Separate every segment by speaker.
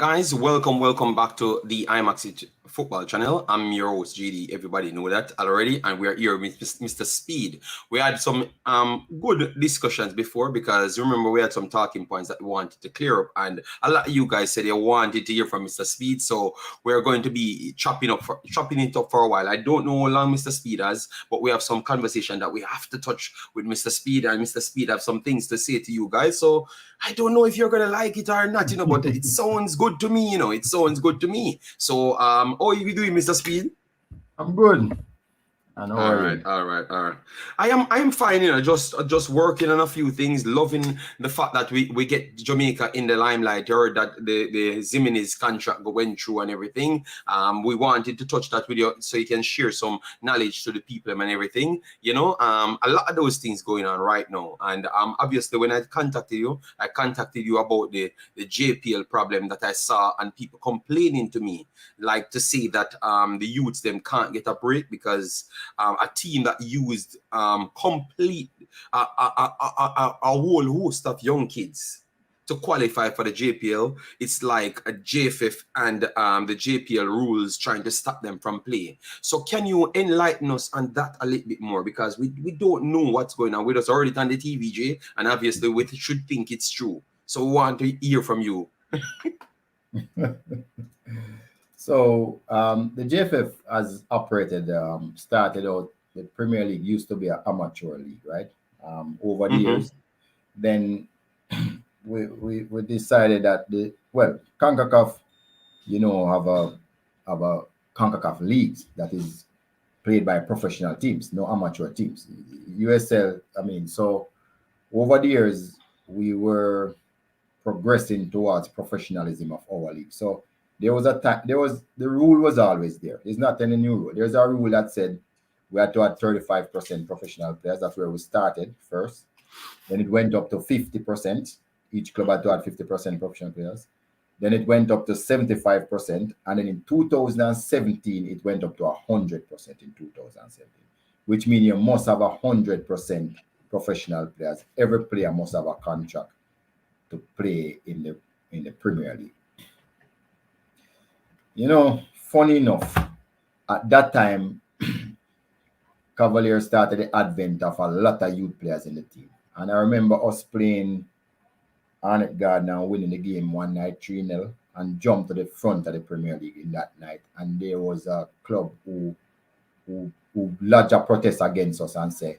Speaker 1: guys, welcome back to the Imaxit football channel. I'm your host, JD. Everybody know that already, and we're here with Mr. Speid. We had some good discussions before because remember we had some talking points that we wanted to clear up, and a lot of you guys said you wanted to hear from Mr. Speid, so we're going to be chopping it up for a while. I don't know how long Mr. Speid has, but we have some conversation that we have to touch with Mr. Speid, and Mr. Speid have some things to say to you guys. So I don't know if you're gonna like it or not, but it sounds good to me, It sounds good to me. So, how are you doing, Mr. Speid?
Speaker 2: I'm good.
Speaker 1: All right. I am fine, just working on a few things, loving the fact that we get Jamaica in the limelight, heard that the Ximinis contract went through and everything. We wanted to touch that with you so you can share some knowledge to the people and everything, a lot of those things going on right now. And obviously when I contacted you about the JPL problem that I saw and people complaining to me, like to say that the youths them can't get a break because a team that used complete a whole host of young kids to qualify for the JPL. It's like a JFF and the JPL rules trying to stop them from playing. So can you enlighten us on that a little bit more? Because we don't know what's going on with us already on the TVJ, and obviously we should think it's true. So we want to hear from you.
Speaker 2: So the JFF has operated, started out, the Premier League used to be an amateur league, right? Over the years. Then we decided that CONCACAF, have a CONCACAF leagues that is played by professional teams, no amateur teams. USL, so over the years we were progressing towards professionalism of our league. So there was the rule was always there. It's not any new rule. There's a rule that said we had to have 35% professional players. That's where we started first. Then it went up to 50%. Each club had to have 50% professional players. Then it went up to 75%. And then in 2017, it went up to 100% in 2017, which means you must have 100% professional players. Every player must have a contract to play in the Premier League. Funny enough, at that time, Cavaliers started the advent of a lot of youth players in the team. And I remember us playing Arnett Gardner and winning the game one night 3-0 and jumped to the front of the Premier League in that night. And there was a club who lodged a protest against us and said,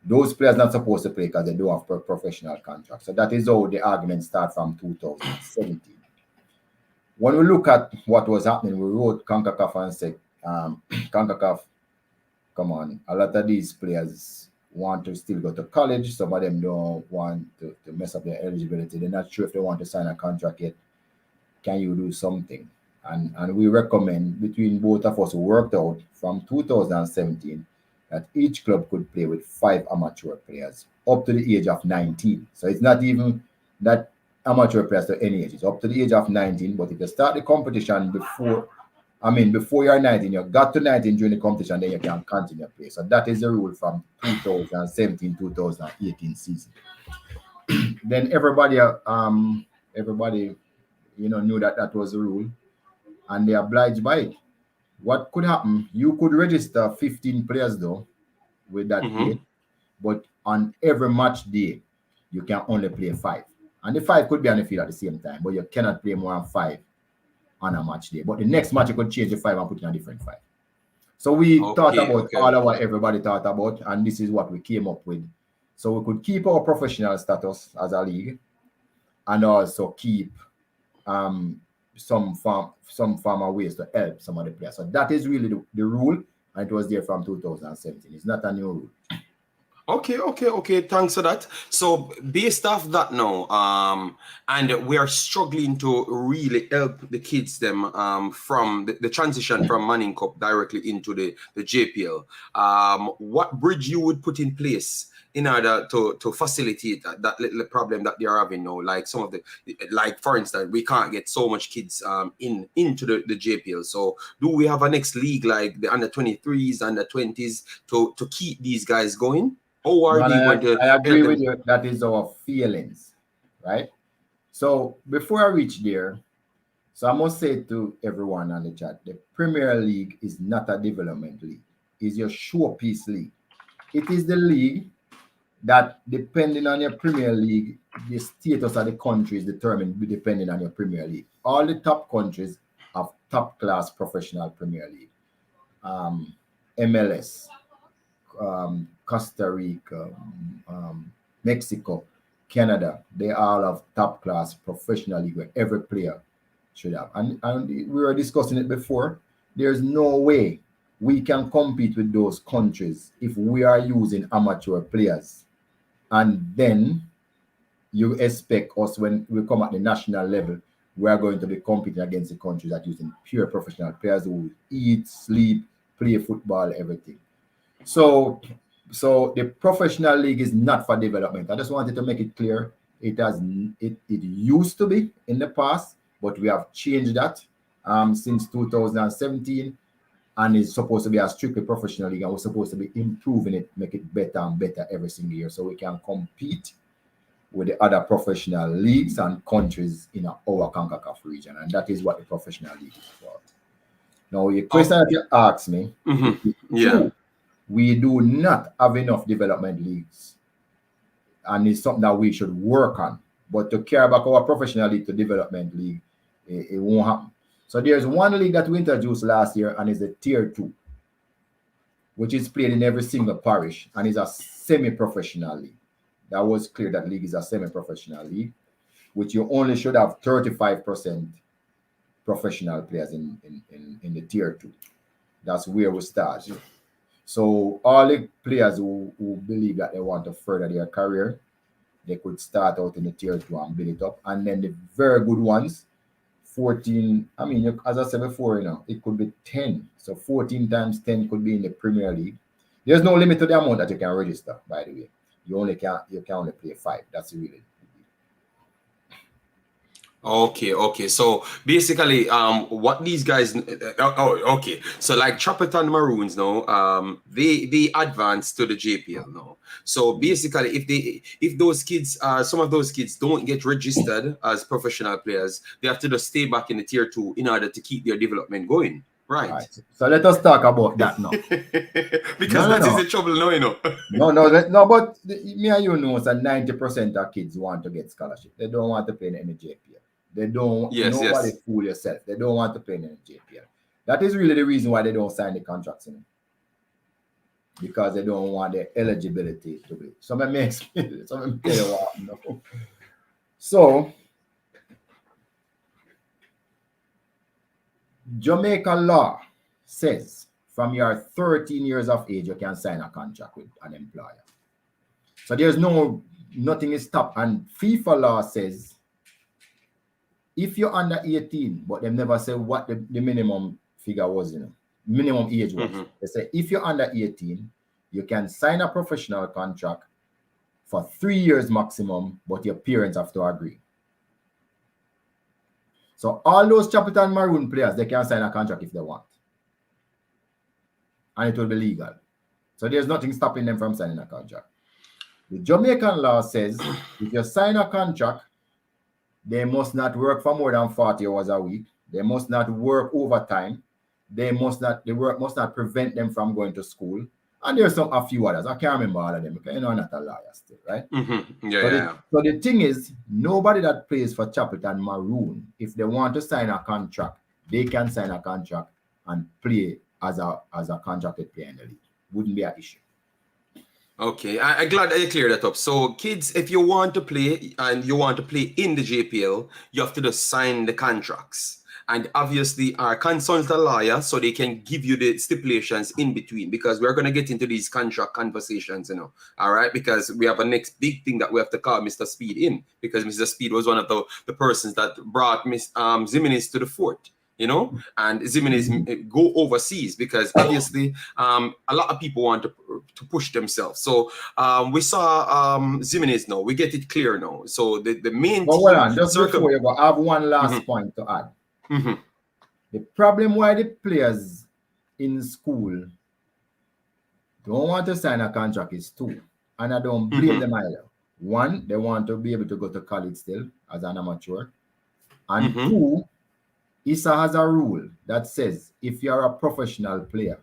Speaker 2: those players not supposed to play because they don't have professional contracts. So that is how the argument started from 2017. When we look at what was happening, we wrote CONCACAF and said, CONCACAF, come on, a lot of these players want to still go to college. Some of them don't want to mess up their eligibility. They're not sure if they want to sign a contract yet. Can you do something? And we recommend between both of us who worked out from 2017 that each club could play with 5 amateur players up to the age of 19. So it's not even that amateur players to any age. It's up to the age of 19. But if you start the competition before you're 19, you got to 19 during the competition, then you can continue to play. So that is the rule from 2017-2018 season. Then everybody knew that was the rule, and they obliged by it. What could happen? You could register 15 players though with that age, but on every match day, you can only play 5. And the 5 could be on the field at the same time, but you cannot play more than 5 on a match day. But the next match, you could change the 5 and put in a different 5. So we thought about all of what everybody thought about, and this is what we came up with. So we could keep our professional status as a league and also keep some form of ways to help some of the players. So that is really the rule, and it was there from 2017. It's not a new rule.
Speaker 1: Okay. Thanks for that. So based off that now, and we are struggling to really help the kids them from the transition from Manning Cup directly into the JPL. What bridge you would put in place in order to facilitate that little problem that they are having now? Like some of for instance, we can't get so much kids into the JPL. So do we have a next league like the under 23s, under 20s to keep these guys going? How are you going to?
Speaker 2: I agree with you. That is our feelings, right? So before I reach there, So I must say to everyone on the chat, the Premier League is not a development league. It's your showpiece league. It is the league that, depending on your Premier League, the status of the country is determined depending on your Premier League. All the top countries have top-class professional Premier League. MLS, Costa Rica, Mexico, Canada, they all have top-class professional league where every player should have. And we were discussing it before. There's no way we can compete with those countries if we are using amateur players. And then you expect us, when we come at the national level, we are going to be competing against the countries that are using pure professional players who eat, sleep, play football, everything. So the professional league is not for development. I just wanted to make it clear. It used to be in the past, but we have changed that since 2017, and it's supposed to be a strictly professional league, and we're supposed to be improving it, make it better and better every single year, so we can compete with the other professional leagues and countries in our CONCACAF region, and that is what the professional league is for. Now, your question that you asked me, we do not have enough development leagues, and it's something that we should work on. But to carry back our professional league to development league, it won't happen. So there's one league that we introduced last year, and it's the Tier 2, which is played in every single parish, and is a semi-professional league. That was clear, that league is a semi-professional league, which you only should have 35% professional players in the Tier 2. That's where we start. So all the players who believe that they want to further their career, they could start out in the Tier 2 and build it up. And then the very good ones, 14, I mean, as I said before, it could be 10. So 14 times 10 could be in the Premier League. There's no limit to the amount that you can register, by the way. You can only play 5. That's really.
Speaker 1: Okay. So basically, what these guys, okay. So like Chapperton Maroons now, they advance to the JPL now. So basically, if those kids, some of those kids don't get registered as professional players, they have to just stay back in the Tier 2 in order to keep their development going. Right.
Speaker 2: So let us talk about that now.
Speaker 1: Because that is the trouble now,
Speaker 2: No, but me and you know that 90% of kids want to get scholarship. They don't want to play in any JPL. They don't, nobody fool yourself. They don't want to play in any JPL. That is really the reason why they don't sign the contracts in. Because they don't want their eligibility to be. So let me explain. So Jamaica law says from your 13 years of age, you can sign a contract with an employer. So there's nothing is stopped. And FIFA law says if you're under 18, but they never say what the minimum figure was, minimum age was. They say if you're under 18, you can sign a professional contract for 3 years maximum, but your parents have to agree. So all those Chapperton Maroon players, they can sign a contract if they want. And it will be legal. So there's nothing stopping them from signing a contract. The Jamaican law says if you sign a contract, they must not work for more than 40 hours a week. They must not work overtime. The work must not prevent them from going to school. And there's a few others. I can't remember all of them because I'm not a lawyer still, right? So the thing is, nobody that plays for Chapperton Maroon, if they want to sign a contract, they can sign a contract and play as a contracted player in the league. Wouldn't be an issue.
Speaker 1: Okay, I'm glad that you cleared that up. So kids, if you want to play and you want to play in the JPL, you have to just sign the contracts. And obviously consult a lawyer so they can give you the stipulations in between, because we're going to get into these contract conversations, all right? Because we have a next big thing that we have to call Mr. Speid in, because Mr. Speid was one of the persons that brought Ximinis to the fort. And Ximinis go overseas because obviously a lot of people want to push themselves. So we saw Ximinis now. We get it clear now. So the main
Speaker 2: but hold on, just before you go, I have one last point to add. The problem why the players in school don't want to sign a contract is 2. And I don't blame them either. 1, they want to be able to go to college still as an amateur. And 2, ISA has a rule that says if you're a professional player,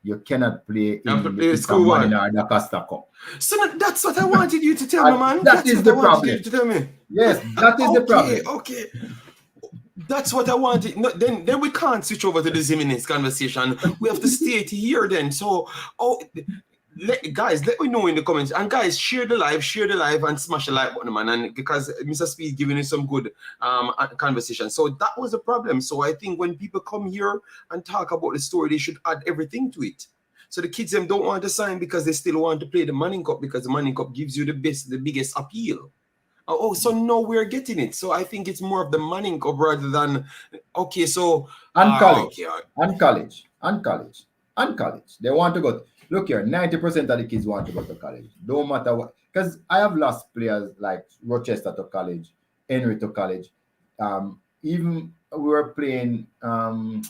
Speaker 2: you cannot play in the
Speaker 1: school
Speaker 2: Dacosta Cup.
Speaker 1: So that's what I wanted you to tell me, man.
Speaker 2: That is the problem.
Speaker 1: To tell me.
Speaker 2: Yes, that is the problem.
Speaker 1: Okay. That's what I wanted. No, then we can't switch over to the Ximinis conversation. We have to stay here then. So, guys, let me know in the comments. And guys, share the live, and smash the like button, man. And because Mr. Speid giving us some good conversation. So that was the problem. So I think when people come here and talk about the story, they should add everything to it. So the kids them don't want to sign because they still want to play the Manning Cup, because the Manning Cup gives you the biggest appeal. So now we're getting it. So I think it's more of the Manning Cup rather than
Speaker 2: college. They want to go. Look here, 90% of the kids want to go to college. Don't matter what. Because I have lost players like Rochester to college, Henry to college. Even we were playing. I don't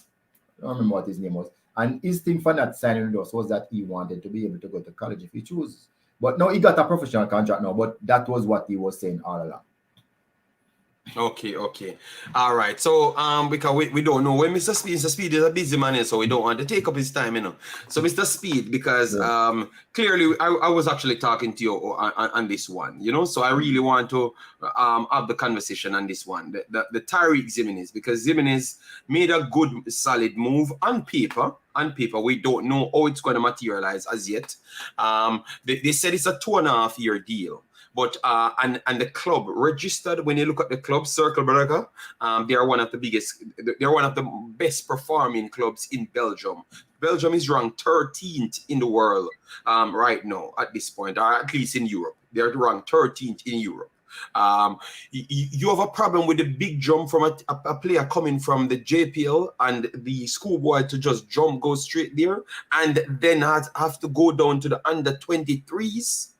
Speaker 2: remember what his name was. And his thing for not signing with us was that he wanted to be able to go to college if he chooses. But no, he got a professional contract now, but that was what he was saying all along.
Speaker 1: Okay. All right. So because we don't know when Mr. Speid is a busy man, so we don't want to take up his time, So Mr. Speid, because clearly I was actually talking to you on this one, so I really want to have the conversation on this one, the Tarick Ximines, because Ximines made a good solid move on paper. We don't know how it's going to materialize as yet. They said it's a 2.5-year deal. But and the club registered, when you look at the club, Cercle Brugge, they are one of the biggest, they're one of the best performing clubs in Belgium. Belgium is ranked 13th in the world right now at this point, or at least in Europe. They're ranked 13th in Europe. You have a problem with the big jump from a player coming from the JPL and the schoolboy to just go straight there, and then have to go down to the under 23s.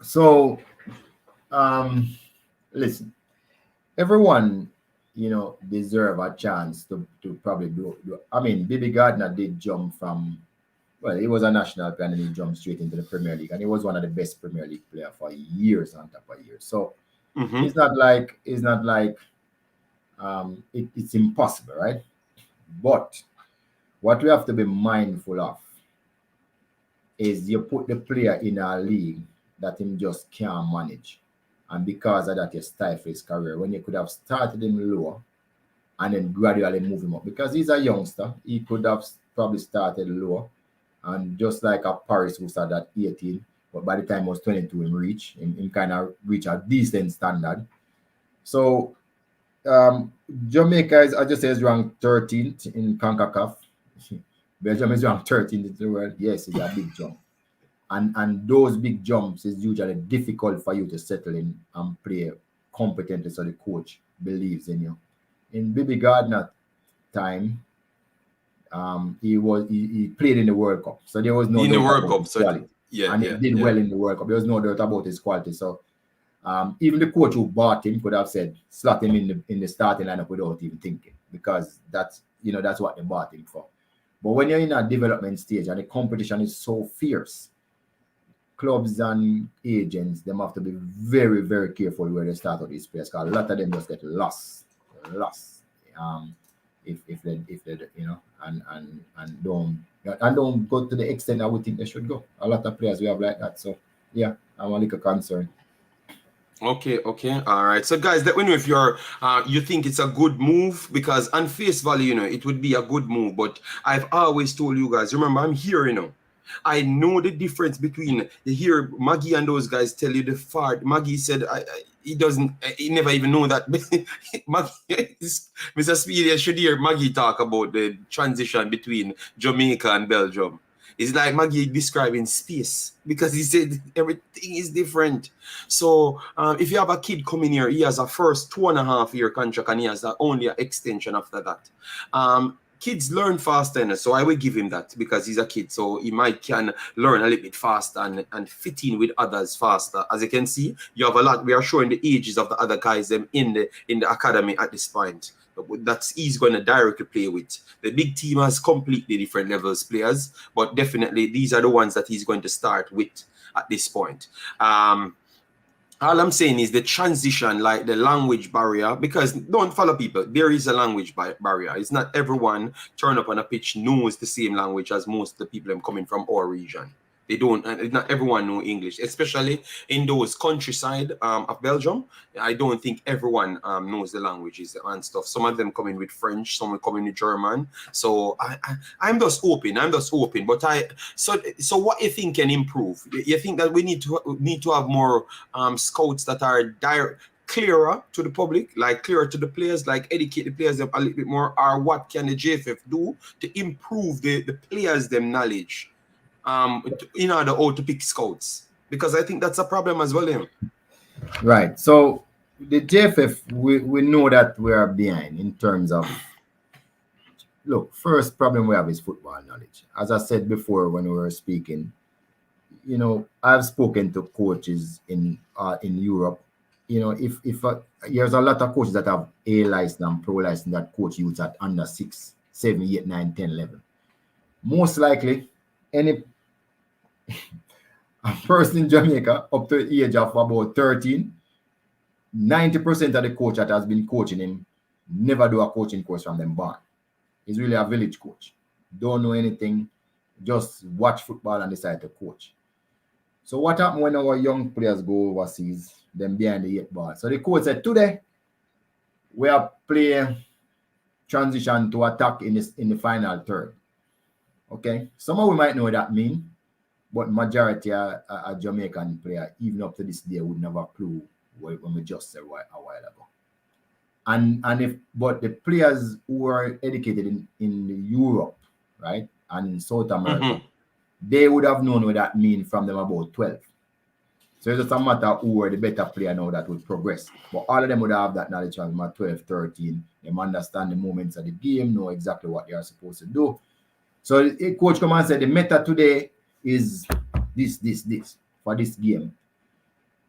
Speaker 2: So, listen, everyone, deserve a chance to probably do. I mean, Bibi Gardner did jump from, he was a national player and he jumped straight into the Premier League, and he was one of the best Premier League players for years on top of years. So it's not like it's impossible, right? But what we have to be mindful of is you put the player in a league that him just can't manage, and because of that you stifle his career when you could have started him lower and then gradually move him up. Because he's a youngster, he could have probably started lower, and just like a Paris who started at 18, but by the time he was 22 him kind of reach a decent standard. So Jamaica is ranked 13th in CONCACAF. Belgium is ranked 13th in the world. Yes, it's a big jump. And those big jumps is usually difficult for you to settle in and play competently, so the coach believes in you. In Bibi Gardner time, he played in the World Cup, so there was no
Speaker 1: in the World Cup,
Speaker 2: quality. He did well in the World Cup. There was no doubt about his quality. So even the coach who bought him could have said slot him in the starting lineup without even thinking, because that's what they bought him for. But when you're in a development stage and the competition is so fierce, clubs and agents, them have to be very, very careful where they start out these players, because a lot of them just get lost. If they and don't go to the extent I would think they should go. A lot of players we have like that. So yeah, I'm a little concerned.
Speaker 1: Okay, all right. So guys, let me know if you think it's a good move, because on face value, it would be a good move. But I've always told you guys, remember, I'm here, I know the difference between, you hear Maggie and those guys tell you the fart. Maggie said he never even know that. Maggie, Mr. Speid should hear Maggie talk about the transition between Jamaica and Belgium. It's like Maggie describing space, because he said everything is different. So if you have a kid coming here, he has a first 2.5-year contract and he has only an extension after that. Kids learn faster, so I will give him that, because he's a kid, so he can learn a little bit faster and fit in with others faster. As you can see, you have a lot. We are showing the ages of the other guys them in the academy at this point. That's he's going to directly play with. The big team has completely different levels players, but definitely these are the ones that he's going to start with at this point. All I'm saying is the transition, like the language barrier, because don't follow people. There is a language barrier. It's not everyone turn up on a pitch knows the same language as most of the people coming from our region. They don't, and not everyone know English, especially in those countryside of Belgium. I don't think everyone knows the languages and stuff. Some of them coming with French, some coming with German. So I'm just hoping. But so what you think can improve? You think that we need to have more scouts that are direct, clearer to the public, like clearer to the players, like educate the players a little bit more, or what can the JFF do to improve the players' them knowledge? In order to pick scouts, because I think that's a problem as well.
Speaker 2: Right. So the JFF, we know that we are behind in terms of, look, first problem we have is football knowledge. As I said before when we were speaking, you know, I've spoken to coaches in Europe. You know, if there's a lot of coaches that have A license and pro license that coach youth at under 6, 7, 8, 9, 10 level. Most likely, any a person in Jamaica up to the age of about 13, 90% of the coach that has been coaching him never do a coaching course from them born. He's really a village coach. Don't know anything, just watch football and decide to coach. So what happens when our young players go overseas, them behind the 8 ball? So the coach said, today, we are playing transition to attack in the final third. Okay? Some of we might know what that means. But majority are Jamaican player, even up to this day, would never clue when we just said a while ago. But the players who are educated in Europe, right, and in South America, they would have known what that means from them about 12. So it's just a matter who are the better player now that would progress. But all of them would have that knowledge from 12, 13. They understand the moments of the game, know exactly what they are supposed to do. So the coach come and said the meta today is this for this game.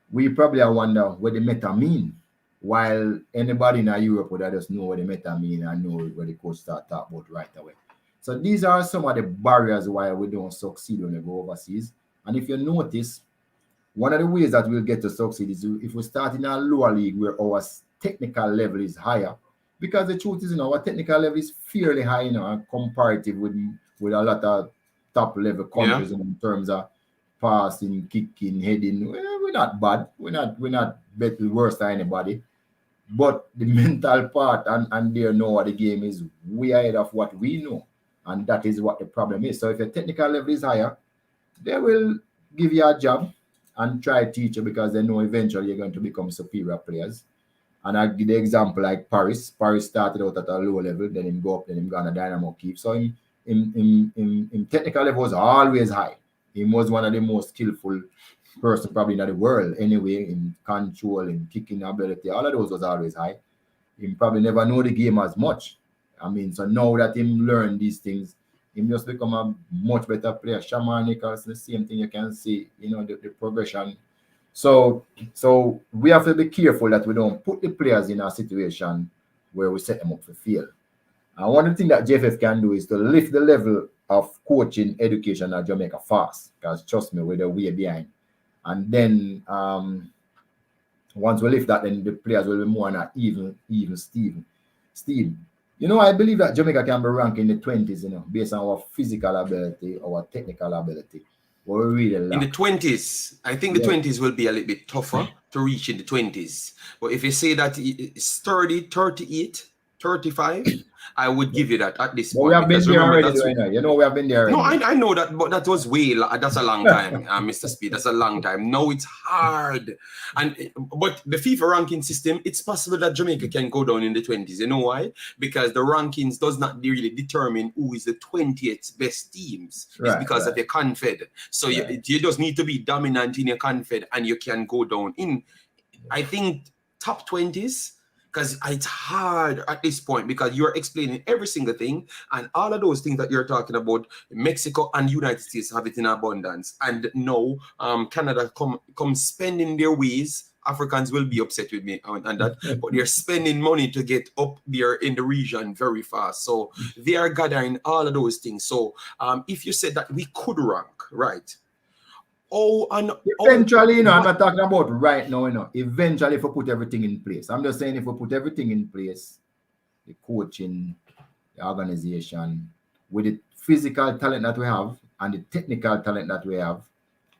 Speaker 2: We probably wonder what the meta mean, while anybody in Europe would just know what the meta mean and know what the coach start talking about right away. So these are some of the barriers why we don't succeed when we go overseas. And if you notice, one of the ways that we'll get to succeed is if we start in a lower league where our technical level is higher, because the truth is, our technical level is fairly high, comparative with a lot of top level countries in terms of passing, kicking, heading. We're not bad. We're not better worse than anybody. But the mental part and they know what the game is way ahead of what we know. And that is what the problem is. So if your technical level is higher, they will give you a job and try to teach you because they know eventually you're going to become superior players. And I give the example like Paris. Paris started out at a low level, then him go up, then him go on a Dynamo keep. So in technical level was always high. He was one of the most skillful person probably in the world anyway, in control, in kicking ability. All of those was always high. He probably never know the game as much. I mean, so now that him learn these things, he just become a much better player. Shaman Nichols, the same thing you can see, the progression. So we have to be careful that we don't put the players in a situation where we set them up for fail. And one of the things that JFF can do is to lift the level of coaching education at Jamaica fast, because trust me, we're way behind. And then once we lift that, then the players will be more on an even steam. I believe that Jamaica can be ranked in the 20s, based on our physical ability, our technical ability. What we really lack.
Speaker 1: In the 20s, I think the 20s will be a little bit tougher to reach in the 20s. But if you say that it's 30, 38, 35, I would give you that at this point.
Speaker 2: We have been there already, we have been there already.
Speaker 1: No, I know that, but that was that's a long time, Mr. Speid. That's a long time. Now it's hard. But the FIFA ranking system, it's possible that Jamaica can go down in the 20s. You know why? Because the rankings does not really determine who is the 20th best teams. It's because of your confed. So you just need to be dominant in your confed and you can go down in, I think, top 20s. Because it's hard at this point because you're explaining every single thing and all of those things that you're talking about, Mexico and United States have it in abundance. And now Canada come spending their ways. Africans will be upset with me on that, but they're spending money to get up there in the region very fast. So they are gathering all of those things. So if you said that we could rank, right?
Speaker 2: Eventually, you know, I'm not talking about right now, you know. Eventually, if we put everything in place. I'm just saying if we put everything in place, the coaching, the organization, with the physical talent that we have and the technical talent that we have,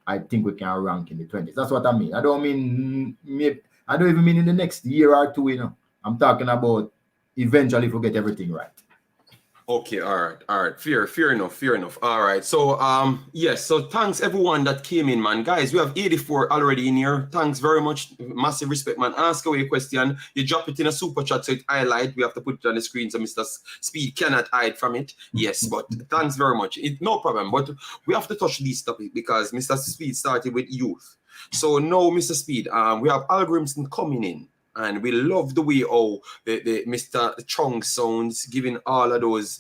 Speaker 2: I think we can rank in the 20s. That's what I mean. I don't mean maybe, I don't even mean in the next year or two, you know. I'm talking about eventually if we get everything right.
Speaker 1: Okay, all right. Fair enough. All right. So yes, so thanks everyone that came in, man. Guys, we have 84 already in here. Thanks very much. Massive respect, man. Ask away a question. You drop it in a super chat so it highlight. We have to put it on the screen so Mr. Speid cannot hide from it. Yes, but thanks very much. No problem. But we have to touch this topic because Mr. Speid started with youth. So now, Mr. Speid, we have algorithms coming in. And we love the way how the Mr. Chong sounds, giving all of those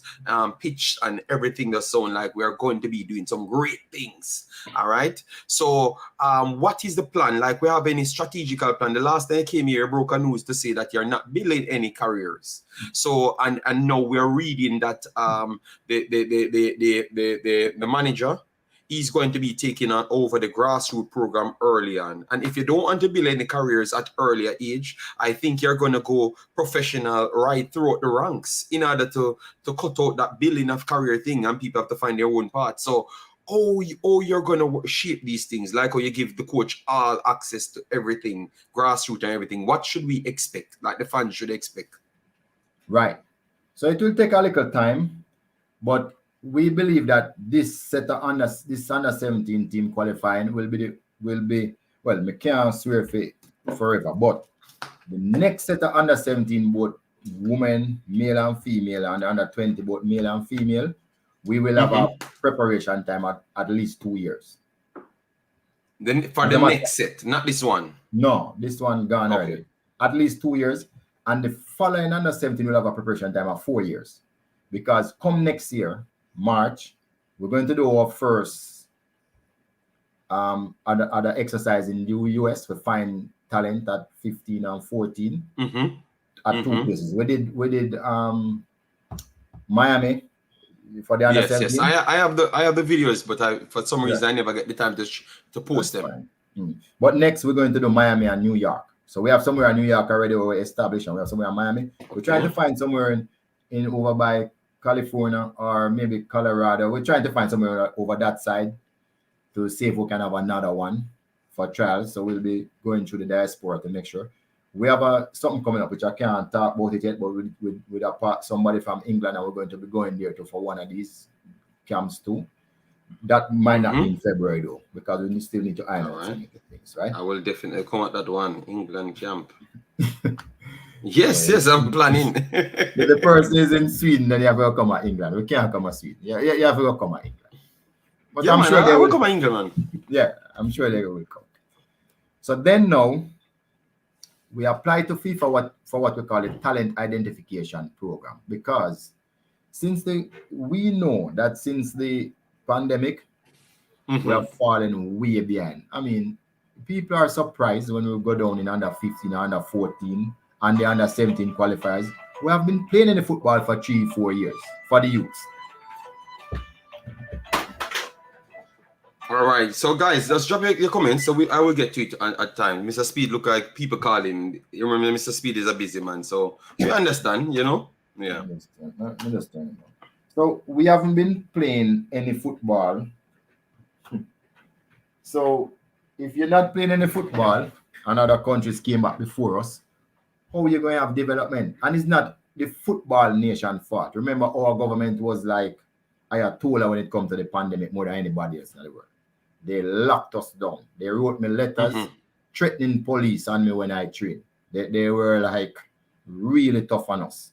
Speaker 1: pitch and everything that sound like we are going to be doing some great things. All right. So what is the plan? Like, we have any strategical plan? The last time I came here, I broke a news to say that you're not building any careers. So and now we're reading that the manager is going to be taking on over the grassroots program early on. And if you don't want to build any careers at earlier age, I think you're going to go professional right throughout the ranks in order to cut out that building of career thing, and people have to find their own path. So, you're going to shape these things, like how you give the coach all access to everything, grassroots and everything. What should we expect, like the fans should expect?
Speaker 2: Right. So it will take a little time, but we believe that this under 17 team qualifying will be well, we can't swear for it forever, but the next set of under 17, both women, male and female, and under 20, both male and female, we will have a preparation time at least 2 years.
Speaker 1: Then for the next set, not this one.
Speaker 2: No, this one gone already. At least 2 years, and the following under 17 will have a preparation time of 4 years, because come next year, March, we're going to do our first other exercise in the US to find talent at 15 and 14 at two places. We did Miami for the under 17.
Speaker 1: Yes. I have the videos, but for some reason I never get the time to post them.
Speaker 2: But next we're going to do Miami and New York. So we have somewhere in New York already where we're established, and we have somewhere in Miami. We're trying to find somewhere in over by California or maybe Colorado. We're trying to find somewhere over that side to see if we can have another one for trials. So we'll be going through the diaspora to make sure. We have something coming up which I can't talk about it yet, but with somebody from England, and we're going to be going there for one of these camps too. That might not be in February though, because we still need to iron out some things, right?
Speaker 1: I will definitely come at that one, England camp. Yes, I'm planning.
Speaker 2: If the person is in Sweden, then you have to come at England. We can't come at Sweden. You have to come at England. But
Speaker 1: I'm sure they will come at England, man.
Speaker 2: Yeah, I'm sure they will come. So then now, we apply to FIFA for what we call a talent identification program, because we know that since the pandemic, we have fallen way behind. I mean, people are surprised when we go down in under 15 or under 14 and the under 17 qualifiers. We have been playing in the football for 3-4 years for the youths.
Speaker 1: All right, so guys, just drop your comments. So I will get to it at time. Mr. Speid look like people call him. You remember, Mr. Speid is a busy man, so we understand, you know. Yeah.
Speaker 2: I understand. So we haven't been playing any football. So if you're not playing any football and other countries came back before us, how are you going to have development? And it's not the football nation fault. Remember, our government was like Ayatollah when it comes to the pandemic more than anybody else in the world. They locked us down. They wrote me letters threatening police on me when I trained. They were like really tough on us.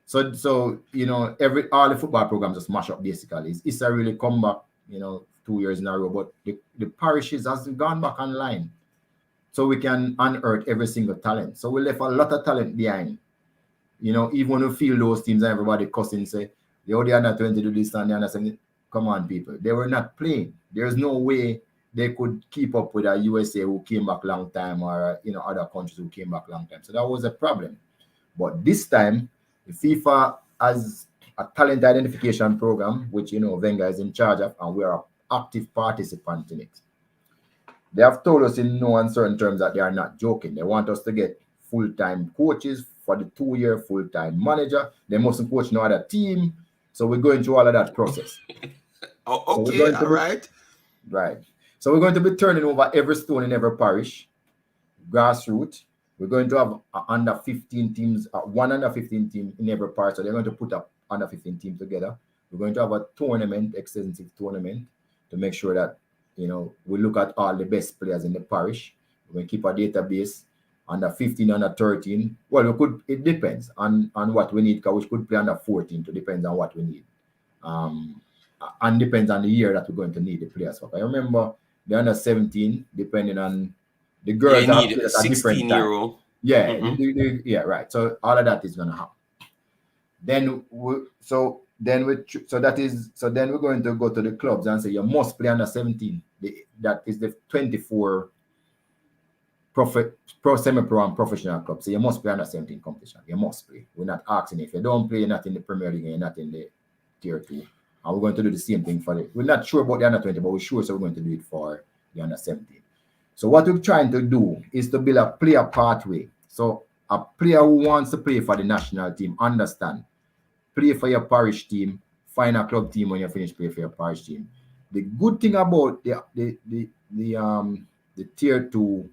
Speaker 2: So you know, all the football programs just mash up basically. It's a really comeback, you know, 2 years in a row, but the parishes hasn't gone back online. So we can unearth every single talent. So we left a lot of talent behind. You know, even when we feel those teams and everybody cussing, say, the under 20 do this and the under 17. Come on, people. They were not playing. There's no way they could keep up with a USA who came back long time, or, you know, other countries who came back long time. So that was a problem. But this time, the FIFA has a talent identification program, which, you know, Wenger is in charge of, and we are an active participant in it. they have told us in no uncertain terms that they are not joking. They want us to get full-time coaches for the 2-year full-time manager. They mustn't coach no other team. So we're going through all of that process.
Speaker 1: Oh, okay, all right.
Speaker 2: Right. So we're going to be turning over every stone in every parish, grassroots. We're going to have under 15 teams, one under 15 team in every parish. So they're going to put up under 15 teams together. We're going to have a tournament, extensive tournament, to make sure that, you know, we look at all the best players in the parish. We're going to keep a database under 15, under 13. Well, we could, it depends on what we need, because we could play under 14. It depends on what we need. And depends on the year that we're going to need the players for. I remember the under 17, depending on the girls
Speaker 1: that need
Speaker 2: a
Speaker 1: 16-year-old.
Speaker 2: Yeah, yeah, right. So all of that is going to happen. Then then we're going to go to the clubs and say you must play under 17. That is the 24 semi-pro and professional clubs. So you must play under 17 competition. You must play. We're not asking if you don't play, you're not in the Premier League, you're not in the Tier 2. And we're going to do the same thing for it. We're not sure about the under 20, but we're sure, so we're going to do it for the under 17. So what we're trying to do is to build a player pathway. So a player who wants to play for the national team, understand, play for your parish team, find a club team when you finish play for your parish team. The good thing about the Tier 2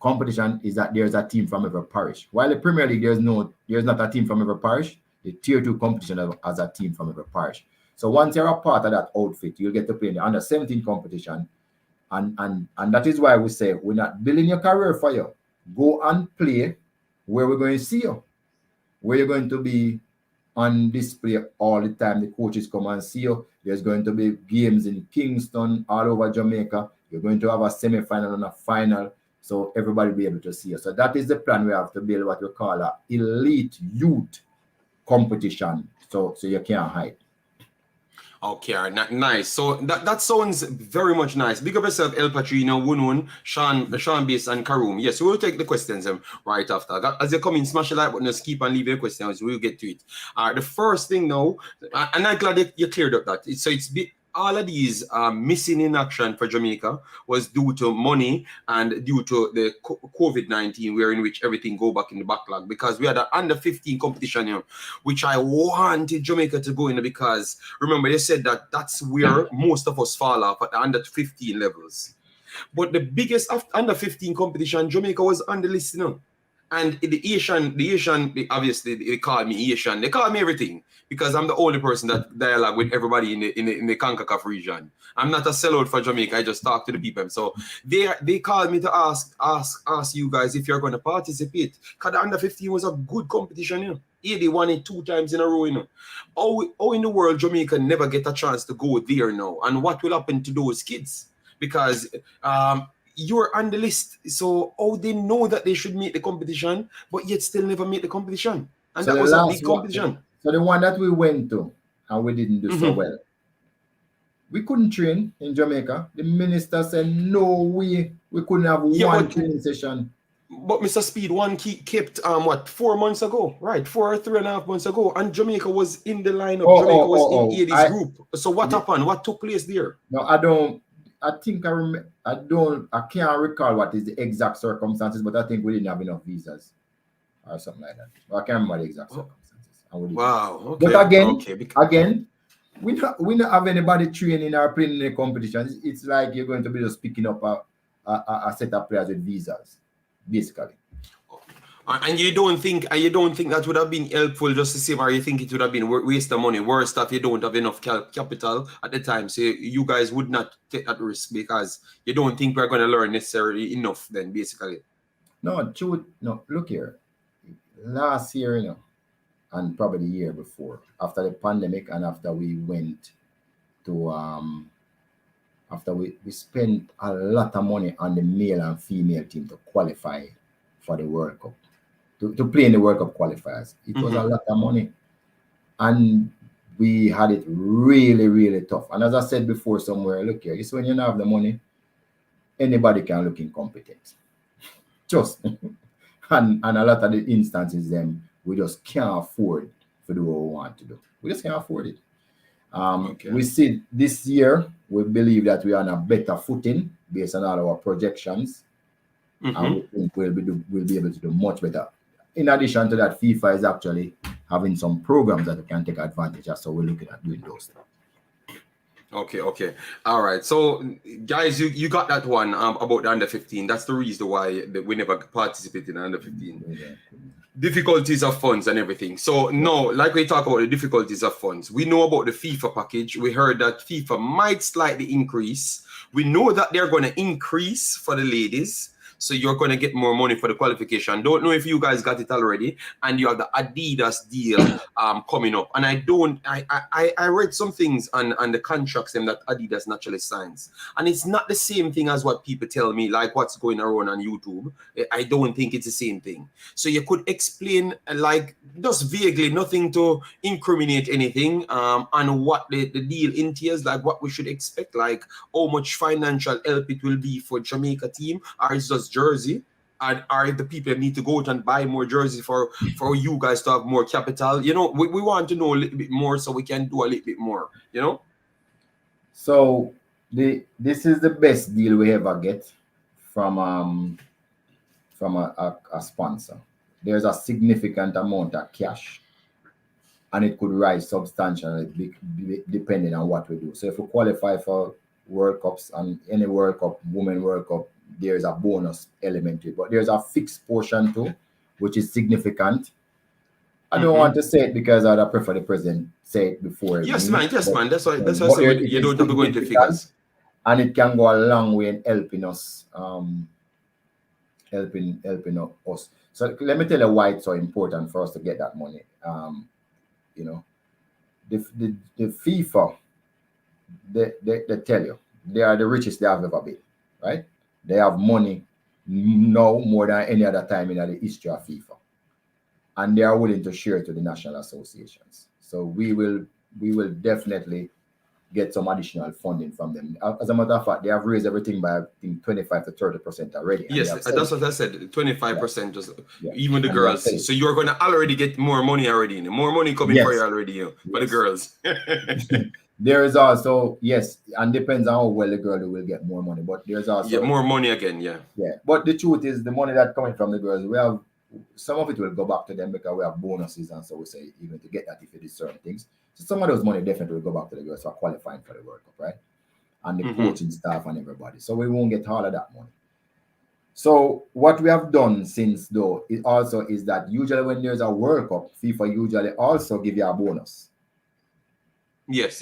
Speaker 2: competition is that there's a team from every parish. While the Premier League, there's not a team from every parish. The Tier 2 competition has a team from every parish. So once you're a part of that outfit, you'll get to play in the under 17 competition. And that is why we say we're not building your career for you. Go and play where we're going to see you, where you're going to be on display all the time. The coaches come and see you. There's going to be games in Kingston, all over Jamaica. You're going to have a semi-final and a final, so everybody will be able to see you. So that is the plan. We have to build what we call a elite youth competition, so you can't hide.
Speaker 1: Okay, nice. So that sounds very much nice. Big up yourself, El Patrino, Wunun, Sean Bass, and Karoom. Yes, we'll take the questions right after. As you come in, smash the like button, just keep and leave your questions. We'll get to it. The first thing now, and I'm glad you cleared up that. So it's all of these missing in action for Jamaica was due to money and due to the COVID-19, where in which everything go back in the backlog, because we had an under 15 competition here, which I wanted Jamaica to go in, because remember they said that that's where most of us fall off, at the under 15 levels. But the biggest under 15 competition, Jamaica was on the list, you know. And the Asian, obviously they call me Asian. They call me everything, because I'm the only person that dialogue with everybody in the CONCACAF region. I'm not a sellout for Jamaica. I just talk to the people. So they called me to ask you guys if you're going to participate, because the under 15 was a good competition, you know. They won it 2 times in a row, you know. How in the world Jamaica never get a chance to go there now? And what will happen to those kids? Because you're on the list, so they know that they should make the competition, but yet still never make the competition, and so that was a big competition.
Speaker 2: So the one that we went to and we didn't do so well, we couldn't train in Jamaica. The minister said no way, we couldn't have one training session.
Speaker 1: But Mr. Speid, one kept 4 months ago, right? 4 or 3.5 months ago, and Jamaica was in the lineup. Jamaica was in AD's group. So what happened? What took place there?
Speaker 2: No, I can't recall what is the exact circumstances, but I think we didn't have enough visas or something like that. But I can't remember the exact circumstances.
Speaker 1: Wow. Okay.
Speaker 2: But again, we don't have anybody training or playing in the competitions. It's like you're going to be just picking up a set of players with visas, basically.
Speaker 1: And you don't think that would have been helpful just to see, or you think it would have been waste of money, worse that you don't have enough capital at the time, so you guys would not take that risk because you don't think we're going to learn necessarily enough then, basically?
Speaker 2: No, look here. Last year, you know, and probably the year before, after the pandemic and after we went to, after we spent a lot of money on the male and female team to qualify for the World Cup. To play in the World Cup qualifiers. It was a lot of money. And we had it really, really tough. And as I said before somewhere, look here, it's when you don't have the money, anybody can look incompetent. And a lot of the instances, we just can't afford to do what we want to do. We just can't afford it. We see this year, we believe that we are on a better footing based on all our projections. And we think we'll be able to do much better. In addition to that, FIFA is actually having some programs that we can take advantage of. So we're looking at doing those.
Speaker 1: Okay. All right. So, guys, you got that one about the under 15. That's the reason why we never participated in under 15. Difficulties of funds and everything. So, no, like we talk about the difficulties of funds. We know about the FIFA package. We heard that FIFA might slightly increase. We know that they're going to increase for the ladies. So you're going to get more money for the qualification. Don't know if you guys got it already. And you have the Adidas deal coming up. And I read some things on the contracts that Adidas naturally signs. And it's not the same thing as what people tell me, like what's going around on YouTube. I don't think it's the same thing. So you could explain, like, just vaguely, nothing to incriminate anything, and what the deal entails, like what we should expect, like how much financial help it will be for Jamaica team, or it's just jersey, and are the people need to go out and buy more jersey for you guys to have more capital. You know, we want to know a little bit more so we can do a little bit more, you know.
Speaker 2: So this is the best deal we ever get from a sponsor. There's a significant amount of cash, and it could rise substantially depending on what we do. So if we qualify for World Cups, and any World Cup, Women World Cup, there's a bonus element to it, but there's a fixed portion too, which is significant. I don't want to say it because I'd prefer the president say it before.
Speaker 1: Yes, man. That's why I said you don't have to go into figures.
Speaker 2: And it can go a long way in helping us, helping us. So let me tell you why it's so important for us to get that money. You know, the FIFA, they tell you they are the richest they have ever been, right? They have money now more than any other time in the history of FIFA, and they are willing to share it to the national associations. So we will definitely get some additional funding from them. As a matter of fact, they have raised everything by, I think, 25 to 30% already.
Speaker 1: Yes, that's what I said. 25%, just even the girls. So you're going to already get more money already. More money coming for you already, for the girls.
Speaker 2: There is also, yes, and depends on how well the girl will get more money. But there's also
Speaker 1: more money again, Yeah.
Speaker 2: But the truth is, the money that's coming from the girls, we have some of it will go back to them because we have bonuses, and so we say even to get that if you do certain things. So some of those money definitely will go back to the girls for qualifying for the World Cup, right? And the coaching staff and everybody. So we won't get all of that money. So what we have done since though, it also is that usually when there's a World Cup, FIFA usually also give you a bonus.
Speaker 1: Yes.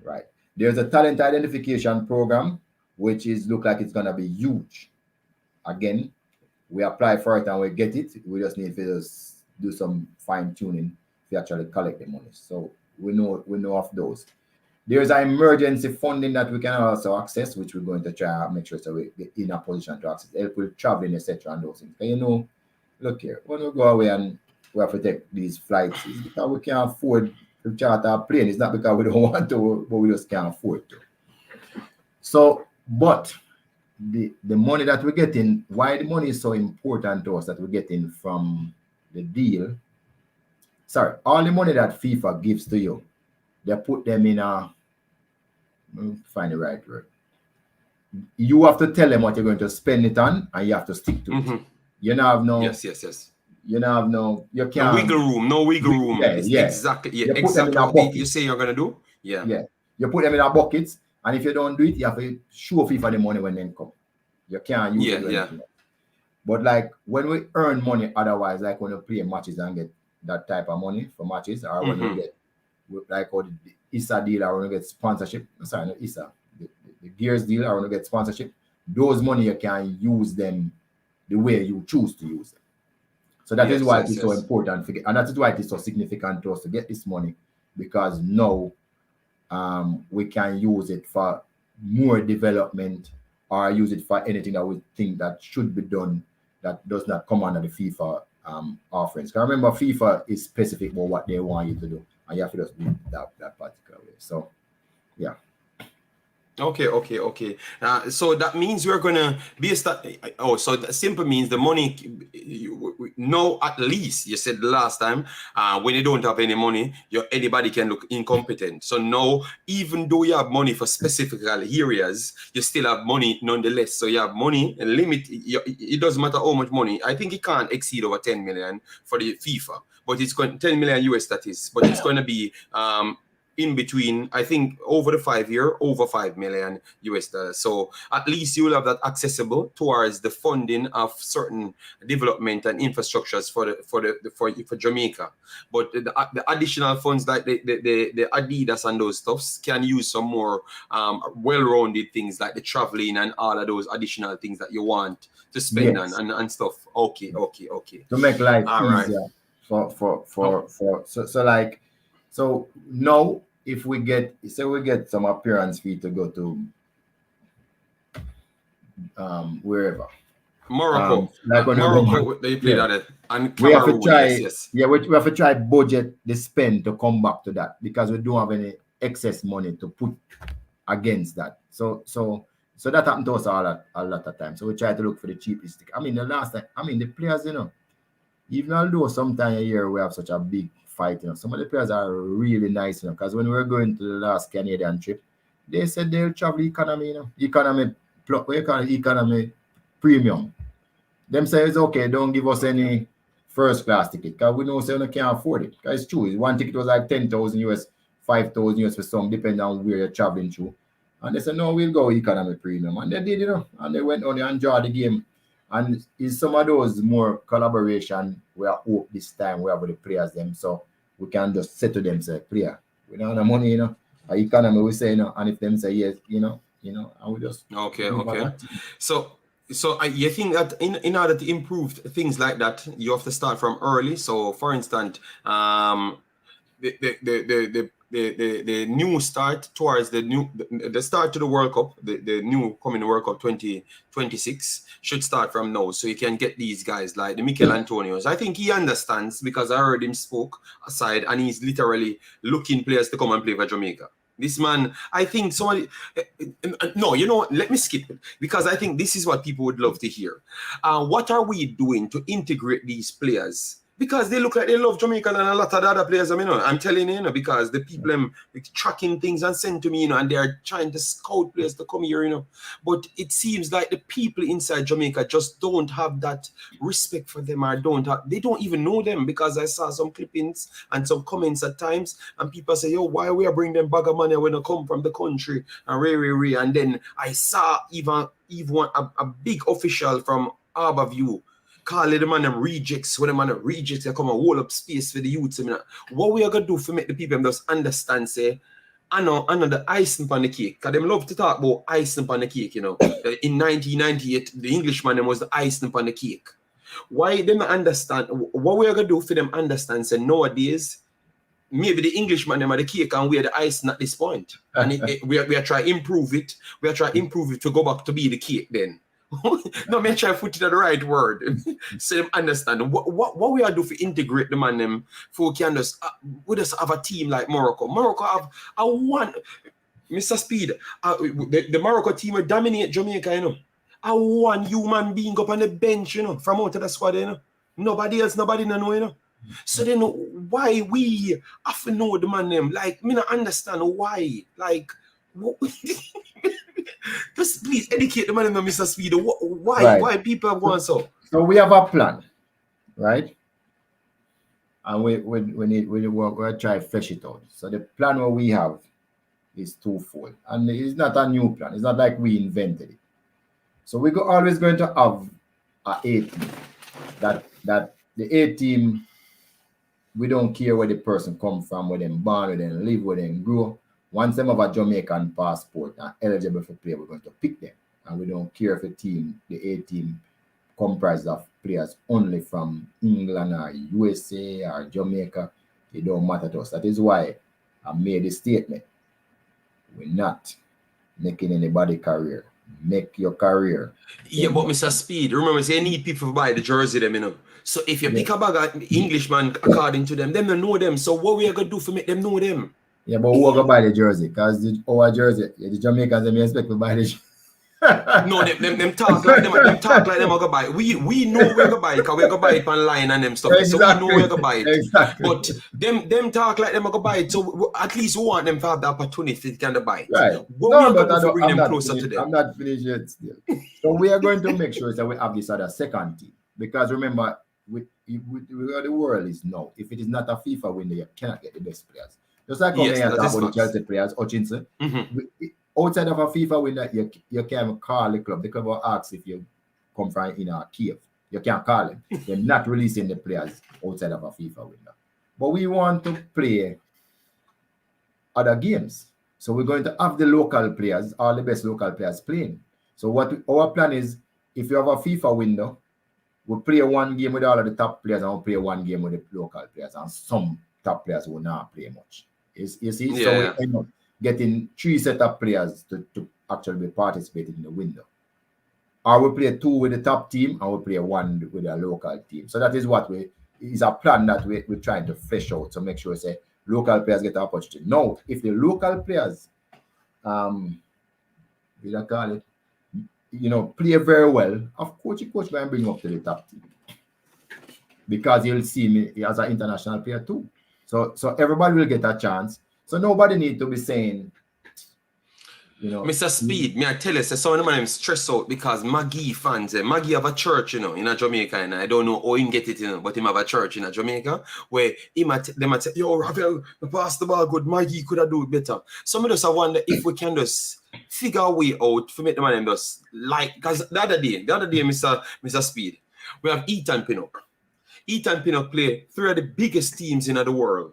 Speaker 2: Right. There's a talent identification program, which is look like it's gonna be huge. Again, we apply for it and we get it. We just need to just do some fine tuning to actually collect the money. So we know of those. There's an emergency funding that we can also access, which we're going to try and make sure so we get in a position to access. Help with traveling, etc. and those things. And you know, look here, when we go away and we have to take these flights, it's because we can't afford to charter a plane. It's not because we don't want to, but we just can't afford to. So, but the money that we're getting, why the money is so important to us that we're getting from the deal, all the money that FIFA gives to you, they put them in find the right word. You have to tell them what you're going to spend it on, and you have to stick to it. You don't have no...
Speaker 1: Yes.
Speaker 2: You don't have no... You can't...
Speaker 1: No wiggle room. Exactly. Yeah, exactly what you say you're going to do. Yeah.
Speaker 2: You put them in a bucket, and if you don't do it, you have to show FIFA the money when they come. You can't use it. Yeah. But like when we earn money otherwise, like when we play matches and get that type of money for matches, or when we get like the ISA deal, or when we get sponsorship, not ISA, the Gears deal, or when we get sponsorship, those money you can use them the way you choose to use them. So that is why it's so important, and that is why it is so significant to us to get this money, because now we can use it for more development, or use it for anything that we think that should be done that does not come under the FIFA offerings. Because remember, FIFA is specific about what they want you to do, and you have to just do that particular way. So, yeah.
Speaker 1: Okay. So that means we're gonna be so that simple means the money. No, at least you said the last time, when you don't have any money, anybody can look incompetent. So now, even though you have money for specific areas, you still have money nonetheless. So you have money and limit. It doesn't matter how much money. I think it can't exceed over 10 million for the FIFA, but it's going 10 million US, that is. But it's going to be in between, I think, over the 5 year, over 5 million US dollars. So at least you will have that accessible towards the funding of certain development and infrastructures for Jamaica. But the additional funds like the Adidas and those stuffs can use some more well-rounded things like the traveling and all of those additional things that you want to spend on and stuff. Okay.
Speaker 2: To make life easier So now, if we get some appearance fee to go to wherever,
Speaker 1: Morocco,
Speaker 2: like when
Speaker 1: Morocco, they played at it, and
Speaker 2: we have to try.
Speaker 1: Yes.
Speaker 2: Yeah, we have to try budget the spend to come back to that, because we don't have any excess money to put against that. So that happened to us a lot of times. So we try to look for the cheapest. I mean, the last time, the players, even although sometimes a year we have such a big fight, some of the players are really nice, because when we were going to the last Canadian trip, they said they'll travel economy, economy premium. Them say it's okay, don't give us any first class ticket, because we know say we can't afford it. Because it's true, one ticket was like 10,000 US, 5,000 US for some, depending on where you're traveling through. And they said, no, we'll go economy premium. And they did, and they went on there and enjoyed the game. And it's some of those more collaboration we are hope this time we have with the players them, so we can just say to them, say, player, we don't have the money, our economy, we say, and if them say yes, and we just
Speaker 1: okay. So you think that in order to improve things like that, you have to start from early. So for instance, the new start towards the start to the World Cup, the new coming World Cup 2026 should start from now, so you can get these guys like the Mikel Antonios. I think he understands, because I heard him spoke aside, and he's literally looking players to come and play for Jamaica. This man, I think somebody, let me skip it, because I think this is what people would love to hear. What are we doing to integrate these players? Because they look like they love Jamaica and a lot of the other players, I'm telling you, because the people tracking things and send to me, and they are trying to scout players to come here, But it seems like the people inside Jamaica just don't have that respect for them, or they don't even know them, because I saw some clippings and some comments at times, and people say, yo, why we are bringing them bag of money when they come from the country, and and then I saw even a big official from Harborview call the man them rejects. When the man rejects, they come and hold up space for the youths. What we are gonna do for make the people just understand, say, I know the icing on the cake, because them love to talk about icing on the cake, In 1998, the Englishman was the icing on the cake. Why them understand? What we are gonna do for them understand, say, nowadays, maybe the Englishman them are the cake and we're the icing at this point. And we are trying to improve it. We are trying to improve it to go back to be the cake then. No, me try to put it the right word, so them understand what we are do for integrate the man them, for we can just we just have a team like Morocco. Morocco have a one, Mr. Speid, the Morocco team will dominate Jamaica, A one human being up on the bench, from out of the squad, Nobody else, nobody know, So then why we have to know the man them? Like, me not understand why, like. Just please educate the man, Mr. Speid. Why people want so?
Speaker 2: So we have a plan, right? And we try to flesh it out. So the plan what we have is twofold, and it's not a new plan. It's not like we invented it. So we always going to have a A team. That the A team, we don't care where the person come from, where they born, where they live, where they grow. Once them have a Jamaican passport and eligible for play, we're going to pick them. And we don't care if the A team comprises of players only from England or USA or Jamaica. It don't matter to us. That is why I made a statement. We're not making anybody career. Make your career.
Speaker 1: Yeah, but Mr. Speid, remember, they need people to buy the jersey them, So if you pick a bag of Englishman according to them, them don't know them. So what we are going to do for make them know them?
Speaker 2: Yeah, but who will buy the jersey? Because our jersey, the Jamaicans, they expect to buy the jersey.
Speaker 1: No, them talk like them are gonna buy. We know we're gonna buy it because we're gonna buy it online and them stuff.
Speaker 2: Exactly.
Speaker 1: So we know we're gonna buy it.
Speaker 2: Exactly.
Speaker 1: But them talk like them are gonna buy it. So at least we want them to have the opportunity to kind of buy it.
Speaker 2: Right.
Speaker 1: But
Speaker 2: no,
Speaker 1: we
Speaker 2: but
Speaker 1: are going to bring them closer
Speaker 2: finished,
Speaker 1: to them.
Speaker 2: I'm not finished yet still. So we are going to make sure that we have this other second team. Because remember, where the world is now, if it is not a FIFA window, you cannot get the best players. Just like how talk about the Chelsea players, Hutchinson. Outside of a FIFA window, you can't call the club. The club will ask if you come from in a cave. You can't call them. They're not releasing the players outside of a FIFA window. But we want to play other games. So we're going to have the local players, all the best local players playing. So what our plan is, if you have a FIFA window, we'll play one game with all of the top players and we'll play one game with the local players, and some top players will not play much. You see?
Speaker 1: Yeah.
Speaker 2: So we end up getting 3 set of players to actually be participating in the window. Or we play 2 with the top team and we play 1 with a local team. So that is what is a plan that we're trying to flesh out to make sure say local players get the opportunity. Now, if the local players play very well, of course the coach will bring up to the top team. Because he'll see me as an international player too. So everybody will get a chance. So nobody need to be saying,
Speaker 1: Mr. Speid, may I tell you, some of them stress out because Maggie fans, Maggie have a church, in a Jamaica, and I don't know how he get it, but him have a church in a Jamaica where they might say, yo, Ravel, pass the ball good, Maggie could have do it better. Some of us have wonder if we can just figure a way out to make the man just like, because the other day, Mr. Speid, we have Ethan Pinnock. Ethan Pinnock play 3 of the biggest teams in the world.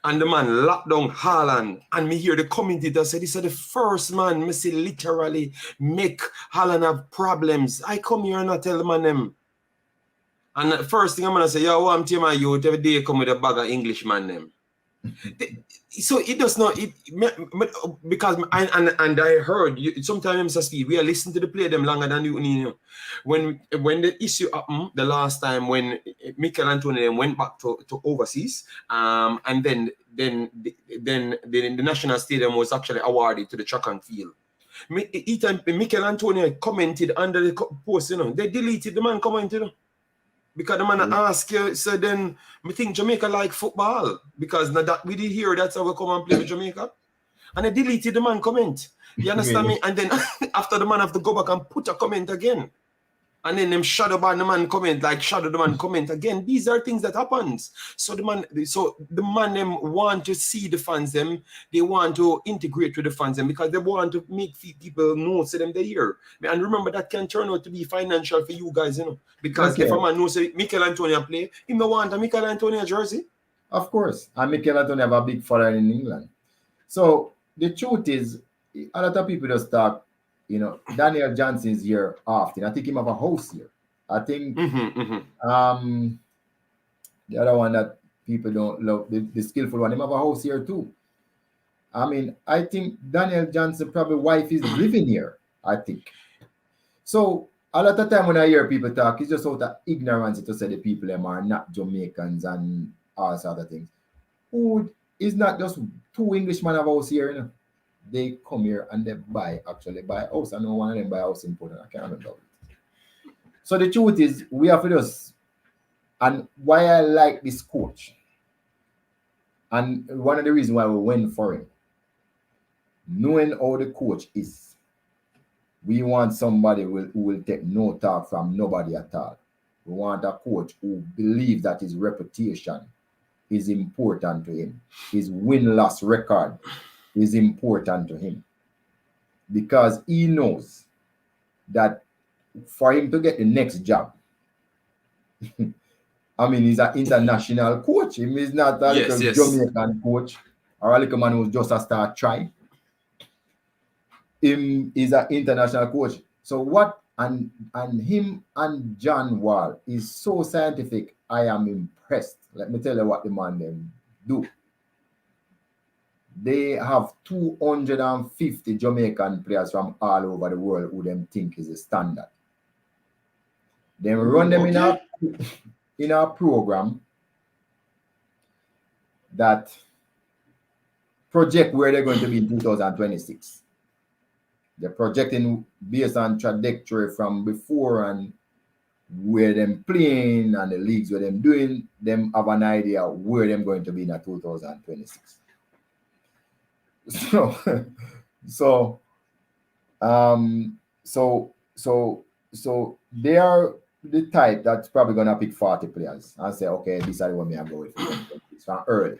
Speaker 1: And the man locked down Haaland. And me hear the commentator say, this is the first man, me see literally make Haaland have problems. I come here and I tell the man them. And the first thing I'm going to say, yo, I'm telling my youth, every day come with a bag of English man them. So it does not, because I heard, sometimes Mr. Speid, we are listening to the play them longer than you. When the issue happened the last time when Mikel Antonio went back to overseas, and then the national stadium was actually awarded to the track and field. Mikel Antonio commented under the post, they deleted the man comment, because the man ask you, so then we think Jamaica like football. Because now that we did hear that's how we come and play with Jamaica. And I deleted the man comment. You understand me? And then after the man have to go back and put a comment again. And then them shadow ban the man comment, like shadow the man comment again. These are things that happens. So the man them want to see the fans them. They want to integrate with the fans them because they want to make people know so them they here. And remember that can turn out to be financial for you guys, Because if a man knows Mikel Antonio play, he may want a Mikel Antonio jersey.
Speaker 2: Of course. And Mikel Antonio have a big following in England. So the truth is, a lot of people just talk. Daniel Johnson's here often. I think he have a house here. I think the other one that people don't love, the skillful one, he have a house here too. I mean, I think Daniel Johnson probably wife is living here, I think. So a lot of time when I hear people talk, it's just out of ignorance to say the people them are not Jamaicans and all sorts of things. Who is not just 2 Englishmen have a house here, They come here and they buy a house. I know one of them buy a house in Portland. I can't remember it. So the truth is, we have to just, and why I like this coach, and one of the reasons why we went for him, knowing how the coach is, we want somebody who will take no talk from nobody at all. We want a coach who believes that his reputation is important to him. His win-loss record is important to him, because he knows that for him to get the next job, I mean, he's an international coach. He's not a little Jamaican coach or a little man who's just a start trying. He's an international coach. So what, and him and John Wall is so scientific. I am impressed. Let me tell you what the man them do. They have 250 Jamaican players from all over the world who them think is a standard. They run them in a program that project where they're going to be in 2026. They're projecting based on trajectory from before and where them playing and the leagues where them doing, them have an idea where them going to be in 2026. So they are the type that's probably gonna pick 40 players and say, okay, this is the one I'm going for. It's from early.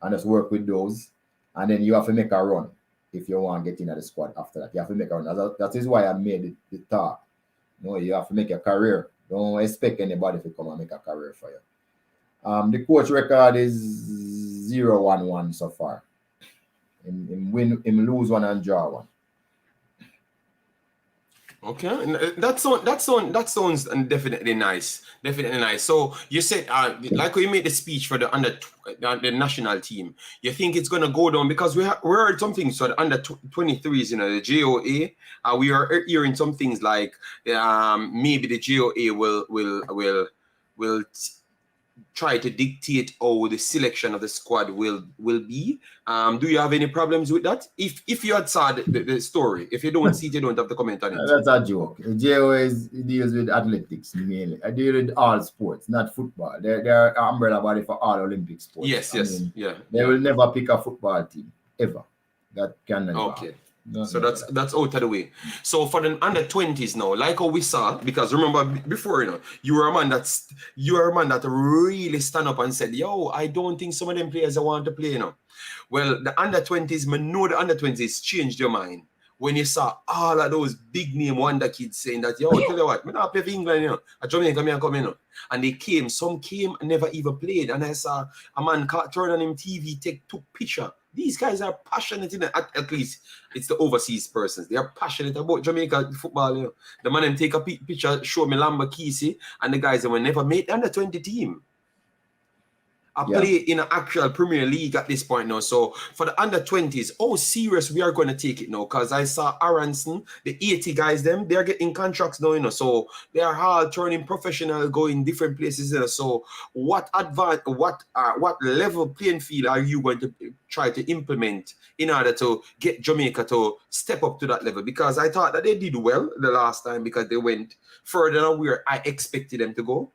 Speaker 2: And just work with those. And then you have to make a run if you want to get into the squad after that. You have to make a run. That is why I made the talk. No, you have to make a career. Don't expect anybody to come and make a career for you. The coach record is 0-1-1 so far. Him lose one and draw one.
Speaker 1: Okay, that sounds definitely nice. Definitely nice. So you said, like when you made the speech for the national team, you think it's gonna go down because we heard some things. So the under 23s, the JOA, we are hearing some things like maybe the JOA will try to dictate how the selection of the squad will be. Do you have any problems with that? If you had saw the story, if you don't see it, you don't have to comment on it.
Speaker 2: That's a joke. JOA deals with athletics mainly. I deal with all sports, not football. They're an umbrella body for all Olympic sports.
Speaker 1: Yes,
Speaker 2: They will never pick a football team ever. That can never
Speaker 1: happen. So that's out of the way. So for the under 20s now, like how we saw, because remember before, you were a man that really stand up and said, yo, I don't think some of them players I want to play, Well, the under 20s, the under 20s changed your mind when you saw all of those big name wonder kids saying that, yo, tell you what, I'm not play for England, a Jamaica me come in. And some came and never even played. And I saw a man turn on him TV, took picture. These guys are passionate, at least it's the overseas persons. They are passionate about Jamaica football. The man them take a picture, show me Lamba Kesey, and the guys that will never make the under 20 team. Play in an actual Premier League at this point now. So for the under 20s, serious we are going to take it now, because I saw Aronson, the 80 guys, they're getting contracts now, so they are all turning professional, going different places. So what level playing field are you going to try to implement in order to get Jamaica to step up to that level? Because I thought that they did well the last time because they went further than where I expected them to go.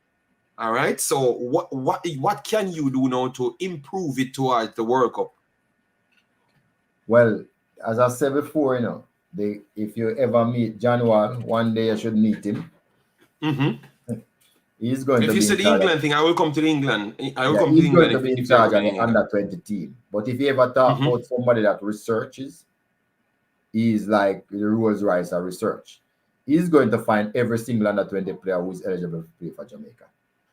Speaker 1: All right. So what can you do now to improve it towards the World Cup?
Speaker 2: Well, as I said before, if you ever meet John Wall, one day you should meet him.
Speaker 1: Mm-hmm.
Speaker 2: He's going
Speaker 1: if
Speaker 2: to be.
Speaker 1: If you said England thing, I will come to England. I will come to
Speaker 2: England. He's
Speaker 1: England
Speaker 2: going to be in charge of the under 20 team. But if you ever talk about somebody that researches, he's like the Rolls Royce of research. He's going to find every single under 20 player who is eligible to play for Jamaica.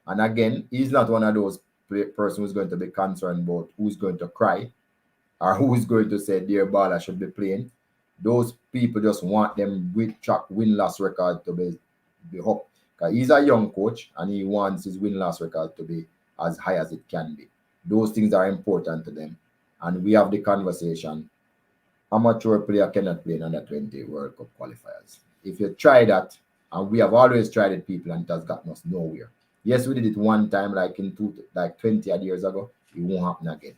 Speaker 2: And again, he's not one of those person who's going to be concerned about who's going to cry or who's going to say, dear baller should be playing. Those people just want them win-loss record to be up. Because he's a young coach and he wants his win-loss record to be as high as it can be. Those things are important to them. And we have the conversation. Amateur player cannot play in under 20 World Cup qualifiers. If you try that, and we have always tried it, people, and it has gotten us nowhere. Yes, we did it one time, like 20 odd years ago. It won't happen again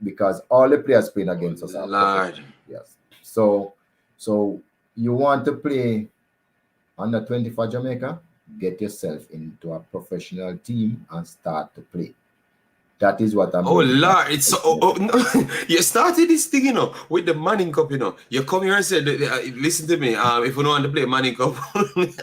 Speaker 2: because all the players playing against us are professional. Yes. So you want to play under 20 for Jamaica? Get yourself into a professional team and start to play. That is what I'm doing.
Speaker 1: Lord, it's no. You started this thing, with the Manning Cup, You come here and said, listen to me, if we don't want to play Manning Cup,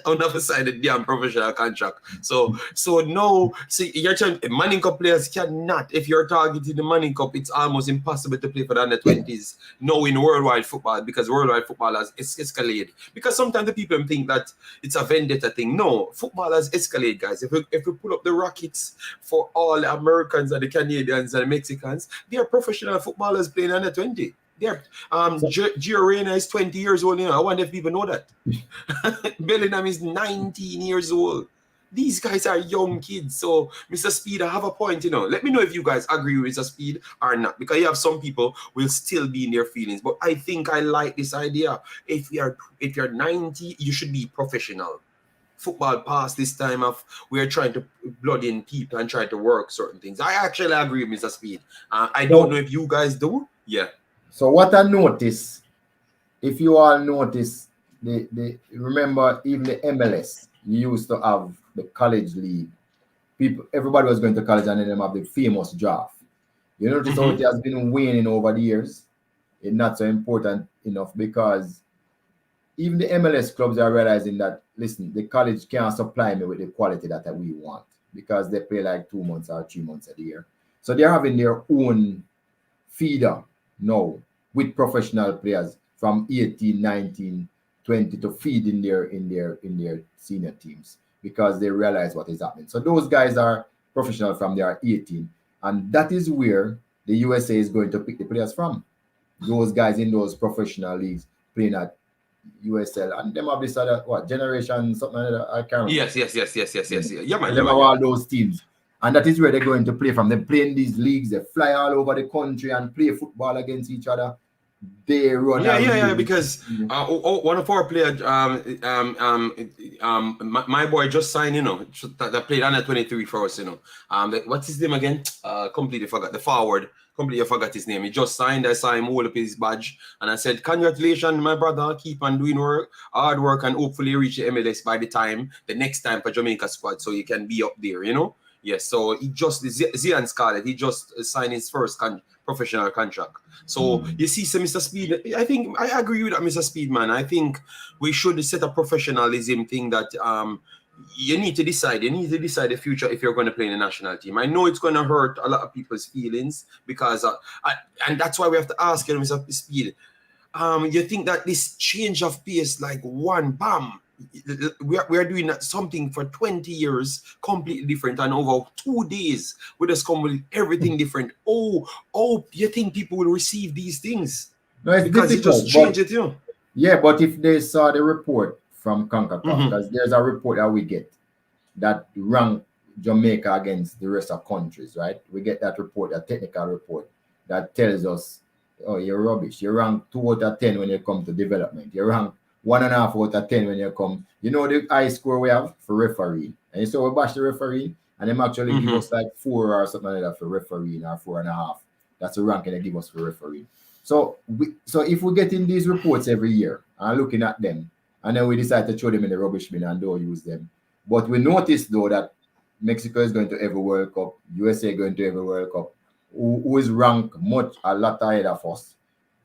Speaker 1: on the other side, the damn professional contract. So no, see, you're trying, Manning Cup players cannot, if you're targeting the Manning Cup, it's almost impossible to play for the under 20s, in worldwide football, because worldwide football has escalated. Because sometimes the people think that it's a vendetta thing. No, football has escalated, guys. If we pull up the Rockets for all the Americans and the Canadians and the Mexicans, they are professional footballers playing under 20. They're Gio Reyna is 20 years old. I wonder if people know that. Bellingham is 19 years old. These guys are young kids. So, Mr. Speid, I have a point. Let me know if you guys agree with Mr. Speid or not, because you have some people will still be in their feelings. But I think I like this idea. If you're 90, you should be professional. football past this time of we're trying to blood in people and try to work certain things. I actually agree with Mr. Speed. I don't know if you guys do. Yeah.
Speaker 2: So what I notice, if you all notice, remember even the MLS, you used to have the college league. Everybody was going to college and then them have the famous draft. You notice how it has been waning over the years. It's not so important enough because even the MLS clubs are realizing that, listen, the college can't supply me with the quality that we want because they play like 2 months or 3 months a year. So they're having their own feeder now with professional players from 18, 19, 20 to feed in their senior teams because they realize what is happening. So those guys are professional from their 18, and that is where the USA is going to pick the players from. Those guys in those professional leagues playing at USL, and them have this other generation something like that. I can't remember.
Speaker 1: Yes. Yeah, man.
Speaker 2: Them have all those teams, and that is where they're going to play from. They play in these leagues. They fly all over the country and play football against each other. They run.
Speaker 1: Yeah. Because one of our players, my boy just signed. That played under 23 for us. What's his name again? Completely forgot. The forward. Completely forgot his name. He just signed. I saw him hold up his badge, and I said, "Congratulations, my brother. Keep on doing hard work, and hopefully reach the MLS by the next time for Jamaica squad, so you can be up there." Yes. So he just Zian Scarlett. He just signed his first professional contract. So you see, Mr. Speed, I think I agree with that, Mr. Speed, man. I think we should set a professionalism thing that you need to decide. You need to decide the future if you're going to play in the national team. I know it's going to hurt a lot of people's feelings because, and that's why we have to ask you, Mr. Speed. You think that this change of pace, like one bam, we are doing something for 20 years completely different, and over 2 days we just come with everything different. Oh, you think people will receive these things?
Speaker 2: No, it's
Speaker 1: because you just change it,
Speaker 2: Yeah, but if they saw the report from CONCACAF, because there's a report that we get that rank Jamaica against the rest of countries, right? We get that report, a technical report that tells us, oh, you're rubbish. You rank 2 out of 10 when you come to development. You rank 1.5 out of 10 when you come. You know the high score we have for referee. And you saw we bash the referee, and them actually give us like 4 or something like that for referee, or 4.5. That's the ranking they give us for referee. So if we get in these reports every year and looking at them, and then we decide to throw them in the rubbish bin and don't use them. But we notice though that Mexico is going to every World Cup, USA going to every World Cup, who is ranked a lot ahead of us.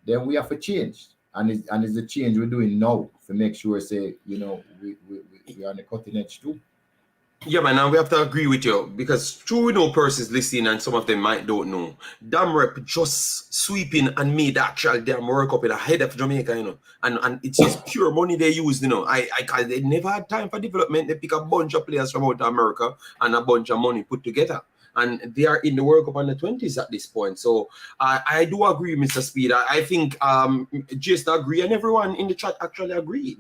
Speaker 2: Then we have to change. And it's the change we're doing now to make sure, we are on the cutting edge too.
Speaker 1: Yeah, man, and we have to agree with you because true, we know persons listening and some of them don't know. Damn Rep just sweeping and made the actual damn World Cup in the head of Jamaica, and it's just pure money they use, cause they never had time for development. They pick a bunch of players from out of America and a bunch of money put together. And they are in the World Cup under 20s at this point. So I do agree, Mr. Speed. I think just agree, and everyone in the chat actually agree.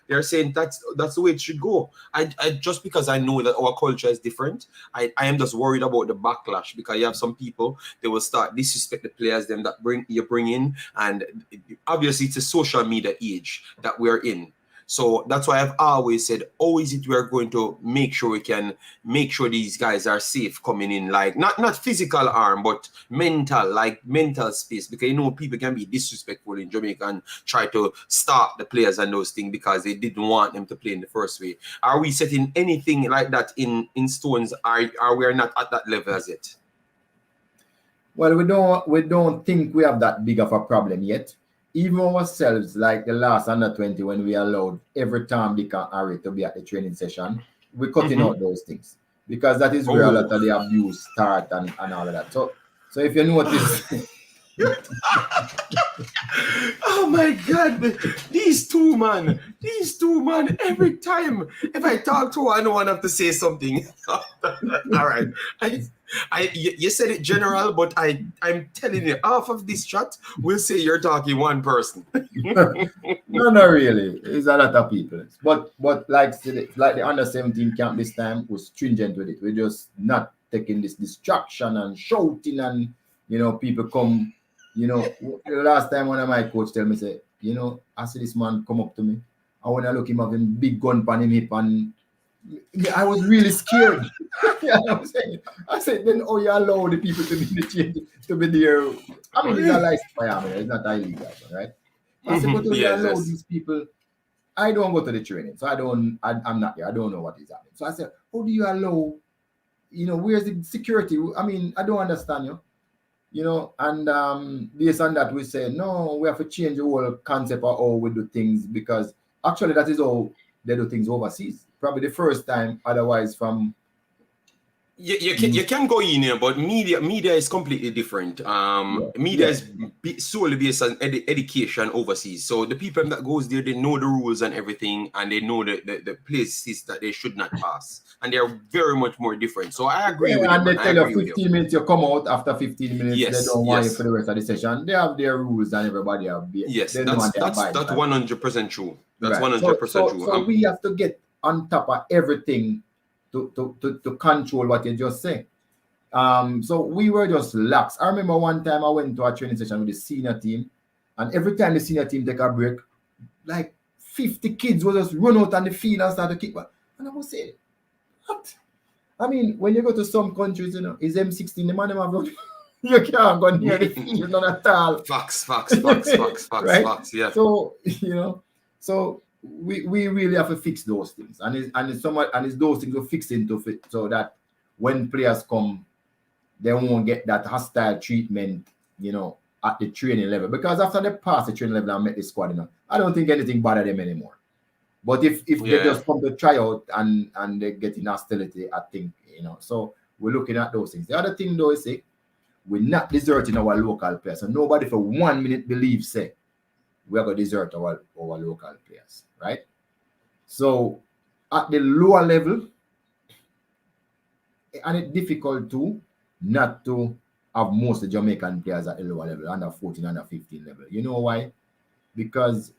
Speaker 1: They're saying that's the way it should go. I just because I know that our culture is different, I am just worried about the backlash because you have some people, they will start disrespect the players them that you bring in, and obviously it's a social media age that we're in. So that's why I've always said, how is it we're going to make sure we can make sure these guys are safe coming in, like not physical harm, but mental space, because people can be disrespectful in Jamaica and try to stop the players and those things because they didn't want them to play in the first way. Are we setting anything like that in stones? Are we not at that level as yet?
Speaker 2: Well, we don't think we have that big of a problem yet. Even ourselves, like the last under 20, when we allowed every time Dick and Harry to be at the training session, we're cutting out those things because that is where a lot of the abuse start and all of that. So if you notice,
Speaker 1: oh my God, these two man, every time if I talk to one, I don't have to say something. All right. You said it general, but I'm telling you, half of this chat will say you're talking one person.
Speaker 2: No, not really. It's a lot of people. But like the under 17 camp this time was stringent with it. We're just not taking this distraction and shouting and people come. The last time one of my coach tell me, I see this man come up to me. I want to look him having big gun on him hip and I was really scared. Yeah, I said, then you allow the people to be in the change, to be there. I mean, it's a license by army, it's not illegal, right? I said, but you allow these people. I don't go to the training, so I'm not there. I don't know what is happening. So I said, how do you allow, where's the security? I mean, I don't understand you. And based on that, we say, no, we have to change the whole concept of how we do things, because actually that is how they do things overseas. Probably the first time, otherwise from...
Speaker 1: You can go in here, but media is completely different. Media is solely based on education overseas. So the people that goes there, they know the rules and everything, and they know the places that they should not pass, and they are very much more different. So I agree with you.
Speaker 2: And they tell you 15 minutes, you come out after 15 minutes.
Speaker 1: Yes,
Speaker 2: they don't want you for the rest of the session. They have their rules, and everybody have.
Speaker 1: Yes, that's 100% true. That's 100% true.
Speaker 2: So we have to get on top of everything to control what you just say. So we were just lax. I remember one time I went to a training session with the senior team, and every time the senior team take a break, like 50 kids will just run out on the field and start to kick back. And I was saying, what? I mean, when you go to some countries, it's M16, the man have run. You can't go near the field, not at all.
Speaker 1: Facts,
Speaker 2: right?
Speaker 1: Facts, yeah.
Speaker 2: So, so we really have to fix those things, and it's those things we're fixing to fit, so that when players come, they won't get that hostile treatment, at the training level. Because after they pass the training level and make the squad, I don't think anything bother them anymore. But if they just come to try out and they get in hostility, I think, so we're looking at those things. The other thing though is, we're not deserting our local players. So nobody for 1 minute believes, we are going to desert our local players, right? So at the lower level, and it's difficult not to have most of the Jamaican players at the lower level, under 14, under 15 level. You know why? Because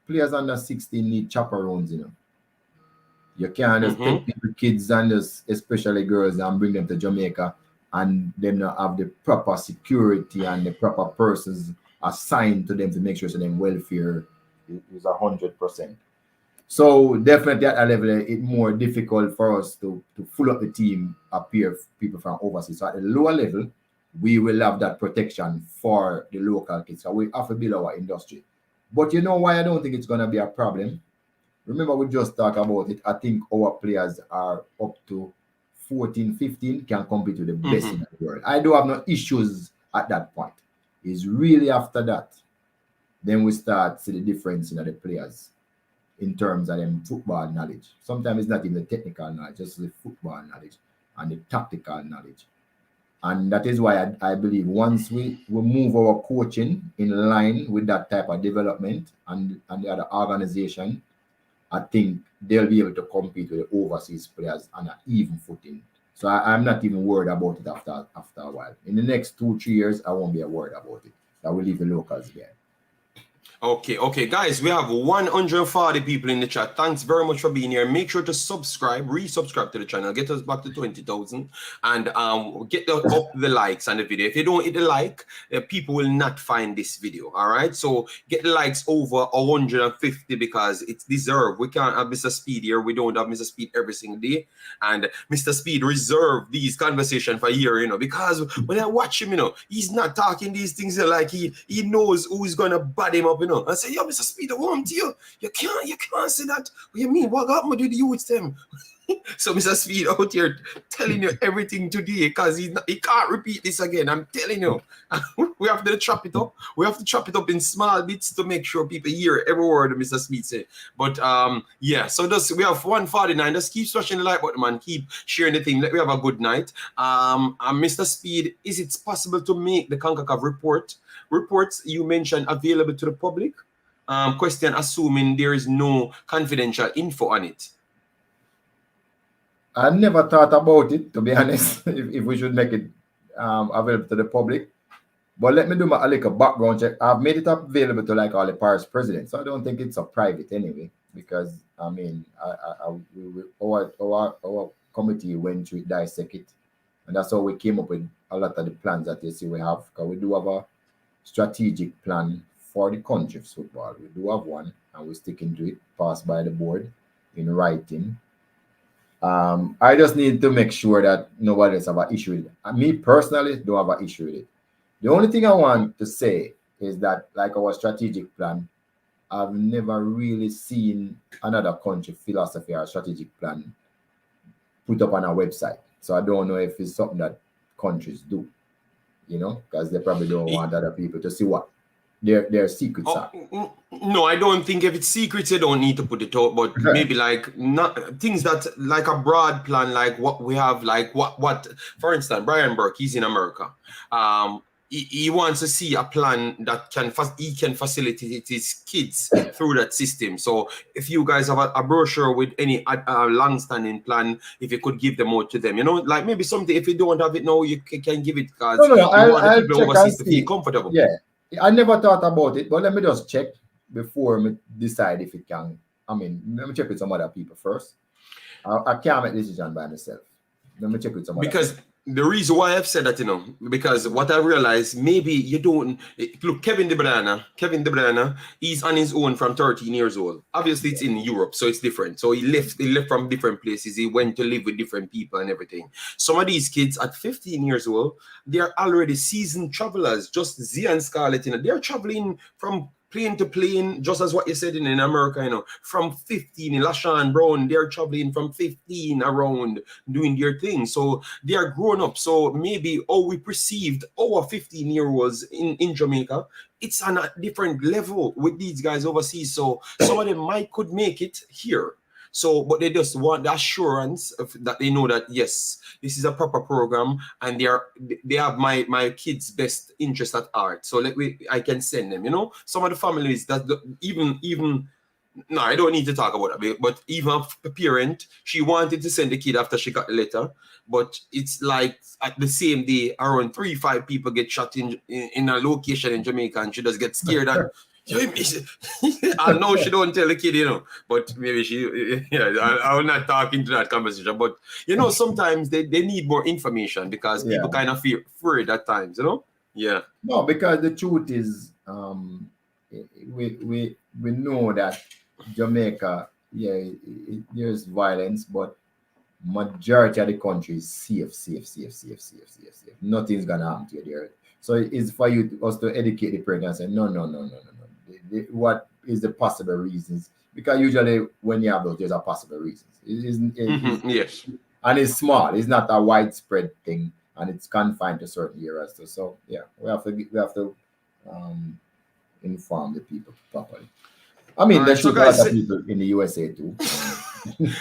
Speaker 2: players under 16 need chaperones, You can't just take people, kids, and just, especially girls, and bring them to Jamaica and them not have the proper security and the proper persons assigned to them to make sure that their welfare is 100%. So definitely at a level, it's more difficult for us to full up the team, appear people from overseas. So at the lower level, we will have that protection for the local kids. So we have to build our industry. But you know why I don't think it's going to be a problem? Remember, we just talked about it. I think our players are up to 14, 15, can compete with the best in the world. I do have no issues at that point. It's really after that, then we start see the difference in the players in terms of them football knowledge. Sometimes it's not even the technical knowledge, just the football knowledge and the tactical knowledge. And that is why I believe once we move our coaching in line with that type of development and the other organization, I think they'll be able to compete with the overseas players on an even footing. So I'm not even worried about it after a while. In the next 2-3 years, I won't be worried about it. I will leave the locals there.
Speaker 1: Okay, guys, we have 140 people in the chat. Thanks very much for being here. Make sure to resubscribe to the channel, get us back to 20,000, and get up the likes on the video. If you don't hit the like, people will not find this video. All right, so get the likes over 150 because it's deserved. We can't have Mr. Speid here. We don't have Mr. Speid every single day, and Mr. Speid reserved these conversations for a year, because when I watch him, he's not talking these things like he knows who's gonna bad him up, I say, yo, Mr. Speid, I want you. You can't say that. What you mean? What happened to the youth them? So Mr. Speid out here telling you everything today because he can't repeat this again. I'm telling you. We have to chop it up. We have to chop it up in small bits to make sure people hear every word Mr. Speid say. But yeah, so we have 149. Just keep smashing the like button, man. Keep sharing the thing. Let me have a good night. Mr. Speid, is it possible to make the CONCACAF reports you mentioned available to the public? Question, assuming there is no confidential info on it.
Speaker 2: I never thought about it, to be honest, if we should make it available to the public. But let me do a little background check. I've made it available to like all the parish presidents, so I don't think it's a private anyway, because I mean, our committee went to dissect it, and that's how we came up with a lot of the plans that you see we have. Because we do have a strategic plan for the country's football. We do have one, and we're sticking to it, passed by the board in writing. I just need to make sure that nobody else have an issue with it. Me personally don't have an issue with it. The only thing I want to say is that, like our strategic plan, I've never really seen another country philosophy or strategic plan put up on a website. So I don't know if it's something that countries do, because they probably don't want other people to see what their secrets are.
Speaker 1: No, I don't think if it's secrets, you don't need to put it out, but maybe like not things that like a broad plan, like what we have, like what for instance, Brian Burke, he's in America. He wants to see a plan that he can facilitate his kids through that system. So if you guys have a brochure with any long-standing plan, if you could give them out to them, like maybe something, if you don't have it now, you can give it because
Speaker 2: No,
Speaker 1: you want the people
Speaker 2: check
Speaker 1: overseas to feel comfortable.
Speaker 2: Yeah, I never thought about it, but let me just check before me decide if it can. Let me check with some other people first. I can't make a decision by myself. Let me check with some other people.
Speaker 1: The reason why I've said that, because what I realized, maybe you don't look. Kevin De Bruyne, he's on his own from 13 years old. Obviously, it's in Europe, so it's different. So he left from different places. He went to live with different people and everything. Some of these kids at 15 years old, they're already seasoned travelers. Just Z and Scarlett, they're traveling from plane to plane, just as what you said in America, from 15 in LaShawn Brown, they're traveling from 15 around doing their thing. So they are grown up. So maybe we perceived our 15-year-olds in Jamaica, it's on a different level with these guys overseas. So some of them could make it here. So, but they just want the assurance that they know that, yes, this is a proper program and they have my kids' best interest at heart. So I can send them, some of the families that even no, I don't need to talk about it, but even a parent, she wanted to send the kid after she got the letter, but it's like at the same day, around 3-5 people get shot in a location in Jamaica and she just gets scared and I know she don't tell the kid, but maybe I'm not talking to that conversation, but sometimes they need more information because people kind of feel afraid at times, Yeah.
Speaker 2: No, because the truth is, we know that Jamaica, there's violence, but majority of the country is safe. Nothing's gonna happen to you there. So it's for us to educate the parents and say, no. What is the possible reasons? Because usually when you have those, there's a possible reasons.
Speaker 1: Yes.
Speaker 2: And it's small. It's not a widespread thing, and it's confined to certain areas. So yeah, we have to inform the people properly. There should be other people in the USA too.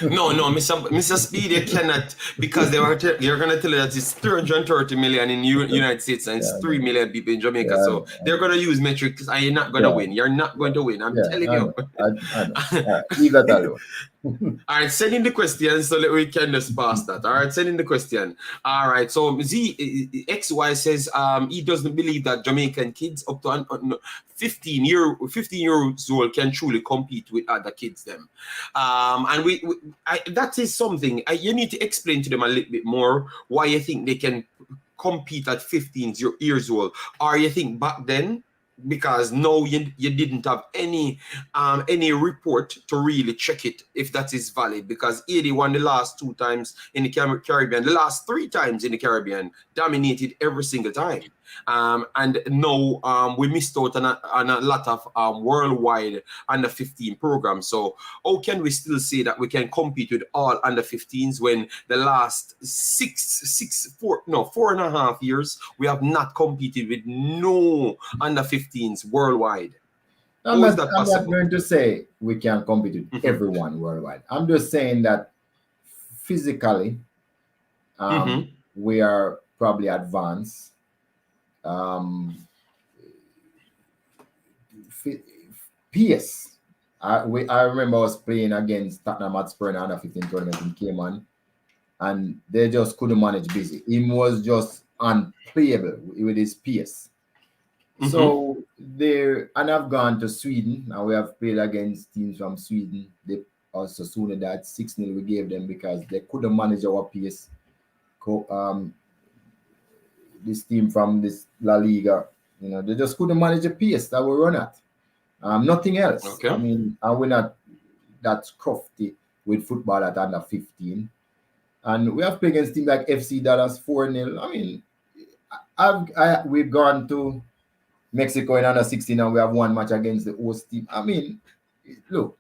Speaker 1: No, Mr. Speid, you cannot, because they're going to tell you that it's 330 million in United States and it's 3 million people in Jamaica. So they're going to use metrics and you're not going to win. You're not going to win. I'm telling you.
Speaker 2: I know. Leave that alone.
Speaker 1: All right, send in the question so that we can just pass that. All right, send in the question. All right, so XY says he doesn't believe that Jamaican kids up to 15 years old can truly compete with other kids them. And that is something you need to explain to them a little bit more why you think they can compete at 15 years old, or you think back then, because no, you didn't have any report to really check it if that is valid, because 81 the last 2 times in the Caribbean, the last 3 times in the Caribbean, dominated every single time. And no, we missed out on a lot of worldwide under 15 programs. So how can we still say that we can compete with all under 15s when the last 4.5 years we have not competed with no under 15s worldwide?
Speaker 2: I'm not going to say we can compete with everyone worldwide. I'm just saying that physically we are probably advanced. PS. I remember us playing against Tottenham Hotspur in under 15 tournament in Cayman, and they just couldn't manage busy. He was just unplayable with his PS. So I've gone to Sweden, and we have played against teams from Sweden. They also sooner that 6-0 we gave them because they couldn't manage our PS. This team from this La Liga, they just couldn't manage the pace that we run at. Nothing else.
Speaker 1: Okay.
Speaker 2: And we're not that crafty with football at under 15. And we have played against teams like FC Dallas 4-0. I mean, we've gone to Mexico in under 16 and we have one match against the host team. I mean, look,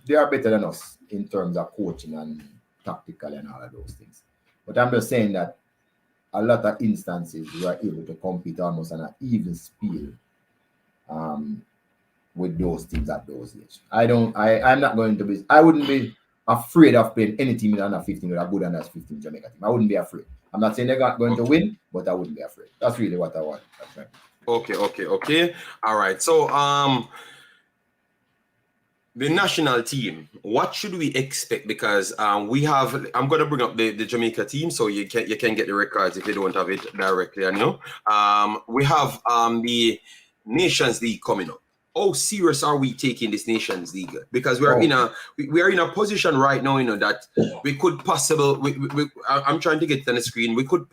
Speaker 2: they are better than us in terms of coaching and tactical and all of those things. But I'm just saying that a lot of instances we are able to compete almost on an even speed with those teams at those age. I wouldn't be afraid of playing any team in under 15 with a good under 15 Jamaica team. I wouldn't be afraid. I'm not saying they're going to win, but I wouldn't be afraid. That's really what I want. That's right.
Speaker 1: Okay. All right. So the national team, what should we expect? Because I'm going to bring up the Jamaica team so you can get the records if you don't have it directly. I know. We have the Nations League coming up. How serious are we taking this Nations League? Because we are in a position right now, that we could I'm trying to get it on the screen. We could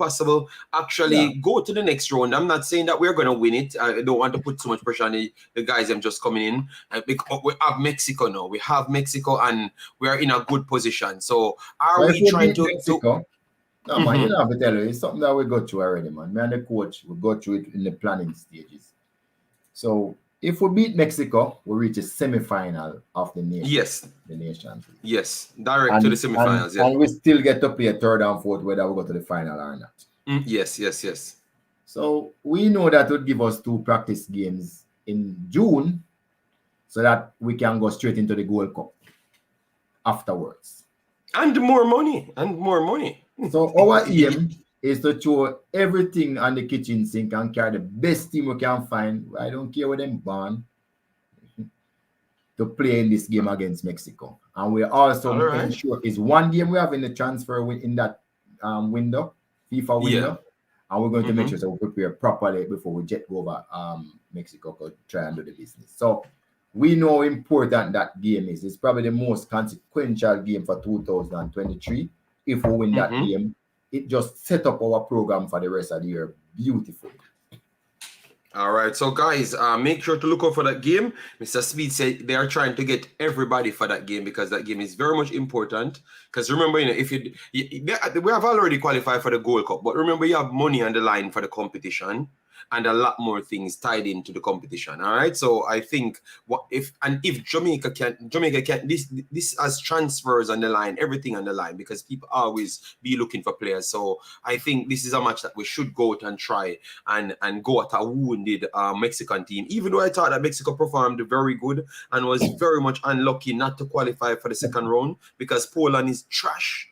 Speaker 1: actually go to the next round. I'm not saying that we're going to win it. I don't want to put too much pressure on the guys. I'm just coming in. Because we have Mexico now. We have Mexico, and we are in a good position. So we trying to Mexico?
Speaker 2: No, man, you don't have to tell you. It's something that we got through already, man. Me and the coach, we go through it in the planning stages. So if we beat Mexico, we reach a semi-final of the Nations.
Speaker 1: Yes.
Speaker 2: The Nations.
Speaker 1: Yes. Direct to the semi-finals.
Speaker 2: And we still get to play third and fourth whether we go to the final or not.
Speaker 1: Yes.
Speaker 2: So we know that would give us 2 practice games in June so that we can go straight into the Gold Cup afterwards.
Speaker 1: And more money.
Speaker 2: So our aim is to throw everything on the kitchen sink and carry the best team we can find. I don't care where them born to play in this game against Mexico. And we also ensure is one game we have in the transfer in that window, FIFA window. And we're going to make sure that we prepare properly before we jet go over Mexico to try and do the business. So we know how important that game is. It's probably the most consequential game for 2023. If we win that game, it just set up our program for the rest of the year beautifully.
Speaker 1: All right, so guys, make sure to look out for that game. Mr. Speid said they are trying to get everybody for that game because that game is very much important. Because remember, if we have already qualified for the Gold Cup, but remember you have money on the line for the competition and a lot more things tied into the competition. All right, so I think if Jamaica can this has transfers on the line, everything on the line, because people always be looking for players. So I think this is a match that we should go out and try and go at a wounded Mexican team. Even though I thought that Mexico performed very good and was very much unlucky not to qualify for the second round because Poland is trash.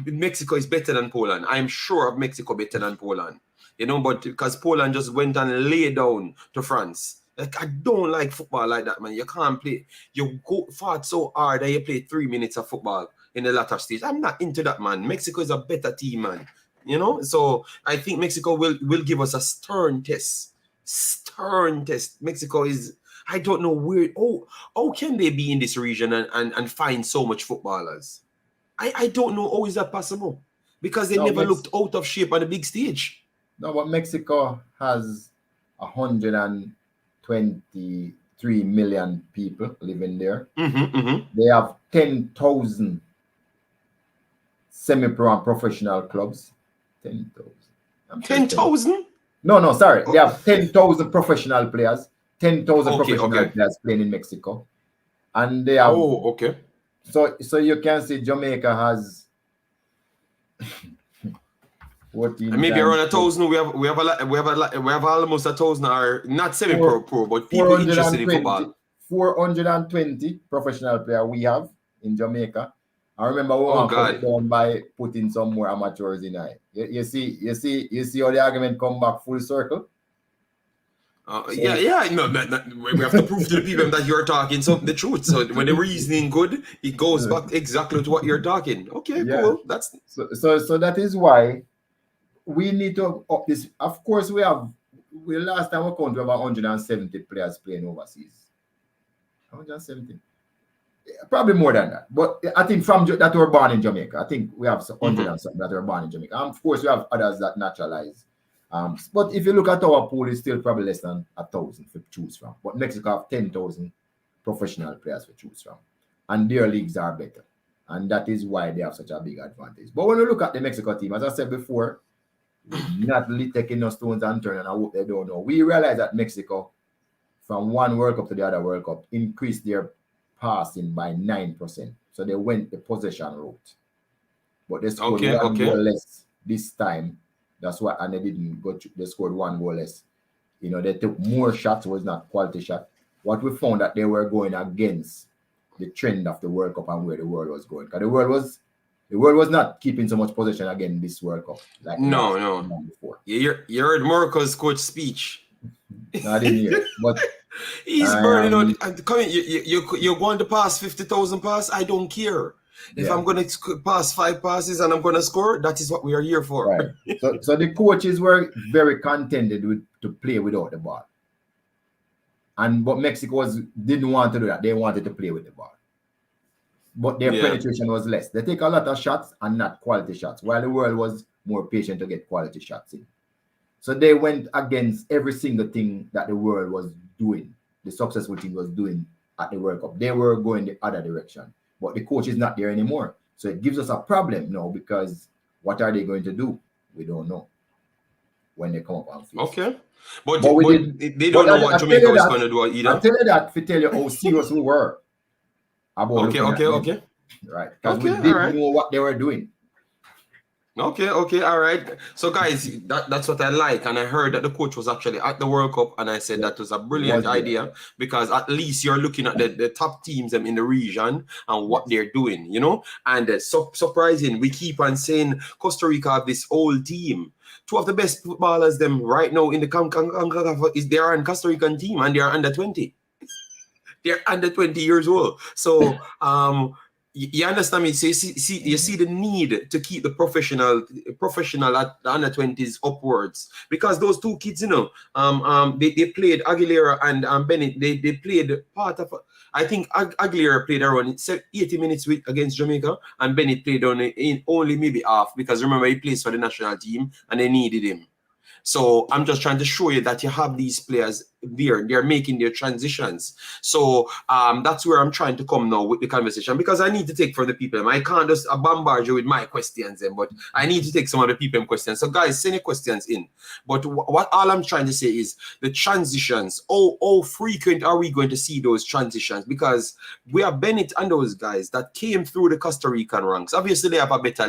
Speaker 1: Mexico is better than Poland. I'm sure of Mexico better than Poland. But because Poland just went and lay down to France. Like, I don't like football like that, man. You can't play. You fought so hard that you play 3 minutes of football in the latter stage. I'm not into that, man. Mexico is a better team, man. So I think Mexico will give us a stern test. Mexico is, I don't know where. How can they be in this region and find so much footballers? I don't know how is that possible. Because they never looked out of shape on the big stage.
Speaker 2: No, but Mexico has 123 million people living there. They have 10,000 semi-pro and professional clubs. 10,000.
Speaker 1: 10,000?
Speaker 2: No, sorry. They have 10,000 professional players. 10,000 professional players playing in Mexico. And they have... So you can see Jamaica has...
Speaker 1: maybe around 1,000. We have almost 1,000 are not semi-pro, but people interested in football.
Speaker 2: 420 professional players we have in Jamaica. I remember we cut it down by putting some more amateurs in it. You see how the argument come back full circle.
Speaker 1: No, we have to prove to the people that you're talking the truth. So when the reasoning good, it goes back exactly to what you're talking. Okay, cool. That's
Speaker 2: so that is why we need to up this. Of course, last time we counted about 170 players playing overseas. 170, probably more than that. But I think from that were born in Jamaica. I think we have 100 and something that were born in Jamaica. And of course, we have others that naturalize. But if you look at our pool, it's still probably less than 1,000 to choose from. But Mexico have 10,000 professional players to choose from, and their leagues are better. And that is why they have such a big advantage. But when we look at the Mexico team, as I said before, not really taking no stones unturned, and I hope they don't know. We realize that Mexico, from one World Cup to the other World Cup, increased their passing by 9%. So they went the possession route. But they scored one goal less this time. That's why, and they didn't go to, they scored one goal less. You know, they took more shots, was not quality shot. What we found that they were going against the trend of the World Cup and where the world was going. Because the world was not keeping so much possession again this World Cup. Like
Speaker 1: no.
Speaker 2: Before.
Speaker 1: You heard Morocco's coach speech.
Speaker 2: No, I didn't hear it, but
Speaker 1: he's burning out. You're going to pass 50,000 passes. I don't care. If I'm going to pass 5 passes and I'm going to score, that is what we are here for.
Speaker 2: Right. So the coaches were very contented to play without the ball. But Mexico didn't want to do that. They wanted to play with the ball. But their penetration was less. They take a lot of shots and not quality shots, while the world was more patient to get quality shots in. So they went against every single thing that the world was doing, the successful team was doing at the World Cup. They were going the other direction. But the coach is not there anymore. So it gives us a problem now, because what are they going to do? We don't know when they come up on field.
Speaker 1: Okay. But they don't know what Jamaica was going to do either.
Speaker 2: I'll tell you that to tell you how serious we were about
Speaker 1: Okay.
Speaker 2: Right. Because we didn't know what they were doing.
Speaker 1: Okay, all right. So guys, that's what I like. And I heard that the coach was actually at the World Cup, and I said that was a brilliant idea, because at least you're looking at the top teams in the region and what they're doing, you know. And surprising, we keep on saying Costa Rica have this old team. 2 of the best footballers them right now in the is they are in Costa Rican team, and they are under 20. They're under 20 years old. So you understand me? So you see the need to keep the professional at the under 20s upwards, because those 2 kids, you know, they played Aguilera and Bennett. They played part of. I think Aguilera played around 80 minutes against Jamaica, and Bennett played only maybe half, because remember he plays for the national team and they needed him. So I'm just trying to show you that you have these players there. They're making their transitions. So that's where I'm trying to come now with the conversation, because I need to take from the people. I can't just bombard you with my questions, but I need to take some of the people questions. So guys, send your questions in. But what all I'm trying to say is the transitions. How frequent are we going to see those transitions? Because we are Bennett and those guys that came through the Costa Rican ranks. Obviously, they have a better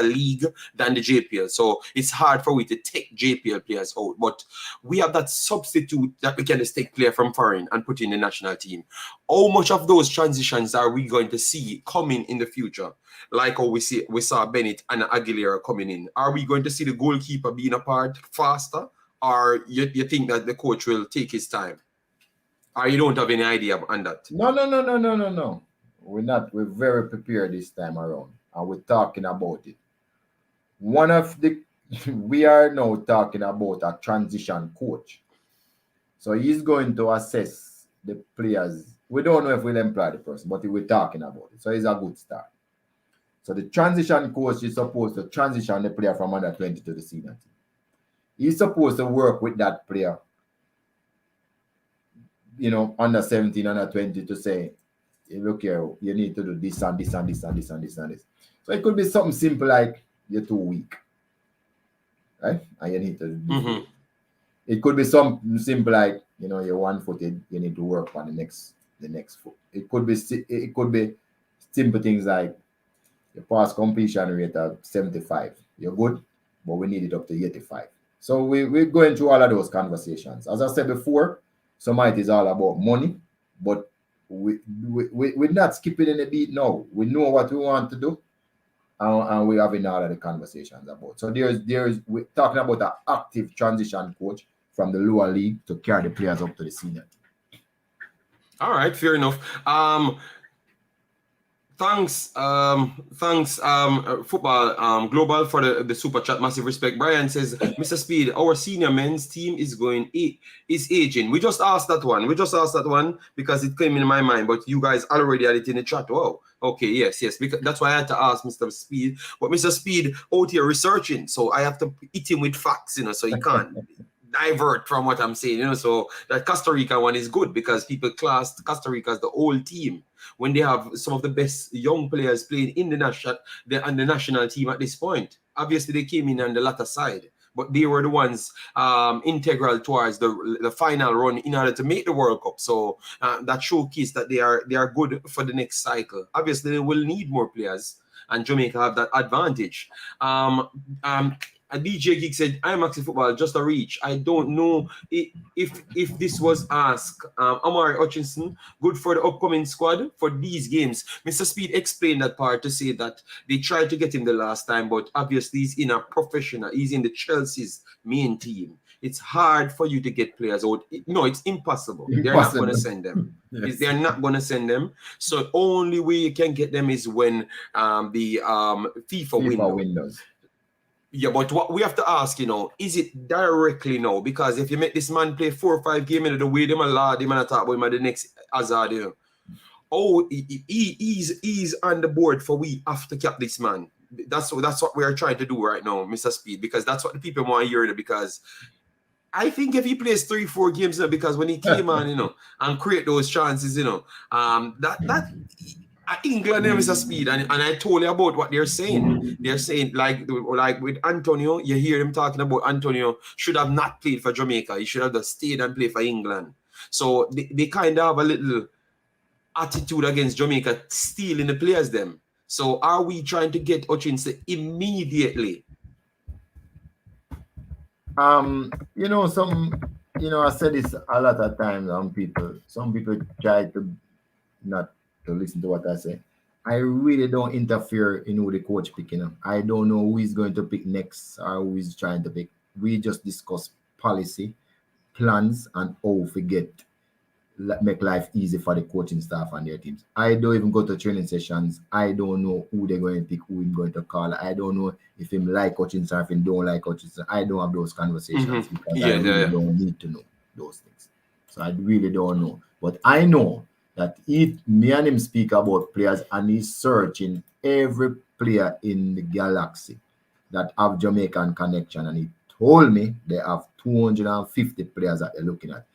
Speaker 1: league than the JPL. So it's hard for we to take JPL players out. But we have that substitute that we can just take player from foreign and put in the national team. How much of those transitions are we going to see coming in the future? Like how we saw Bennett and Aguilera coming in. Are we going to see the goalkeeper being a part faster? Or you think that the coach will take his time? Or you don't have any idea on that?
Speaker 2: No. We're not. We're very prepared this time around. And we're talking about it. We are now talking about a transition coach. So he's going to assess the players. We don't know if we'll employ the person, but we're talking about it. So it's a good start. So the transition coach is supposed to transition the player from under 20 to the senior team. He's supposed to work with that player, you know, under 17, under 20, to say, hey, look here, you need to do this and this and this and this and this and this. So it could be something simple like you're too weak, right? And you need to do It could be something simple like, you know, you're one-footed, you need to work on the next foot. It could be simple things like your pass completion rate of 75. You're good, but we need it up to 85. So we're going through all of those conversations. As I said before, some of it is all about money, but we're not skipping any beat now. We know what we want to do, and we're having all of the conversations about. So we're talking about an active transition coach from the lower league to carry the players up to the senior team.
Speaker 1: All right, fair enough. Thanks, Football Global for the super chat. Massive respect. Brian says, Mr. Speid, our senior men's team is aging. We just asked that one because it came in my mind, but you guys already had it in the chat. Wow. Okay, yes, because that's why I had to ask Mr. Speid. But Mr. Speid out here researching, so I have to hit him with facts, you know, so he can't. divert from what I'm saying, you know. So that Costa Rica one is good because people classed Costa Rica as the old team when they have some of the best young players playing in the national team at this point. Obviously, they came in on the latter side, but they were the ones integral towards the final run in order to make the World Cup. So that showcased that they are good for the next cycle. Obviously, they will need more players, and Jamaica have that advantage. A DJ Geek said, Imaxit football, just a reach. I don't know if this was asked. Amari Hutchinson, good for the upcoming squad for these games. Mr. Speid explained that part to say that they tried to get him the last time, but obviously he's in a professional. He's in the Chelsea's main team. It's hard for you to get players out. No, it's impossible. They're not going to send them. Yes. They're not going to send them. So only way you can get them is when the FIFA windows. Yeah, but what we have to ask, you know, is it directly now? Because if you make this man play 4 or 5 games in the way them a lad, him and talk about him at the next Hazard, you know. Oh, he's on the board for we have to cap this man. That's what we are trying to do right now, Mr. Speid, because that's what the people want to hear. Because I think if he plays 3 or 4 games now, because when he came on, you know, and create those chances, you know, that England and Mr. Speid, and I told you about what they're saying. They're saying like with Antonio, you hear them talking about Antonio should have not played for Jamaica. He should have just stayed and played for England. So they kind of have a little attitude against Jamaica stealing the players them. So are we trying to get Hutchinson immediately?
Speaker 2: You know, I said this a lot of times some people try to not to listen to what I say. I really don't interfere in who the coach picking up. I don't know who is going to pick next or who is trying to pick. We just discuss policy, plans, and how we make life easy for the coaching staff and their teams. I don't even go to training sessions. I don't know who they're going to pick, who I'm going to call. I don't know if him like Hutchinson or if him don't like Hutchinson. I don't have those conversations because I really don't need to know those things. So I really don't know. But I know that if me and him speak about players and he's searching every player in the galaxy that have Jamaican connection, and he told me they have 250 players that they're looking at,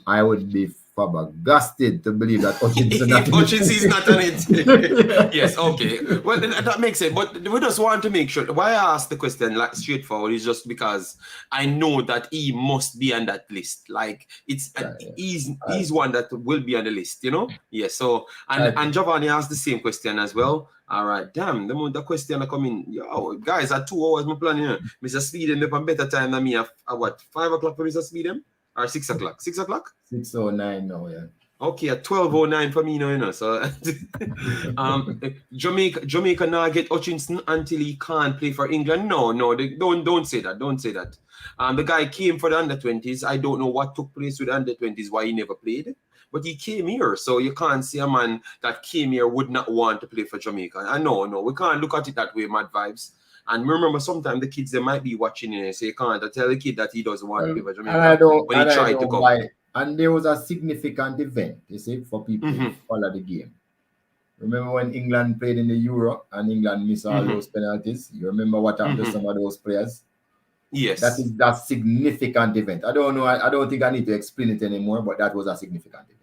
Speaker 2: I would be flabbergasted to believe that Hutchinson
Speaker 1: is not on it. Yes, okay. Well, that makes sense. But we just want to make sure. Why I asked the question like straightforward is just because I know that he must be on that list. Like he's one that will be on the list, you know? Yes. So and Giovanni asked the same question as well. All right, damn, the question are coming. Yo, guys, at 2 hours my plan here. Mr. Speid up on better time than me at what, 5 o'clock for Mr. Speid? Or 6 o'clock? 6 o'clock?
Speaker 2: 6:09 now, yeah.
Speaker 1: Okay, at 12:09 for me now, you know. So Jamaica now get Hutchinson until he can't play for England. No, don't say that. Don't say that. The guy came for the under-20s. I don't know what took place with the under-20s, why he never played. But he came here, so you can't say a man that came here would not want to play for Jamaica. I know, we can't look at it that way, Mad Vibes. And remember, sometimes the kids, they might be watching it, so you can't tell the kid that he doesn't want to play for Jamaica when he tried to come.
Speaker 2: And there was a significant event, you see, for people to follow the game. Remember when England played in the Euro and England missed all those penalties? You remember what happened to some of those players?
Speaker 1: Yes.
Speaker 2: That is that significant event. I don't know. I don't think I need to explain it anymore, but that was a significant event.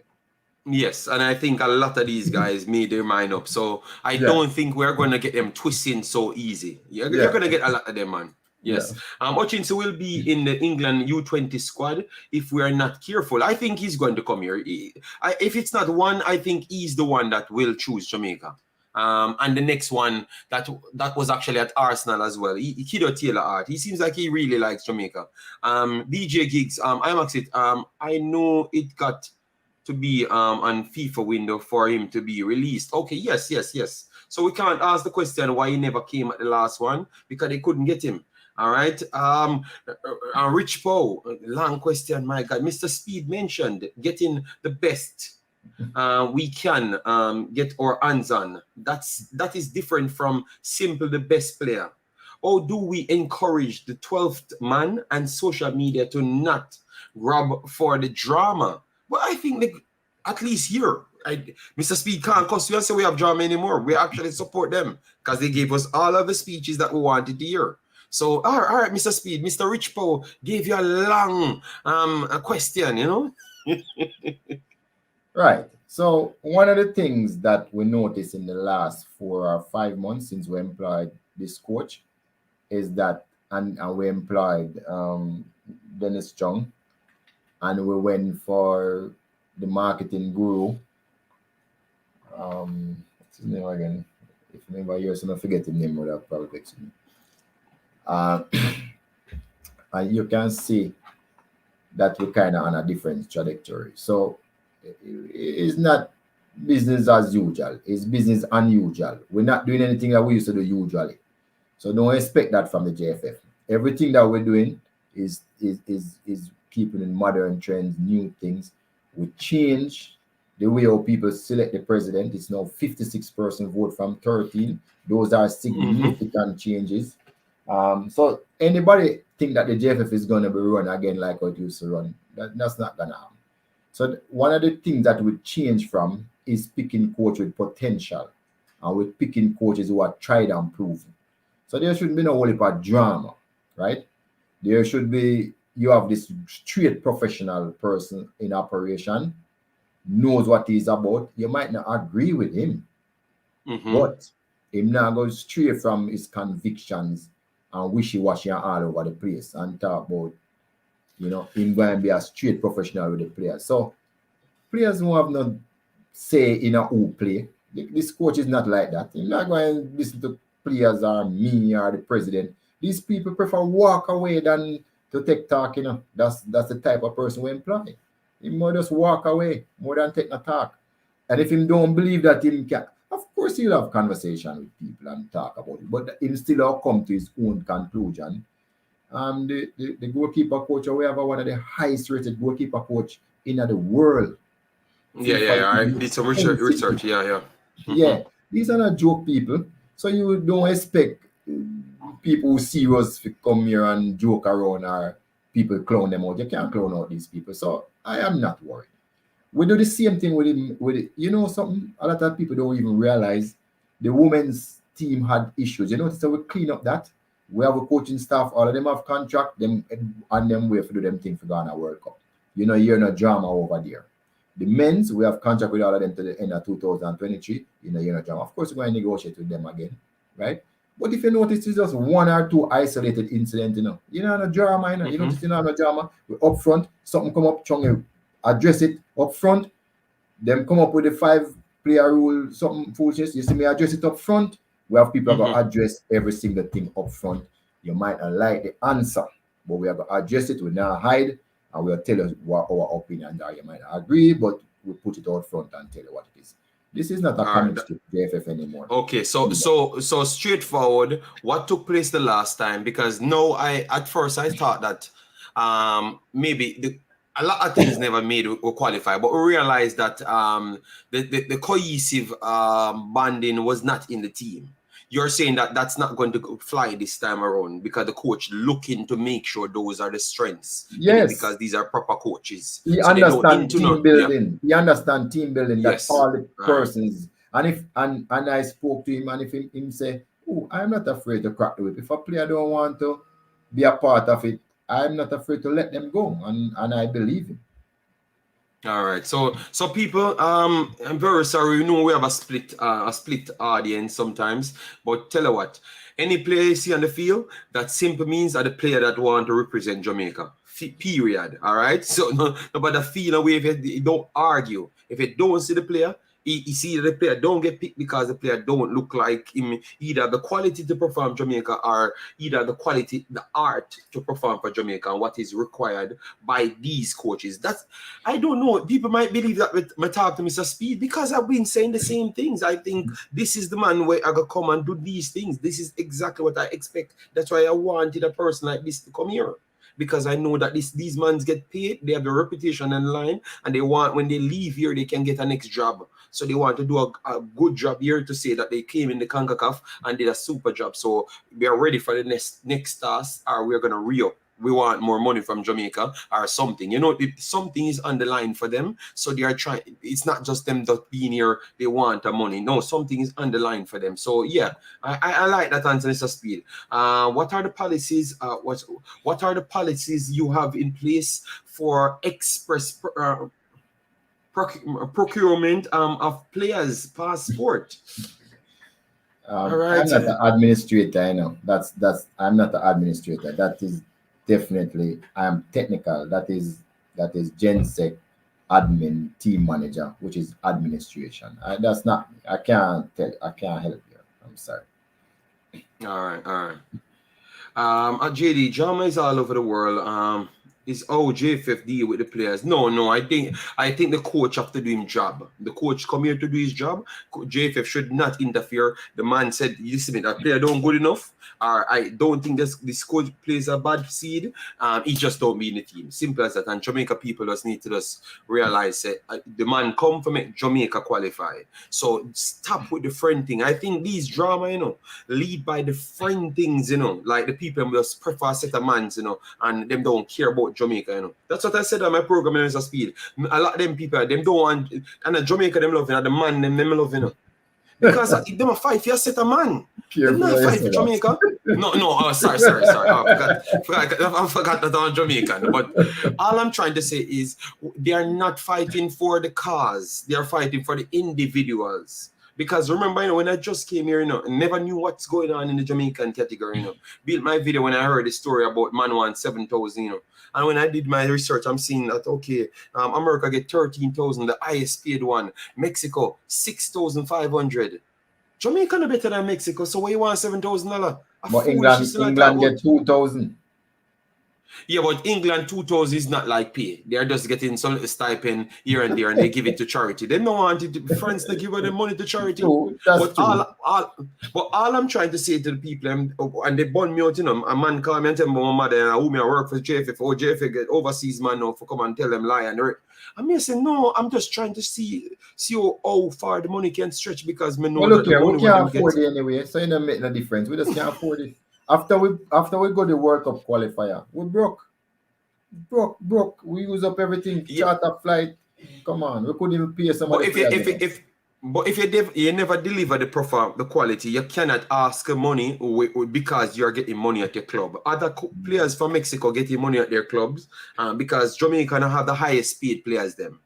Speaker 1: Yes, and I think a lot of these guys made their mind up. So I don't think we're going to get them twisting so easy. You're going to get a lot of them, man. Yes. Hutchinson will be in the England U20 squad if we are not careful. I think he's going to come here. If it's not one, I think he's the one that will choose Jamaica. And the next one that was actually at Arsenal as well. Kido Taylor Art. He seems like he really likes Jamaica. DJ Gigs. Imaxit. I know it got to be on FIFA window for him to be released. Okay, yes. So we can't ask the question why he never came at the last one because they couldn't get him. All right. Rich Poe, long question, my God. Mr. Speid mentioned getting the best we can get our hands on. That is different from simple the best player. Or do we encourage the 12th man and social media to not grab for the drama? Well, I think at least here, Mr. Speid can't cuss you and say we have drama anymore. We actually support them because they gave us all of the speeches that we wanted to hear. So, all right, Mr. Speid, Mr. Rich Poe gave you a long a question, you know?
Speaker 2: Right. So one of the things that we noticed in the last 4 or 5 months since we employed this coach is that, and we employed Dennis Jong, and we went for the marketing guru. What's his name again? If you never hear, so I forget the name, would have probably vexed me. And you can see that we're kind of on a different trajectory. So it's not business as usual, it's business unusual. We're not doing anything that we used to do usually. So don't expect that from the JFF. Everything that we're doing is keeping in modern trends, new things. We change the way how people select the president. It's now 56% vote from 13. Those are significant changes. So anybody think that the JFF is going to be run again like how it used to run? That's not going to happen. So one of the things that we change from is picking coach with potential, and we're picking coaches who are tried and proven. So there should be no whole heap of drama, right? There should be, you have this straight professional person in operation, knows what he's about. You might not agree with him, but him now goes straight from his convictions and wishy-washy all over the place and talk about, you know, him going to be a straight professional with the players. So players who have no say in a who play. This coach is not like that. He's not going to listen to players or me or the president. These people prefer walk away than to take talk, you know. That's the type of person we employ. He might just walk away more than take a talk. And if him don't believe that him can, of course he'll have conversation with people and talk about it, but him still come to his own conclusion. The goalkeeper coach, we have one of the highest rated goalkeeper coach in the world.
Speaker 1: I did some research.
Speaker 2: Yeah, these are not joke people. So you don't expect people who serious to come here and joke around or people clown them out. You can't clown out these people. So I am not worried. We do the same thing with him. You know something? A lot of people don't even realize the women's team had issues. You notice that we clean up that. We have a coaching staff, all of them have contract, them and them way to do them thing for Ghana World Cup. You know, you're no drama over there. The men's, we have contract with all of them to the end of 2023. You know, you're no drama. Of course, we're going to negotiate with them again, right? But if you notice, it's just one or two isolated incidents, you know. You know, no drama, you know. You notice, you know, no drama. We're up front, something come up, Chung, address it up front. Them come up with the 5-player rule, something foolishness. You see me address it up front. We have people that address every single thing up front. You might not like the answer, but we have to address it. We now hide, and we'll tell you what our opinions are. You might not agree, but we put it out front and tell you what it is. This is not a comment to JFF anymore.
Speaker 1: Okay, so straightforward. What took place the last time? Because at first I thought that maybe a lot of things never made or qualify, but we realized that the cohesive bonding was not in the team. You're saying that that's not going to fly this time around because the coach looking to make sure those are the strengths.
Speaker 2: Yes,
Speaker 1: because these are proper coaches.
Speaker 2: He understands team building. He understands team building. That all the persons. And I spoke to him, and if him say, "Oh, I'm not afraid to crack the whip. If a player don't want to be a part of it, I'm not afraid to let them go," and I believe him.
Speaker 1: All right, so people, I'm very sorry. You know we have a split audience sometimes, but tell you what, any player you see on the field, that simply means that the player that want to represent Jamaica. Period. All right. So nobody feel away if you don't argue. If you don't see the player, you see the player don't get picked because the player don't look like him, either the quality to perform Jamaica or either the quality, the art to perform for Jamaica and what is required by these coaches. That's, I don't know. People might believe that with my talk to Mr. Speid because I've been saying the same things. I think this is the man where I gotta come and do these things. This is exactly what I expect. That's why I wanted a person like this to come here. Because I know that these mans get paid, they have the reputation in line, and they want, when they leave here, they can get a next job. So they want to do a good job here to say that they came in the CONCACAF and did a super job. So we are ready for the next task, or we're going to re-up. we want more money from Jamaica or something. You know, something is on the line for them. So they are trying. It's not just them that being here, they want the money. No, something is on the line for them. So yeah, I like that answer, Mr. Speid. What are the policies? What are the policies you have in place for express procurement of players' passport?
Speaker 2: All right. I'm not an administrator, you know. I'm not an administrator. That is definitely, I am technical. That is GenSec admin team manager, which is administration. That's not, I can't help you. I'm sorry.
Speaker 1: All right. JD, drama is all over the world. Is JFF deal with the players? No. I think the coach have to do his job. The coach come here to do his job. JFF should not interfere. The man said, listen, that player don't good enough, or I don't think this coach plays a bad seed. He just don't be in the team. Simple as that. And Jamaica people just need to just realize that the man come for make Jamaica qualify. So stop with the friend thing. I think these drama, you know, lead by the friend things, you know, like the people just prefer a set of mans, you know, and them don't care about Jamaica, you know. That's what I said on my program, Mr. Speid. A lot of them people, them don't want, and the Jamaica them love, you know, the man them love, you know. Because them a fight for a set of man. Them not fight for Jamaica. Sorry. I forgot that I'm Jamaican. But all I'm trying to say is they are not fighting for the cause. They are fighting for the individuals. Because remember, you know, when I just came here, you know, never knew what's going on in the Jamaican category, you know. Built my video when I heard the story about man won 7,000, you know. And when I did my research, I'm seeing that, okay, America get 13,000, the highest paid one. Mexico, 6,500. Jamaica no better than Mexico, so where you want $7,000?
Speaker 2: But England get 2,000.
Speaker 1: Yeah, but England 2,000 is not like pay. They are just getting some little stipend here and there, and they give it to charity. They don't want it to, friends to give them money to charity. But all I'm trying to say to the people, and they burn me out, you know, a man call me and tell me my mother and who I work for JFF, JFF get overseas man now for come and tell them lie. And I mean, I say, no, I'm just trying to see how far the money can stretch, because me know
Speaker 2: look here, we can't afford it anyway, so it don't make no difference. We just can't afford it. After we go the World Cup qualifier, we broke. We use up everything. Charter flight. Come on, we couldn't even pay somebody.
Speaker 1: But if you never deliver the quality, you cannot ask money because you are getting money at your club. Other players from Mexico getting money at their clubs, because Jamaica don't have the highest paid players them.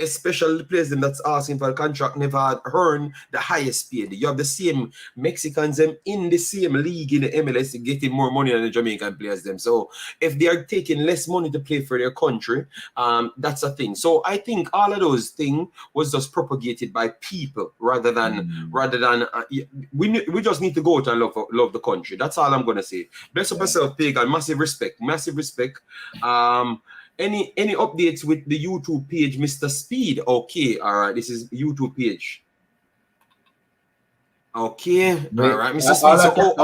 Speaker 1: Especially the players them that's asking for a contract never earn the highest paid. You have the same Mexicans them in the same league in the MLS getting more money than the Jamaican players them. So if they are taking less money to play for their country, that's a thing. So I think all of those things was just propagated by people rather than we just need to go out and love the country. That's all I'm gonna say. Bless up yourself, Pagan. Massive respect. Any updates with the YouTube page, Mr. Speid? Okay, all right. This is YouTube page. Okay, all right, Mr. Speid.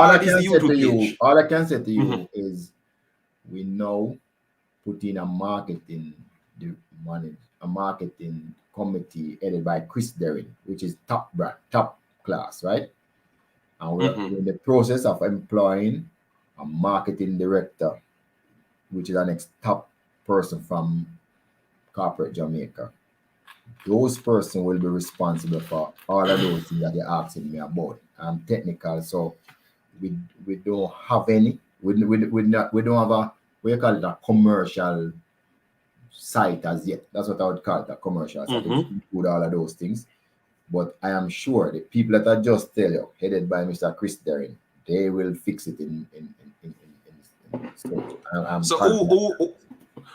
Speaker 2: All I can say to you is, we now put in a marketing committee headed by Chris Derry, which is top class, right? And we're in the process of employing a marketing director, which is our next top person from corporate Jamaica. Those person will be responsible for all of those things that you're asking me about. I'm technical, so we don't have any. We don't have a commercial site as yet. That's what I would call it, a commercial site. Include all of those things. But I am sure the people that I just tell you, headed by Mr. Chris Derry, they will fix it in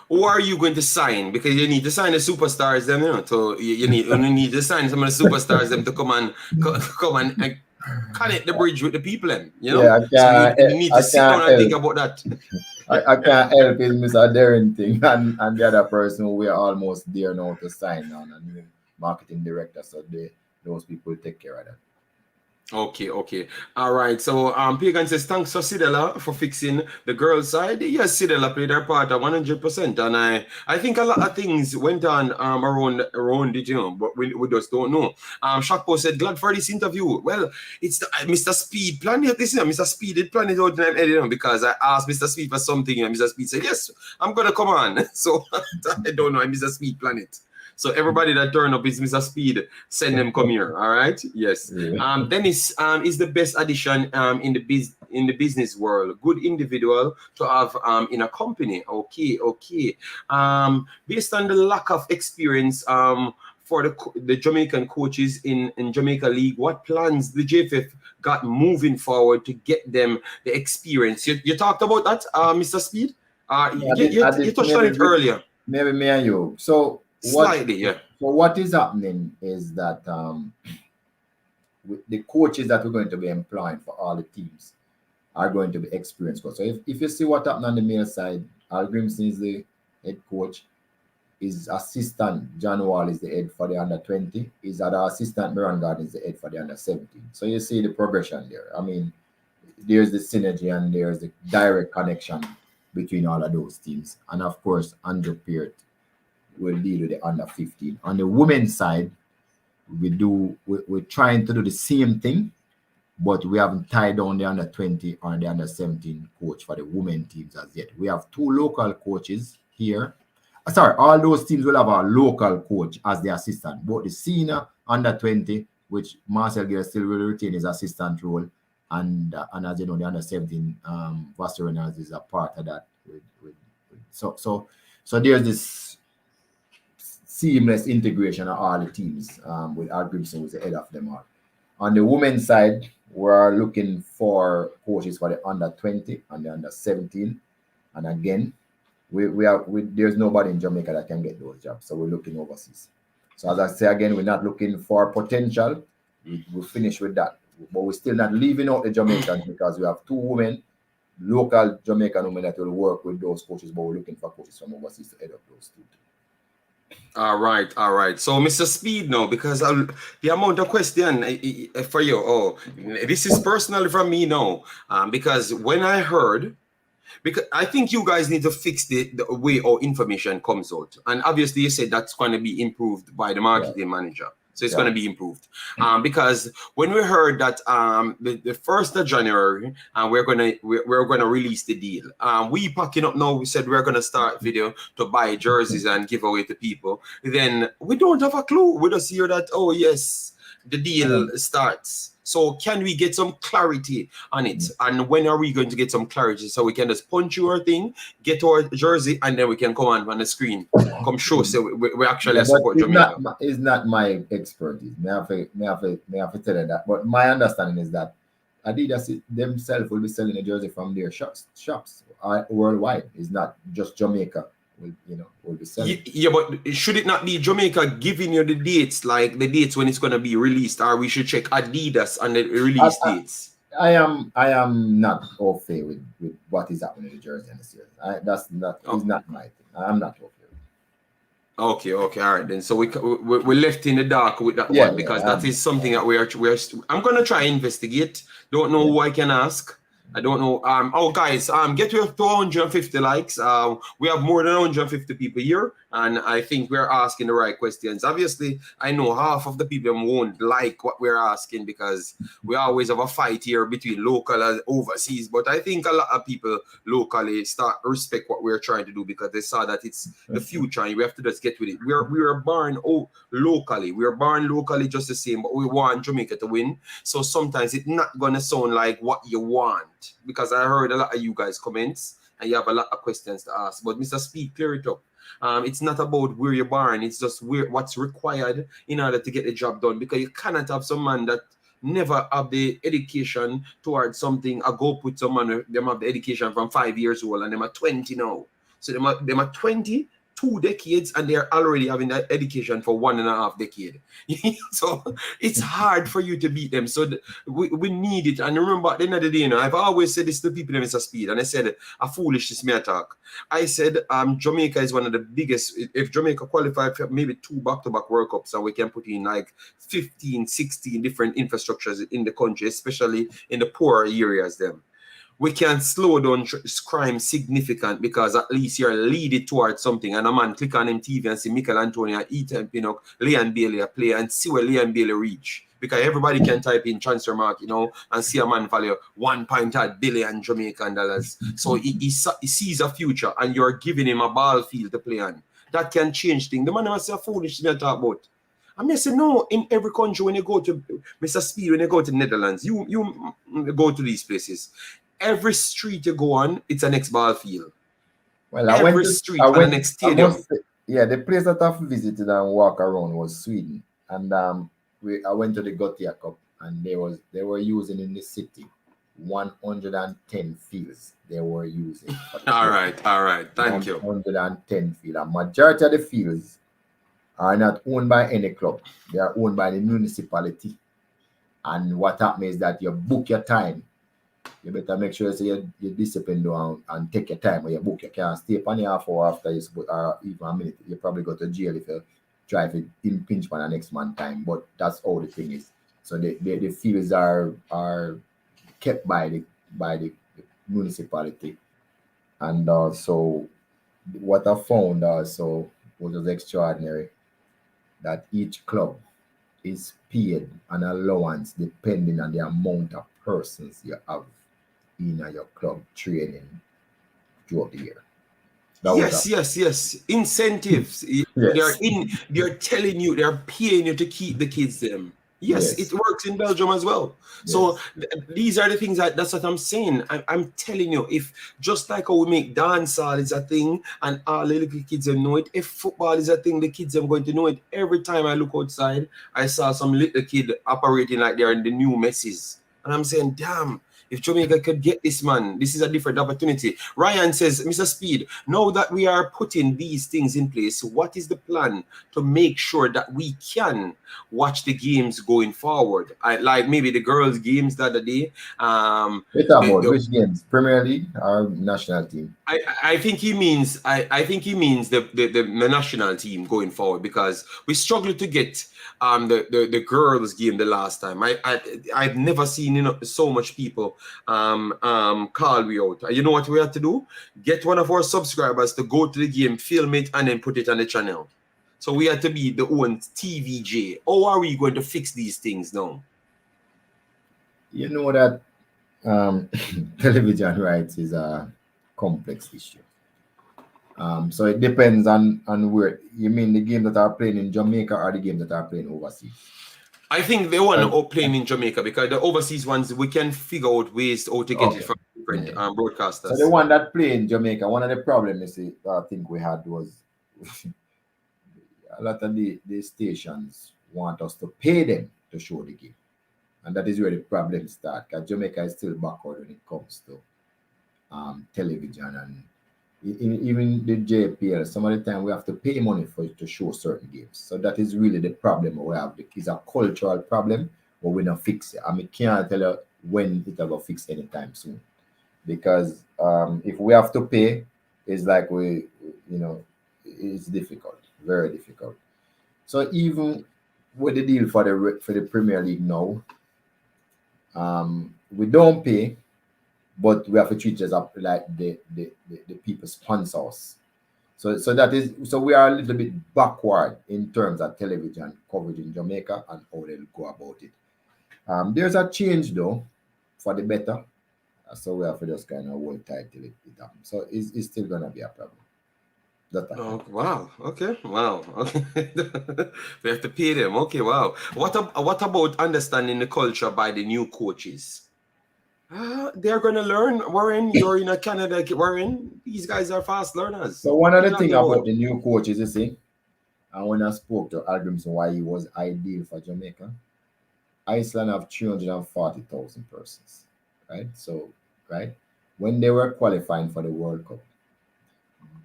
Speaker 1: who are you going to sign? Because you need to sign the superstars them, you know. So you need to sign some of the superstars them to come and connect the bridge with the people, you know.
Speaker 2: Yeah,
Speaker 1: so you need to sit down and think about that.
Speaker 2: I can't help it, Mr. Darren thing, and the other person we are almost there now to sign on a new marketing director. So those people take care of that.
Speaker 1: Okay, okay. All right. So Pagan says thanks for Sidela for fixing the girls' side. Yes, Sidela played her part 100%. And I think a lot of things went on around it, you know, but we just don't know. Shakpo said, glad for this interview. Well, it's Mr. Speid planned it this year. Mr. Speid did plan it out and you know, because I asked Mr. Speid for something and Mr. Speid said, yes, I'm gonna come on. So I don't know, Mr. Speid planned it. So everybody that turn up is Mr. Speid. Send them come here. All right. Yes.
Speaker 2: Yeah.
Speaker 1: Dennis is the best addition in the business world. Good individual to have in a company. Okay. Okay. Based on the lack of experience for the Jamaican coaches in Jamaica League, what plans the JFF got moving forward to get them the experience? You talked about that, Mr. Speid. You touched on it earlier.
Speaker 2: Maybe me and you. So
Speaker 1: slightly, yeah.
Speaker 2: So what is happening is that the coaches that we're going to be employing for all the teams are going to be experienced coaches. So if you see what happened on the male side, Al Grimson is the head coach. His assistant John Wall is the head for the under 20. His other assistant Miran Garden is the head for the under 17. So you see the progression there. I mean, there's the synergy and there's the direct connection between all of those teams. And of course, Andrew Peart will deal with the under 15. On the women's side, we're trying to do the same thing, but we haven't tied down the under 20 or the under 17 coach for the women teams as yet. We have 2 local coaches here. Sorry, all those teams will have a local coach as the assistant. Both the senior under 20, which Marcel Gill still will retain his assistant role, and as you know, the under 17 Vassar Reynolds is a part of that. So there's this seamless integration of all the teams with Al Grimson, who's the head of them all. On the women's side, we're looking for coaches for the under 20 and the under 17. And again, there's nobody in Jamaica that can get those jobs. So we're looking overseas. So as I say again, we're not looking for potential. We'll finish with that. But we're still not leaving out the Jamaicans because we have 2 women, local Jamaican women that will work with those coaches, but we're looking for coaches from overseas to head up those 2.
Speaker 1: All right. So Mr. Speid now, because the amount of question for you, this is personally from me now, because when I heard, because I think you guys need to fix the way our information comes out, and obviously you said that's going to be improved by the marketing manager. So it's going to be improved. Because when we heard that the 1st of January, we're gonna release the deal. We packing up now. We said we're gonna start video to buy jerseys and give away to people. Then we don't have a clue. We just hear that, oh yes, the deal starts. So can we get some clarity on it? And when are we going to get some clarity so we can just punch your thing, get our jersey, and then we can come on the screen, come show so we actually support Jamaica.
Speaker 2: It's not my expertise. May I have to tell you that. But my understanding is that Adidas themselves will be selling a jersey from their shops worldwide. It's not just Jamaica. Will be selling.
Speaker 1: Yeah, but should it not be Jamaica giving you the dates, like the dates when it's going to be released, or we should check Adidas on the release dates?
Speaker 2: I am not au fait with what is happening in the jersey and the series. That's not is not my thing. I'm not au fait.
Speaker 1: Okay, all right then. So we're left in the dark with that one because that is something that we're. I'm gonna try investigate. Don't know who I can ask. I don't know. Guys, get to 250 likes. We have more than 150 people here, and I think we're asking the right questions. Obviously, I know half of the people won't like what we're asking because we always have a fight here between local and overseas. But I think a lot of people locally start respect what we're trying to do because they saw that it's the future, and we have to just get with it. We are born locally. We are born locally just the same, but we want Jamaica to win. So sometimes it's not gonna sound like what you want. Because I heard a lot of you guys comments and you have a lot of questions to ask. But Mr. Speid, clear it up. It's not about where you're born. It's just what's required in order to get the job done. Because you cannot have some man that never have the education towards something. I go put someone, them have the education from 5 years old and them are 20 now. So them are 20 2 decades and they're already having that education for 1.5 decades. So it's hard for you to beat them. So we need it. And remember, at the end of the day, I've always said this to people, Mr. Speid, and I said, a foolishness may talk. I said, Jamaica is one of the biggest. If Jamaica qualified for maybe 2 back-to-back World Cups, and we can put in like 15, 16 different infrastructures in the country, especially in the poorer areas, we can slow down crime significant, because at least you're leading towards something. And a man click on MTV and see Michael Antonio, Ethan Pinnock, Leon Bailey play, and see where Leon Bailey reach. Because everybody can type in transfer market, and see a man value $1.8 billion Jamaican dollars. So he sees a future, and you're giving him a ball field to play on. That can change things. The man must say foolish to talk about. I mean, I say, no, in every country, when you go to Mr. Speid, when you go to the Netherlands, you go to these places. Every street you go on, it's an ex-ball field.
Speaker 2: Well,
Speaker 1: every street and an next stadium.
Speaker 2: The place that I've visited and walked around was Sweden. And I went to the Gothia Cup, and they were using in the city 110 fields they were using.
Speaker 1: All right. Thank you.
Speaker 2: 110 fields. A majority of the fields are not owned by any club. They are owned by the municipality. And what happens is that you book your time. You better make sure you're disciplined and take your time when you book. You can't stay on your half hour after you or even a minute. You probably go to jail if you try to impinge on the next man's time. But that's all the thing is. So the fields are kept by the municipality. And so what I found also was extraordinary, that each club is paid an allowance depending on the amount of persons you have in your club training throughout the year.
Speaker 1: Yes. Incentives.
Speaker 2: Yes.
Speaker 1: They're telling you, they're paying you to keep the kids them. Yes, it works in Belgium as well. Yes. So these are the things that's what I'm saying. I'm telling you, if just like how we make dancehall is a thing and all the little kids know it, if football is a thing, the kids are going to know it. Every time I look outside, I saw some little kid operating like they're in the new Messis. And I'm saying, damn, if Jamaica could get this, man, this is a different opportunity. Ryan says, Mr. Speid, now that we are putting these things in place, what is the plan to make sure that we can watch the games going forward? Like maybe the girls' games the other day.
Speaker 2: Which games? Premier League or national team?
Speaker 1: I think he means the national team going forward, because we struggled to get the girls' game the last time. I've never seen so much people call me out. You know what we had to do? Get one of our subscribers to go to the game, film it, and then put it on the channel. So we had to be the own TVJ. How are we going to fix these things now?
Speaker 2: You know that television rights is a complex issue. So it depends on where. You mean the games that are playing in Jamaica or the games that are playing overseas?
Speaker 1: I think they want to playing in Jamaica, because the overseas ones, we can figure out ways how to get it from different broadcasters.
Speaker 2: So the one that play in Jamaica, one of the problems I think we had was a lot of the stations want us to pay them to show the game. And that is where the problem starts, because Jamaica is still backward when it comes to television, and even the JPL. Some of the time we have to pay money to show certain games. So that is really the problem we have. It's a cultural problem, but we're not fix it. I mean, can't tell you when it will fix anytime soon, because if we have to pay, it's like it's difficult, very difficult. So even with the deal for the Premier League now, we don't pay, but we have to treat it as like the people sponsor us. So we are a little bit backward in terms of television coverage in Jamaica and how they'll go about it. There's a change though for the better. So we have to just kind of hold tight till it happens. So it's still gonna be a problem.
Speaker 1: Wow. Okay. Wow. Okay. We have to pay them. Okay. Wow. What about understanding the culture by the new coaches? They're going to learn. Warren, you're in Canada. Warren, these guys are fast learners.
Speaker 2: So one of the things about the new coaches, you see, and when I spoke to Aldrimson why he was ideal for Jamaica, Iceland have 340,000 persons, right? So, right, when they were qualifying for the World Cup,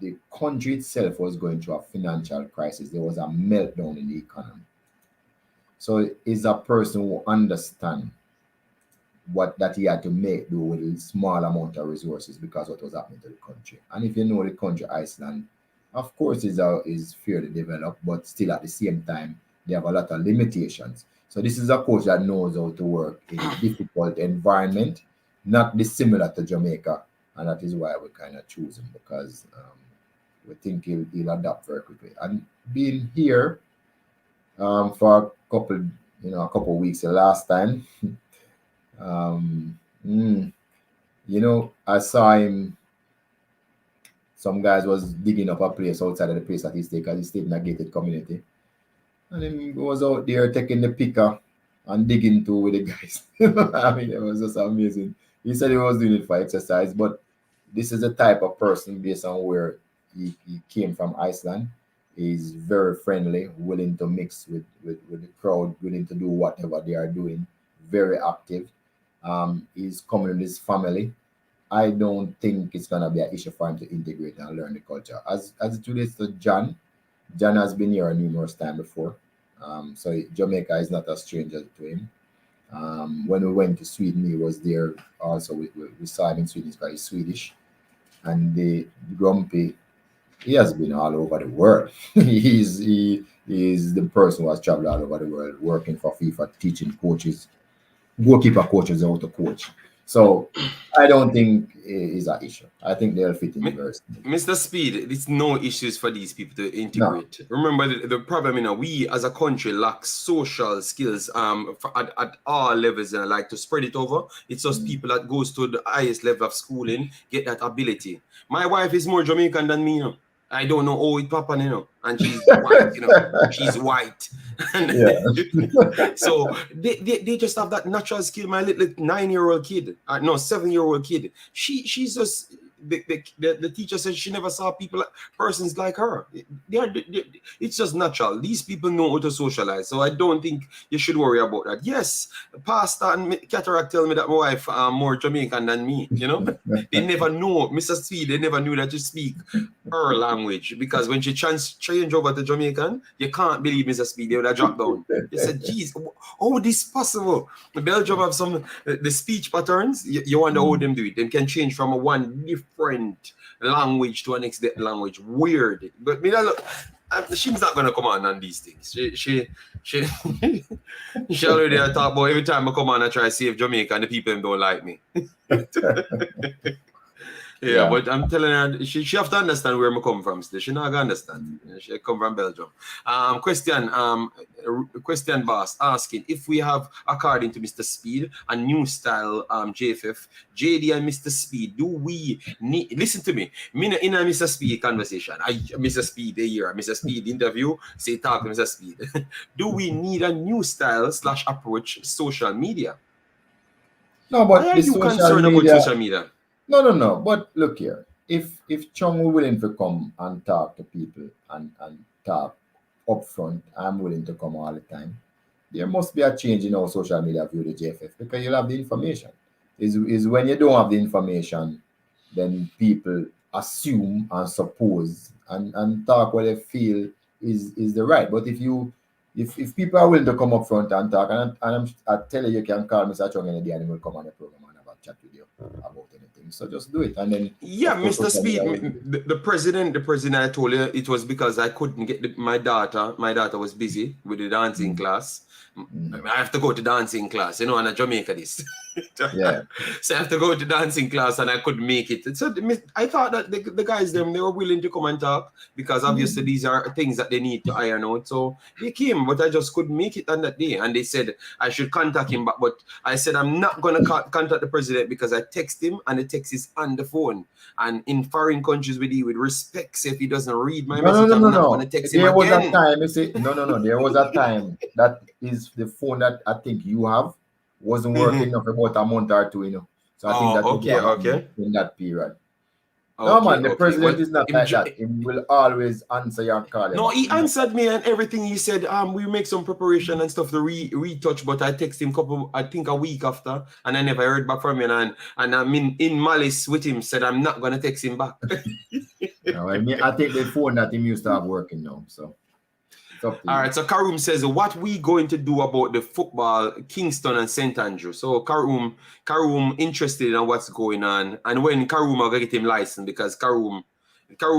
Speaker 2: the country itself was going through a financial crisis. There was a meltdown in the economy. So is a person who understands what that he had to make do with a small amount of resources because what was happening to the country. And if you know the country, Iceland, of course, is fairly developed, but still at the same time, they have a lot of limitations. So this is a coach that knows how to work in a difficult environment, not dissimilar to Jamaica. And that is why we kind of choose him, because we think he'll adapt very quickly. And being here for a couple of weeks the last time, I saw him. Some guys was digging up a place outside of the place that he stayed, because he stayed in a gated community. And he was out there taking the picker and digging too with the guys. I mean, it was just amazing. He said he was doing it for exercise, but this is the type of person, based on where he came from, Iceland. He's very friendly, willing to mix with the crowd, willing to do whatever they are doing, very active. He's coming with his family. I don't think it's gonna be an issue for him to integrate and learn the culture. As it relates to John has been here numerous times before. So Jamaica is not a stranger to him. When we went to Sweden, he was there also. We saw him in Sweden because he's Swedish. And the Grumpy, he has been all over the world. He is the person who has traveled all over the world, working for FIFA, teaching coaches, goalkeeper coaches how to coach. So I don't think it's an issue. I think they'll fit in very soon.
Speaker 1: Mr. Speid, it's no issues for these people to integrate. No. Remember, the problem, we as a country lack social skills at all levels, and I like to spread it over. It's just people that goes to the highest level of schooling get that ability. My wife is more Jamaican than me, I don't know how it happen, and she's white, she's white. And so they just have that natural skill. My little 9-year-old kid, 7-year-old kid, she's just, the teacher said she never saw persons like her. It's just natural. These people know how to socialize, so I don't think you should worry about that. Yes, Pastor and Cataract tell me that my wife are more Jamaican than me. They never know, Mr. Speid, they never knew that you speak her language, because when she change over to Jamaican, you can't believe, Mr. Speid, they would have dropped down. They said, geez, how this possible? Belgium have some the speech patterns. You wonder how them do it. They can change from one different language to a next language. Weird. But look, she's not gonna come on these things. She already talk about every time I come on I try to save Jamaica and the people don't like me. Yeah, but I'm telling her she have to understand where I come from. She not gonna understand. She come from Belgium. Question boss asking if we have, according to Mr. Speid, a new style JFF, JD and Mr. Speid. Do we need, listen to me? In a Mr. Speid conversation, Mr. Speid a year, Mr. Speid interview, say talk to Mr. Speid. Do we need a new style / approach social media?
Speaker 2: No, but
Speaker 1: why are you concerned about social media?
Speaker 2: No. But look here. If Chong is willing to come and talk to people and talk upfront, I'm willing to come all the time. There must be a change in how social media view the JFF, because you'll have the information. Is when you don't have the information, then people assume and suppose and talk what they feel is the right. But if people are willing to come up front and talk, and I tell you can call Mr. Chong any day and he will come on the program and have a chat with you about anything. So just do it. And then
Speaker 1: Mr. Speid, the president, I told you it was because I couldn't get my daughter. My daughter was busy with the dancing class. I have to go to dancing class, in a Jamaica this.
Speaker 2: Yeah.
Speaker 1: So I have to go to dancing class and I couldn't make it. So I thought that the guys, they were willing to come and talk, because obviously these are things that they need to iron out. So they came, but I just couldn't make it on that day. And they said I should contact him back. But I said I'm not going to contact the president, because I text him and the text is on the phone. And in foreign countries, we deal with respect. So if he doesn't read my message, I'm not going to text him again.
Speaker 2: Was a time, you see, no. There was a time that is the phone that I think you have wasn't working for about a month or two, So I think that
Speaker 1: okay.
Speaker 2: In that period. No, man, the president is not like that. He will always answer your call.
Speaker 1: No, he answered me and everything. He said, we make some preparation and stuff to retouch, but I text him a week after, and I never heard back from him. And I'm in malice with him, said I'm not going to text him back.
Speaker 2: No, I think the phone that him used to have working now. So it's up to
Speaker 1: All
Speaker 2: you.
Speaker 1: right, so Karoom says, what we going to do about the football, Kingston and St. Andrew? So Karoom interested in what's going on. And when Karoom are going to get him licensed, because Karoom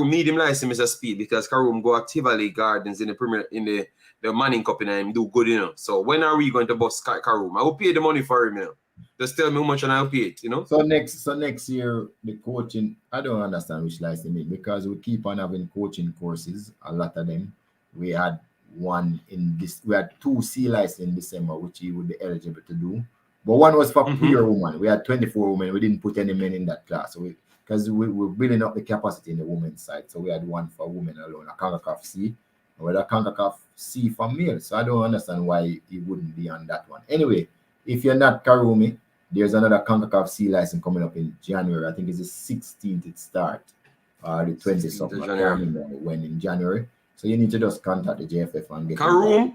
Speaker 1: need him licensed, Mr. Speed, because Karoom go at Tivoli Gardens in the Manning Cup and him do good, you know. So when are we going to bust Karoom? I will pay the money for him, you know. Just tell me how much and I'll pay it, you know.
Speaker 2: So next year, the coaching, I don't understand which license they mean, because we keep on having coaching courses, a lot of them. We had we had 2 C licenses in December, which he would be eligible to do. But one was for pure women. We had 24 women. We didn't put any men in that class. So because we were building up the capacity in the women's side. So we had one for women alone, a CONCACAF C. We had a CONCACAF C for male. So I don't understand why he wouldn't be on that one. Anyway, if you're not Karumi, there's another CONCACAF C license coming up in January. I think it's the 16th it starts. The 20th something. I can't remember when in January. So you need to just contact the JFF and get
Speaker 1: Karoom,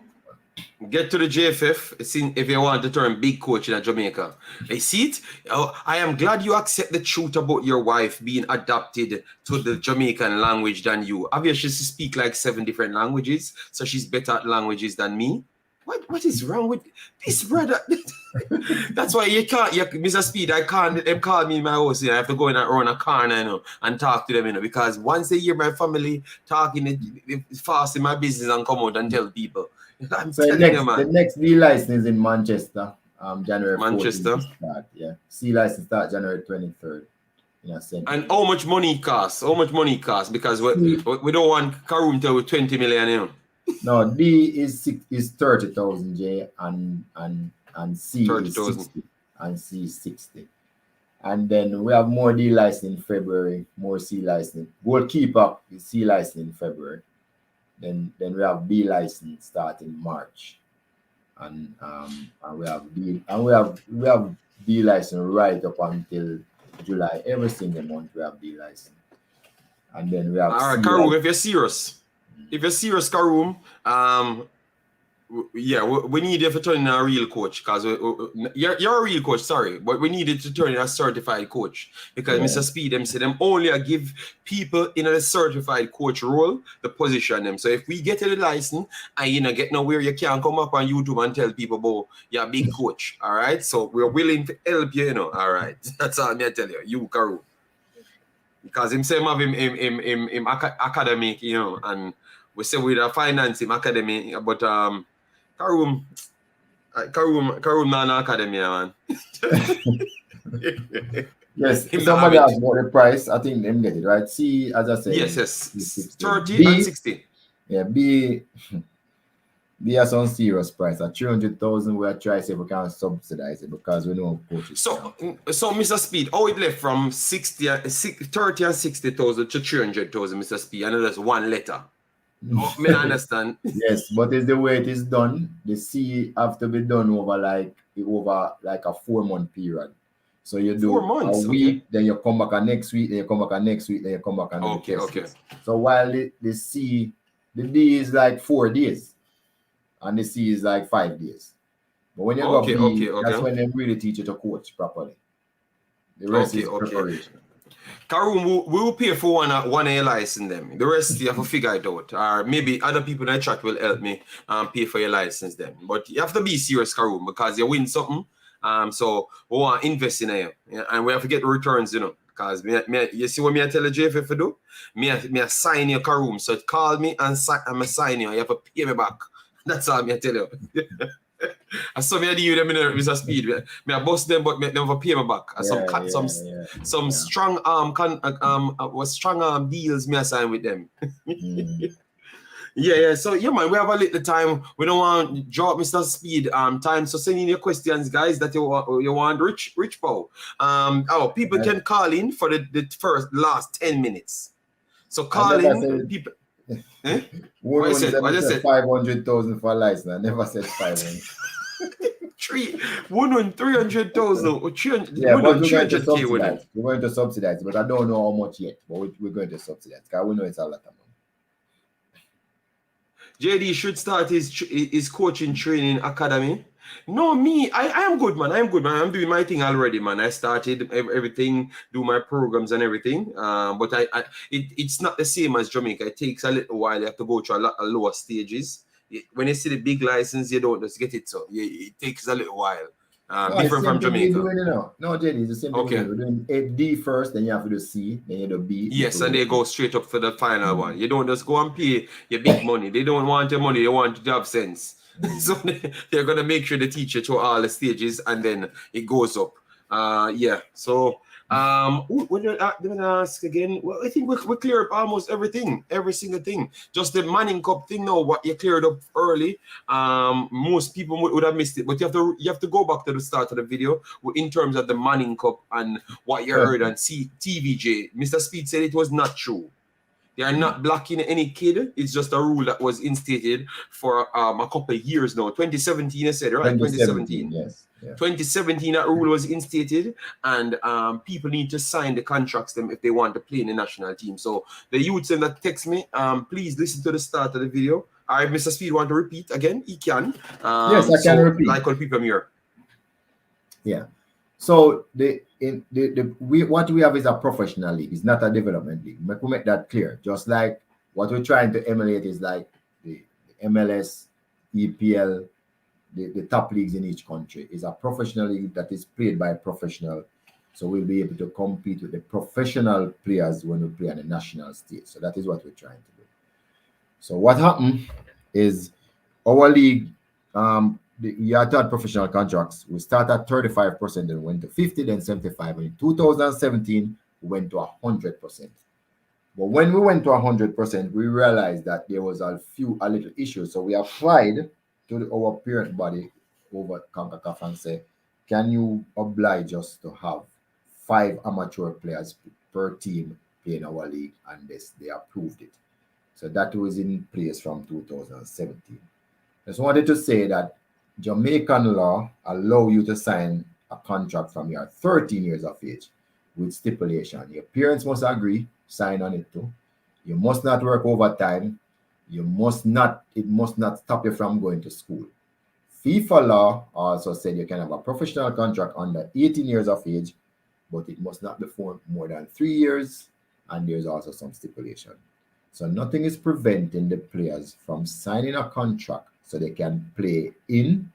Speaker 1: get to the JFF if you want to turn big coach in Jamaica. I see it. I am glad you accept the truth about your wife being adapted to the Jamaican language than you. Obviously, she speaks like 7 different languages, so she's better at languages than me. What is wrong with this brother? That's why you can't, Mr. Speed, I can't, them call me in my house, you know, I have to go in around a corner, you know, and talk to them, you know, because once they hear my family talking, they fast in my business and come out and tell people. I'm telling you, man.
Speaker 2: The next D license is in Manchester, January 14th.
Speaker 1: Manchester?
Speaker 2: Start, yeah. C license start January 23rd.
Speaker 1: And how much money it costs? How much money it costs? Because we don't want Karoom to 20 million, you know.
Speaker 2: No, D is 30,000, J, and C 30, is 60, and C is 60. And then we have more D license in February, more C license. Goalkeeper is C license in February. Then we have B license starting March, and we have D license right up until July. Every single month we have D license, and then we have.
Speaker 1: All right, Karoom, if you're serious. If you're serious, Karoom, we need you to turn in a real coach, because you're a real coach, sorry, but we needed to turn in a certified coach, because Mr. Speed them said them only give people in a certified coach role the position them. So if we get a license and get nowhere, you can't come up on YouTube and tell people about you're a big coach, all right? So we're willing to help you, you know, all right? That's all I tell you, Karoom. Because him say have him academic, you know, and we say we finance him academy, but Karoom not academy, man.
Speaker 2: Yes, somebody asked about the price. I think them get it right. C, as I said,
Speaker 1: yes, 30 and 60.
Speaker 2: Yeah, B has some serious price. At 300,000, we are trying to see if we can subsidize it, because we know coaches.
Speaker 1: So Mr. Speed, how it left from 30 and 60,000 to 300,000, Mr. Speed? I know that's one letter. May I understand?
Speaker 2: Yes, but it's the way it is done. The C have to be done over like a 4-month period. So you do
Speaker 1: 4 months,
Speaker 2: a week, then you come back a next week, then you come back a next week, then you come back another
Speaker 1: okay.
Speaker 2: So while the D is like 4 days, and the C is like 5 days. But when you go B, that's when they really teach you to coach properly. The rest is preparation.
Speaker 1: Karoom, we will pay for one A license them. The rest you have to figure it out. Or maybe other people in the chat will help me pay for your license them. But you have to be serious, Karoom, because you win something. So we want to invest in you. Yeah? And we have to get returns, you know. Because you see what I tell the JFF to do? I sign your Karoom. So call me and I sign you. You have to pay me back. That's all I tell you. I saw me deal them in Mr. Speed. I bust them, but they never pay me back. Some strong strong deals me assign with them. Yeah. So man, we have a little time. We don't want to drop Mr. Speed time. So send in your questions, guys, that you want rich Paul. People can call in for the last 10 minutes. So call in people. Eh?
Speaker 2: What I said 500,000 for a license. I never said 500.
Speaker 1: 300,000.
Speaker 2: Yeah, but we're going to subsidize. We're going to subsidize, but I don't know how much yet. But we're going to subsidize because we know it's a lot of money.
Speaker 1: JD should start his coaching training academy No, I am good, man. I am good, man. I'm doing my thing already, man. I started everything, do my programs and everything. But it's not the same as Jamaica. It takes a little while. You have to go through a lot of lower stages. When you see the big license, you don't just get it. So it takes a little while.
Speaker 2: No,
Speaker 1: Different from Jamaica.
Speaker 2: No, Jenny, it's the same thing. We're doing D first, then you have to do C, then you do B.
Speaker 1: Yes, and they go straight up for the final one. You don't just go and pay your big money. They don't want your money. They want you to have sense. So they're going to make sure they teach you through all the stages, and then it goes up. Yeah. So when you ask again, well, I think we cleared up almost everything, every single thing. Just the Manning Cup thing now, what you cleared up early. Most people would have missed it, but you have to go back to the start of the video in terms of the Manning Cup and what you heard on TVJ. Mr. Speid said it was not true. They are not blocking any kid. It's just a rule that was instated for a couple of years now. 2017, I said, right? 2017.
Speaker 2: Yes. Yeah.
Speaker 1: 2017, that rule was instated, and people need to sign the contracts them if they want to play in the national team. So the youths that text me, please listen to the start of the video. All right, Mr. Speid want to repeat again? He can.
Speaker 2: Yes, I can repeat.
Speaker 1: Like all people here.
Speaker 2: Yeah. So what we have is a professional league. It's not a development league. We make that clear. Just like what we're trying to emulate is like the MLS, EPL, the top leagues in each country is a professional league that is played by a professional. So we'll be able to compete with the professional players when we play on the national stage. So that is what we're trying to do. So what happened is our league, we had professional contracts. We started at 35%, then went to 50, then 75. And in 2017, we went to 100%. But when we went to 100%, we realized that there was a little issues. So we applied to our parent body over CONCACAF and said, can you oblige us to have 5 amateur players per team playing our league? And they approved it. So that was in place from 2017. I just wanted to say that Jamaican law allow you to sign a contract from your 13 years of age with stipulation. Your parents must agree, sign on it too. You must not work overtime. It must not stop you from going to school. FIFA law also said you can have a professional contract under 18 years of age, but it must not be for more than 3 years, and there's also some stipulation. So nothing is preventing the players from signing a contract so they can play in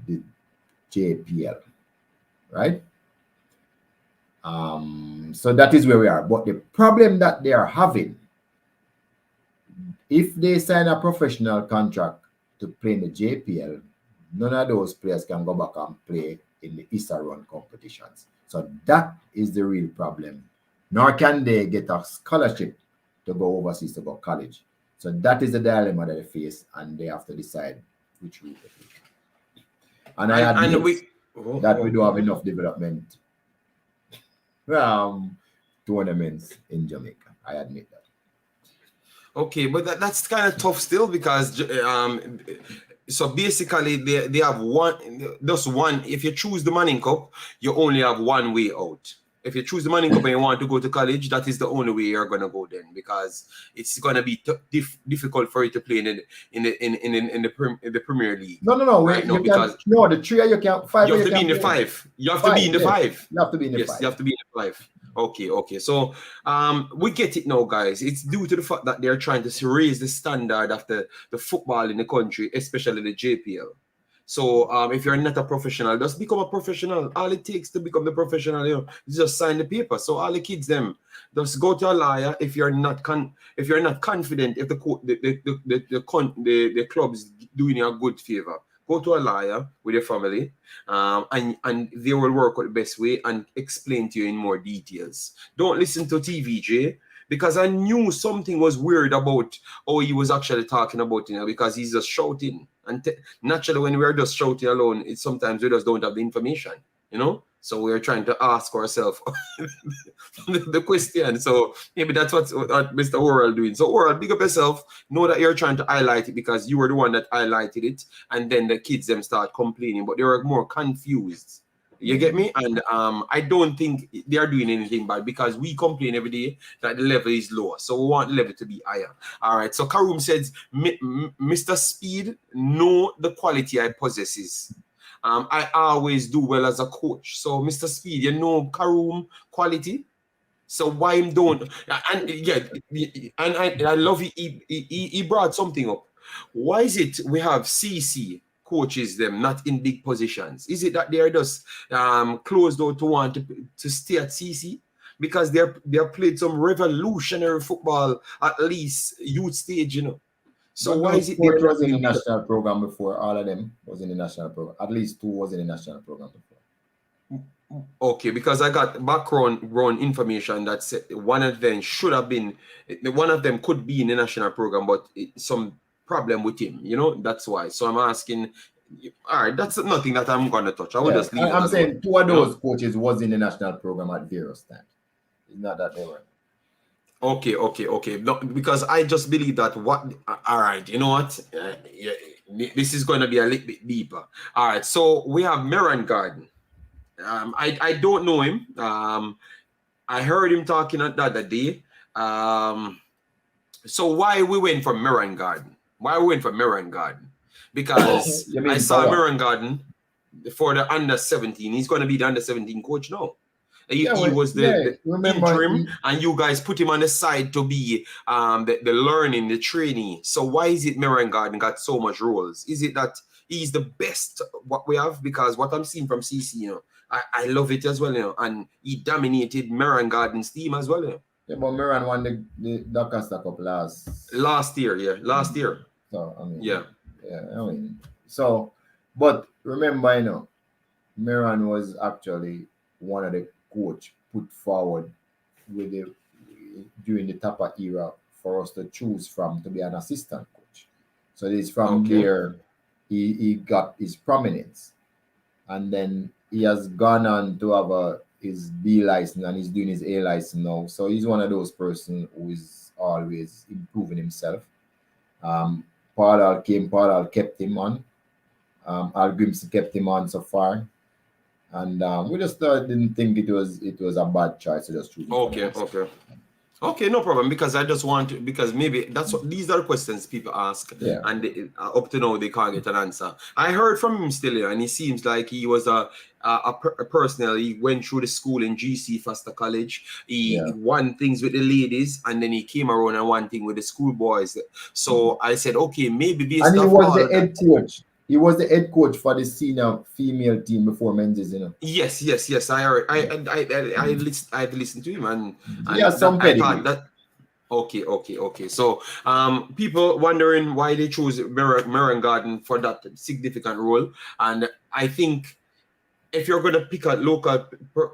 Speaker 2: the JPL, right? So that is where we are. But the problem that they are having, if they sign a professional contract to play in the JPL, none of those players can go back and play in the Easter run competitions. So that is the real problem. Nor can they get a scholarship to go overseas to go college. So that is the dilemma that they face, and they have to decide which route to take. And I admit that we don't have enough development tournaments in Jamaica. I admit that.
Speaker 1: Okay, but that's kind of tough still, because so basically they have just one. If you choose the Manning Cup, you only have one way out. If you choose the Manning Cup and you want to go to college, that is the only way you're gonna go then, because it's gonna be difficult for you to play in the Premier League.
Speaker 2: No.
Speaker 1: Right now, because
Speaker 2: the 3 you can't. 5
Speaker 1: you have to be in the 5. You have to be in the 5.
Speaker 2: You have to be in the 5.
Speaker 1: Yes, you have to be in the 5. Okay. So we get it now, guys. It's due to the fact that they're trying to raise the standard of the football in the country, especially the JPL. So if you're not a professional, just become a professional. All it takes to become the professional, you just sign the paper. So all the kids them just go to a lawyer if you're not confident, if the club's doing you a good favor. Go to a lawyer with your family, and they will work out the best way and explain to you in more details. Don't listen to TVJ, because I knew something was weird about how he was actually talking about, because he's just shouting. And naturally, when we're just shouting alone, it's sometimes we just don't have the information, So we're trying to ask ourselves the question. So maybe that's what Mr. Worrell doing. So Worrell, big up yourself. Know that you're trying to highlight it because you were the one that highlighted it, and then the kids them start complaining, but they were more confused You get me? And I don't think they are doing anything bad because we complain every day that the level is lower. So we want the level to be higher. All right. So Karoom says, Mr. Speid, know the quality I possesses. I always do well as a coach. So Mr. Speid, you know Karoom quality. So why him don't? And yeah, and I love he brought something up. Why is it we have CC coaches them not in big positions? Is it that they are just closed out to want to stay at CC because they have played some revolutionary football at least youth stage, you know? So why is it
Speaker 2: they was in the national program before? All of them was in the national program. At least 2 was in the national program before.
Speaker 1: Okay, because I got background information that said one of them could be in the national program, but some problem with him, you know, that's why. So I'm asking, all right, that's nothing that I'm going to touch. I will just leave it.
Speaker 2: I'm saying 2 of those coaches was in the national program at various times. It's not that they were.
Speaker 1: Okay. No, because I just believe that all right, you know what? This is going to be a little bit deeper. All right, so we have Meran Garden. I don't know him. I heard him talking the other day. So why we went for Meran Garden? Because I saw Meran Garden for the under 17. He's going to be the under 17 coach now. He was the interim, and you guys put him on the side to be the learning, the trainee. So why is it Meran Garden got so much roles? Is it that he's the best what we have? Because what I'm seeing from CC, you know, I love it as well, you know, and he dominated Meran Garden's team as well, you know.
Speaker 2: Yeah, but Meran won the Dacosta Cup last
Speaker 1: year.
Speaker 2: So I mean, so, but remember, you know, Meran was actually one of the coach put forward during the Tapa era for us to choose from to be an assistant coach. So it's from there he got his prominence, and then he has gone on to have his B license and he's doing his A license now. So he's one of those persons who is always improving himself. Paul kept him on. Al Grimson kept him on so far. And we just didn't think it was a bad choice to just choose.
Speaker 1: Okay, no problem. Because I just want to, because maybe these are questions people ask, and up to now they can't get an answer. I heard from him still here, and he seems like he was a personal. He went through the school in GC Foster College. He won things with the ladies, and then he came around and won thing with the school boys. So I said, okay, maybe based
Speaker 2: and he
Speaker 1: was
Speaker 2: the head coach. He was the head coach for the senior female team before men's, you know. Yes.
Speaker 1: I heard. I listened to him, and
Speaker 2: some
Speaker 1: I thought that. Okay. So, people wondering why they chose Meran Garden for that significant role, and I think if you're going to pick a local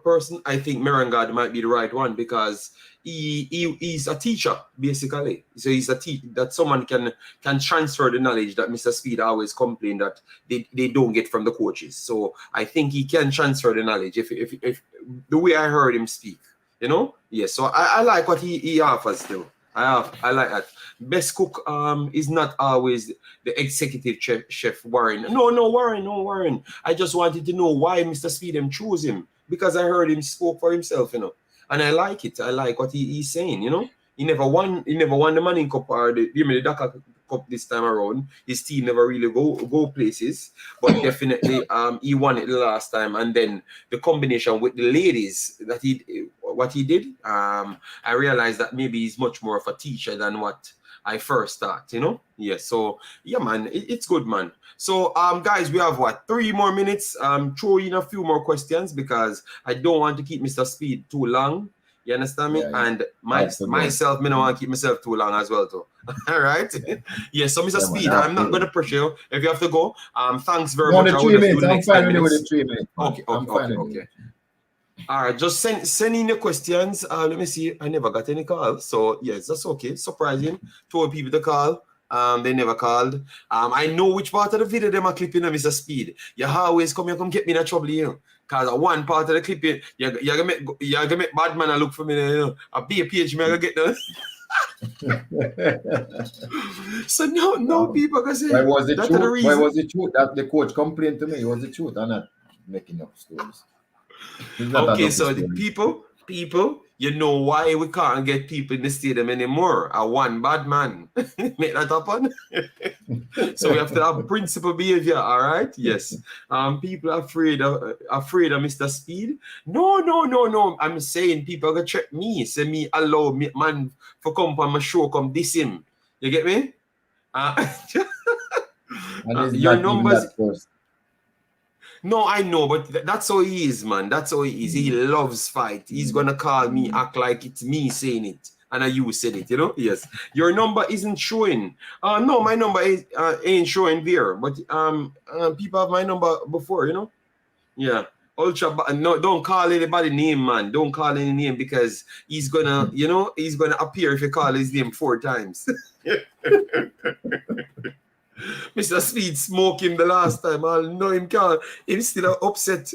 Speaker 1: person, I think Meran Garden might be the right one because he's a teacher basically. So he's a teacher that someone can transfer the knowledge that Mr. Speid always complained that they don't get from the coaches. So I think he can transfer the knowledge if the way I heard him speak, you know. Yes. So I like what he offers still. I like that. Best cook is not always the executive chef Warren. No Warren. I just wanted to know why Mr. Speid chose him because I heard him spoke for himself, you know. And I like it. I like what he's saying, you know. He never won the Manning Cup or the Dakar Cup this time around. His team never really go places, but definitely he won it the last time. And then the combination with the ladies that what he did, I realized that maybe he's much more of a teacher than what I first thought, you know. Yeah, so yeah, man, it's good, man. So guys, we have 3 more minutes. Throw in a few more questions because I don't want to keep Mr. Speid too long. You understand me? Yeah. And myself, I don't want to keep myself too long as well too. All right. Yeah, so Mr. Speid, I'm not going to pressure you if you have to go. Thanks very much.
Speaker 2: I'm fine with the 3 minutes.
Speaker 1: Okay. All right, just send in your questions. Let me see. I never got any calls. So yes, that's okay. Surprising. Told people to call. They never called. I know which part of the video them are clipping of Mr. Speid. You always come get me in trouble, you know. Cause one part of the clip, you're gonna make bad man look for me, you know. A be a page me I get them. So no people can say
Speaker 2: why was the truth? Why was the truth that the coach complained to me? It was the truth or not? making up stories. Not
Speaker 1: okay,
Speaker 2: enough
Speaker 1: so the people, you know why we can't get people in the stadium anymore? A one bad man. Make that happen. So we have to have principle behavior, all right? Yes. People are afraid of Mr. Speid. No. I'm saying people are gonna check me. Say me allow me man for come on my show, come diss him. You get me? Your numbers. No, I know, but that's how he is, man. That's how he is. He loves fight. He's gonna call me, act like it's me saying it, and you said it. You know? Yes. Your number isn't showing. No, my number ain't showing there. But people have my number before. You know? Yeah. Ultra. No, don't call anybody name, man. Don't call any name because he's gonna, he's gonna appear if you call his name 4 times. Mr. Speid smoked him the last time. I know him can't. He's still upset.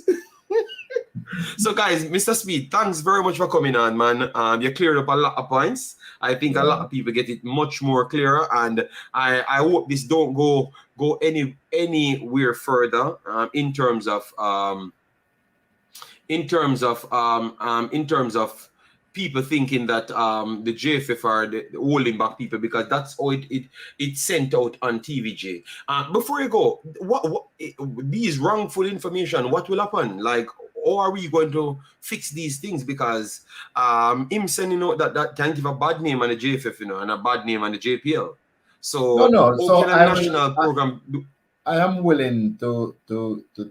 Speaker 1: So, guys, Mr. Speid, thanks very much for coming on, man. You cleared up a lot of points. I think a lot of people get it much more clearer, and I hope this don't go anywhere further in terms of people thinking that the JFF are the holding back people, because that's how it sent out on TVJ. Before you go, what these wrongful information, what will happen? Like, how are we going to fix these things? Because him sending out that can give a bad name on the JFF, and a bad name on the JPL. So
Speaker 2: no. So
Speaker 1: can a national program do?
Speaker 2: I am willing to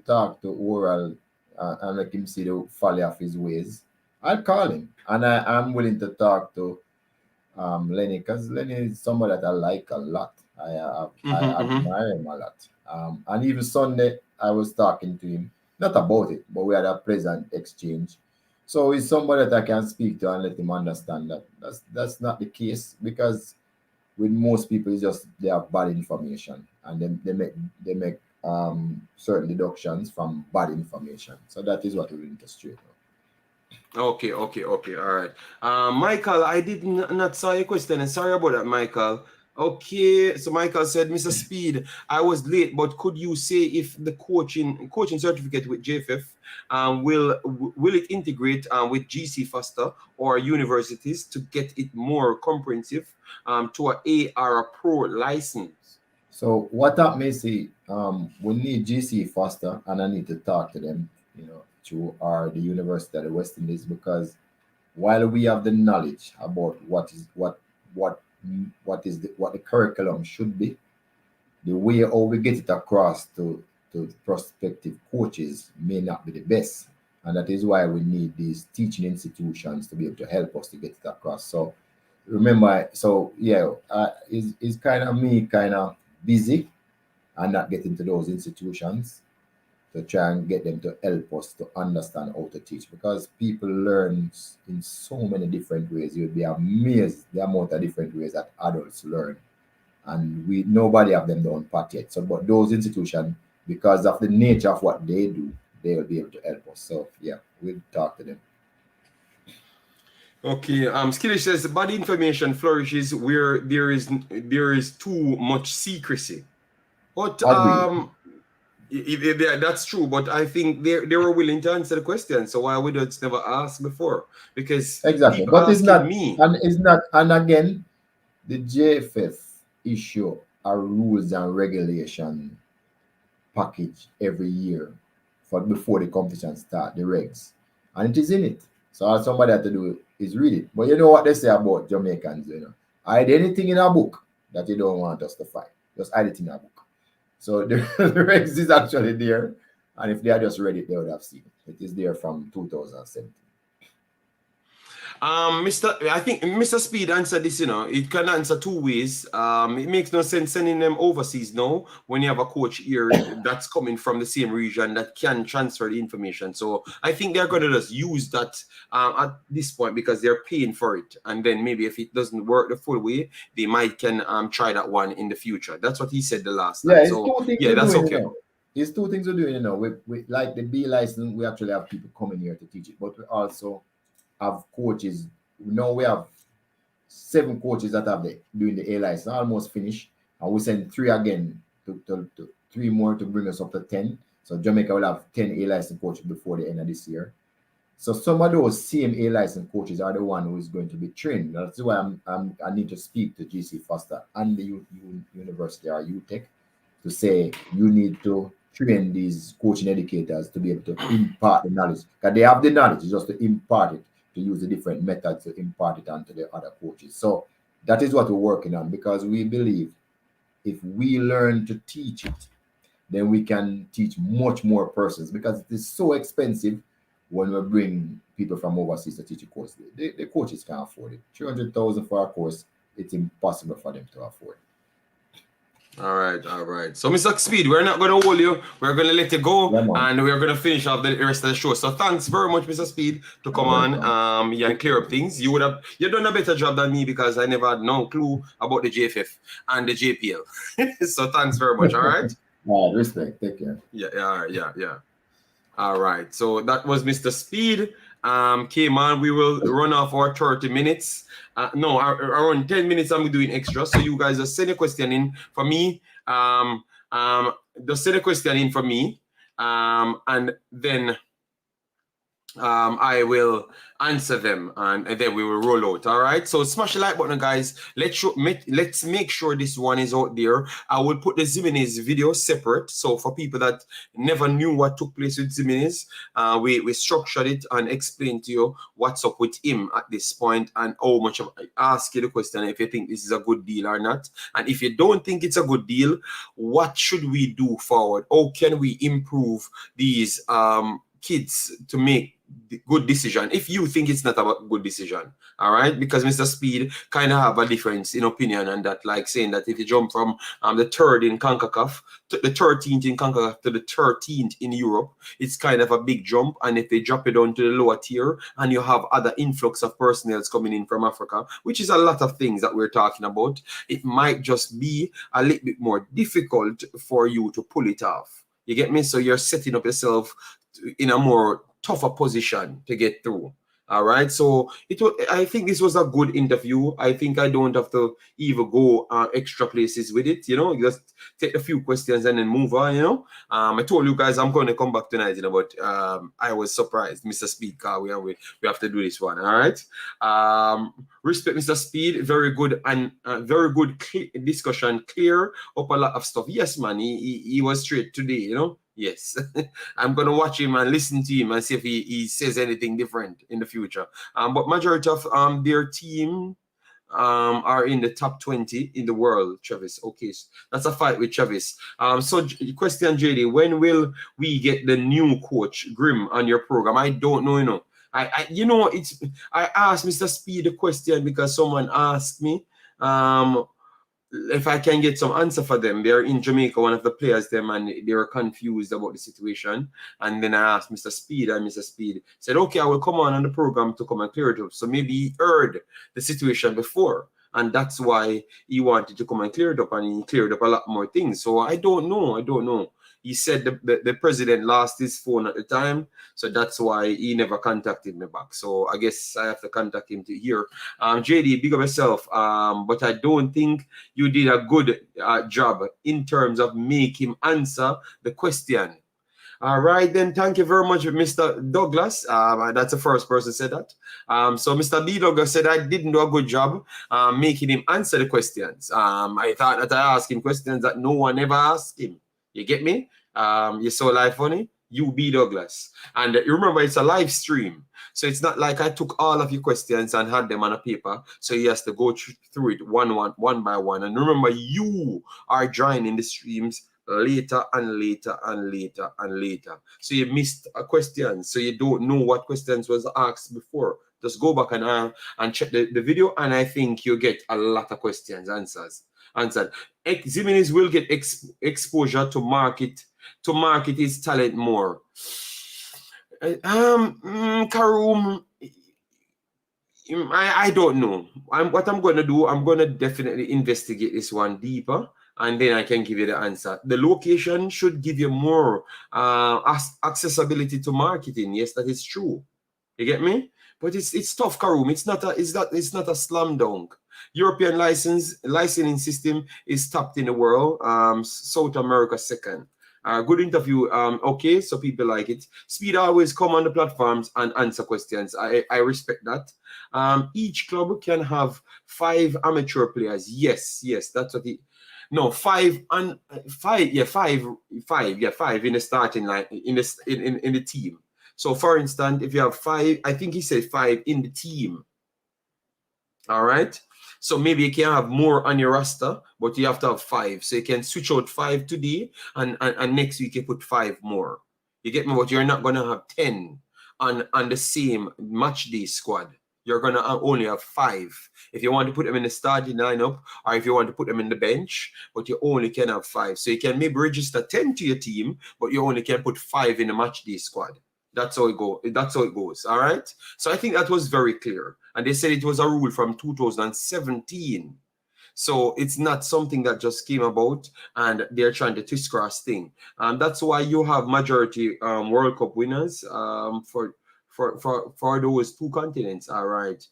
Speaker 2: talk to Oral and let him see the folly of his ways. I'll call him, and I'm willing to talk to Lenny, because Lenny is somebody that I like a lot. I admire him a lot. And even Sunday, I was talking to him, not about it, but we had a pleasant exchange. So he's somebody that I can speak to and let him understand that that's not the case, because with most people, it's just they have bad information, and then they make certain deductions from bad information. So that is what we need to straighten out.
Speaker 1: Okay, all right. Michael, I did not saw your question, and sorry about that, Michael. Okay, so Michael said, Mr. Speid, I was late, but could you say if the coaching certificate with JFF will it integrate with GC faster or universities to get it more comprehensive to a AR Pro license?
Speaker 2: So what that may say, we need GC faster, and I need to talk to them, to the University of the West Indies, because while we have the knowledge about what the curriculum should be, the way how we get it across to prospective coaches may not be the best, and that is why we need these teaching institutions to be able to help us to get it across. So remember, it's kind of busy and not getting to those institutions to try and get them to help us to understand how to teach, because people learn in so many different ways. You'll be amazed the amount of different ways that adults learn, and nobody have them down pat yet. So, but those institutions, because of the nature of what they do, they will be able to help us. So yeah, we'll talk to them.
Speaker 1: Okay, Skillish says bad information flourishes where there is too much secrecy. But that's true, but I think they were willing to answer the question. So why would it's never asked before? Because
Speaker 2: exactly, but it's not me, and it's not. And again, the JFF issue a rules and regulation package every year before the competition start, the regs, and it is in it. So all somebody had to do is read it. But you know what they say about Jamaicans, hide anything in a book that you don't want us to find, just hide it in a book. So the regs is actually there, and if they had just read it, they would have seen it. It is there from 2017.
Speaker 1: I think Mr. Speid answered this, it can answer 2 ways. It makes no sense sending them overseas now when you have a coach here that's coming from the same region that can transfer the information. So I think they're going to just use that at this point because they're paying for it. And then maybe if it doesn't work the full way, they might can try that one in the future. That's what he said the last time.
Speaker 2: Yeah,
Speaker 1: so that's okay.
Speaker 2: It's 2 things we're doing, we like the B license, we actually have people coming here to teach it, but we also have coaches. Now we have 7 coaches that have doing the A license, almost finished, and we send 3 again to 3 more to bring us up to 10. So Jamaica will have 10 A-licensed coaches before the end of this year. So some of those same A-licensed coaches are the one who is going to be trained. That's why I need to speak to GC Foster and the university or UTech to say you need to train these coaching educators to be able to impart the knowledge. Because they have the knowledge, it's just to impart it, to use the different methods to impart it onto the other coaches. So that is what we're working on, because we believe if we learn to teach it, then we can teach much more persons, because it is so expensive when we bring people from overseas to teach a course. The coaches can't afford it. 300,000 for a course, it's impossible for them to afford.
Speaker 1: All right. So, Mr. Speid, we're not going to hold you. We're going to let you go, and we're going to finish off the rest of the show. So, thanks very much, Mr. Speid, to come on and clear up things. You've done a better job than me, because I never had no clue about the JFF and the JPL. So, thanks very much. All right.
Speaker 2: Respect. Take care.
Speaker 1: Yeah. All right. So that was Mr. Speid. Came on. We will run off our 30 minutes. No, around 10 minutes I'm doing extra. So you guys just send a question in for me. Just send a question in for me. And then I will answer them, and then we will roll out. All right, so smash the like button, guys. Let's make sure this one is out there. I will put the Ximinis video separate, so for people that never knew what took place with Ximinis, we structured it and explained to you what's up with him at this point, and how much of, I ask you the question if you think this is a good deal or not, and if you don't think it's a good deal, what should we do forward? How can we improve these kids to make the good decision if you think it's not a good decision? All right, because Mr. Speid kind of have a difference in opinion, and that, like saying that if you jump from the 3rd in CONCACAF to the 13th in CONCACAF to the 13th in Europe, it's kind of a big jump. And if they drop it down to the lower tier and you have other influx of personnel coming in from Africa, which is a lot of things that we're talking about, it might just be a little bit more difficult for you to pull it off. You get me? So you're setting up yourself in a more tougher position to get through. All right, so I think this was a good interview. I think I don't have to even go extra places with it, you know, just take a few questions and then move on, you know. I told you guys I'm going to come back tonight, you know, but I was surprised, Mr. Speid, we have to do this one. All right, respect Mr. Speid, very good, and very good discussion, clear up a lot of stuff. Yes, man, he was straight today, you know. Yes, I'm going to watch him and listen to him and see if he says anything different in the future. But majority of their team are in the top 20 in the world, Travis. Okay, so that's a fight with Travis. So question, JD, when will we get the new coach, Grim, on your program? I don't know, you know. I asked Mr. Speid a question because someone asked me if I can get some answer for them. They're in Jamaica, one of the players, and they were confused about the situation. And then I asked Mr. Speid, and Mr. Speid said, okay, I will come on the program to come and clear it up. So maybe he heard the situation before, and that's why he wanted to come and clear it up, and he cleared up a lot more things. So I don't know. He said the president lost his phone at the time, so that's why he never contacted me back. So I guess I have to contact him to hear. JD, big up yourself. But I don't think you did a good job in terms of making him answer the question. All right, then. Thank you very much, Mr. Douglas. That's the first person said that. So Mr. B. Douglas said I didn't do a good job making him answer the questions. I thought that I asked him questions that no one ever asked him. You get me? You saw live funny? You be Douglas. And you remember, it's a live stream. So it's not like I took all of your questions and had them on a paper. So he has to go through it one by one. And remember, you are joining the streams later and later and later and later. So you missed a question. So you don't know what questions was asked before. Just go back and check the video. And I think you'll get a lot of questions answered. Ximinis will get exposure to market his talent more. Karoom, I don't know. What I'm going to do, I'm going to definitely investigate this one deeper, and then I can give you the answer. The location should give you more accessibility to marketing. Yes, that is true. You get me? But it's tough, Karoom. It's not a slam dunk. European licensing system is topped in the world. South America second. Good interview. Okay, so people like it. Speid always come on the platforms and answer questions. I respect that. Each club can have 5 amateur players. Yes, that's what he. No, 5 and 5. Yeah, 5. Yeah, 5 in the starting line in the team. So, for instance, if you have 5, I think he said 5 in the team. All right. So maybe you can have more on your roster, but you have to have 5. So you can switch out 5 today, and next week you put 5 more. You get me? But you're not gonna have 10 on the same match day squad. You're gonna only have 5 if you want to put them in the starting lineup, or if you want to put them in the bench. But you only can have 5. So you can maybe register 10 to your team, but you only can put 5 in the match day squad. That's how it goes. That's how it goes. All right. So I think that was very clear. And they said it was a rule from 2017. So it's not something that just came about and they're trying to twist cross thing. That's why you have majority World Cup winners for those 2 continents. All right.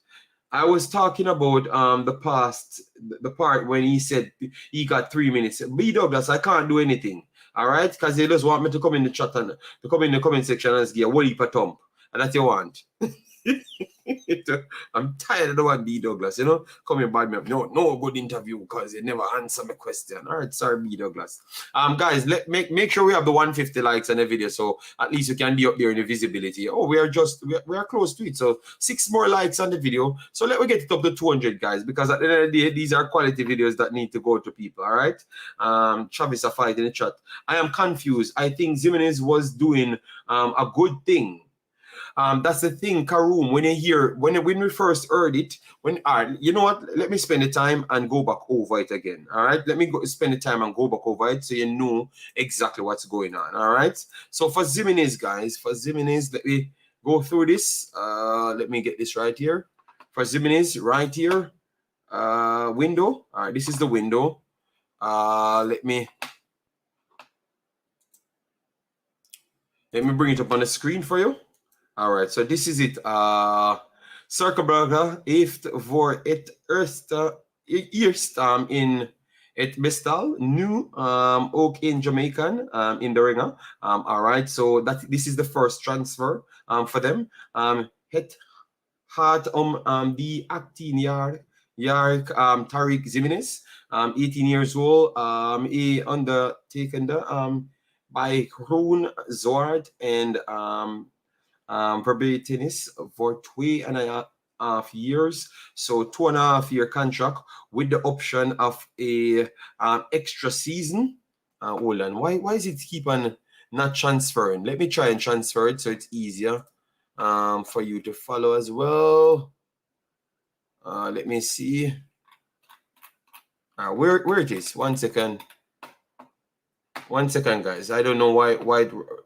Speaker 1: I was talking about the part when he said he got 3 minutes. B Douglas, I can't do anything. All right, because they just want me to come in the chat and to come in the comment section and give a whole heap of thump. And that's what you want. I'm tired of the one B Douglas, you know, coming by me up. No good interview because they never answer my question. All right, sorry, B Douglas. Guys, make sure we have the 150 likes on the video, so at least you can be up there in the visibility. Oh, we are close to it. So 6 more likes on the video. So let me get it up to 200, guys, because at the end of the day, these are quality videos that need to go to people. All right. Travis a fight in the chat. I am confused. I think Ximines was doing a good thing. That's the thing, Karoom. When we first heard it, you know what? Let me spend the time and go back over it again. All right, let me spend the time and go back over it so you know exactly what's going on. All right. So for Ximines, guys, let me go through this. Let me get this right here. For Ximines, right here, window. All right, this is the window. Let me bring it up on the screen for you. All right, so this is it. Cercle Brugge, heeft, voor, eerst, in het bestaan, nu, ook in Jamaicaan, in the rangen. All right, so this is the first transfer for them. Het gaat die 18 jaar Tarick Ximines, 18 years old, ondertekende by groen-zwart and verbintenis for 2.5 years. So 2.5 year contract with the option of a extra season. Hold on, why is it keep on not transferring? Let me try and transfer it so it's easier for you to follow as well. Let me see where it is. 1 second. 1 second, guys. I don't know why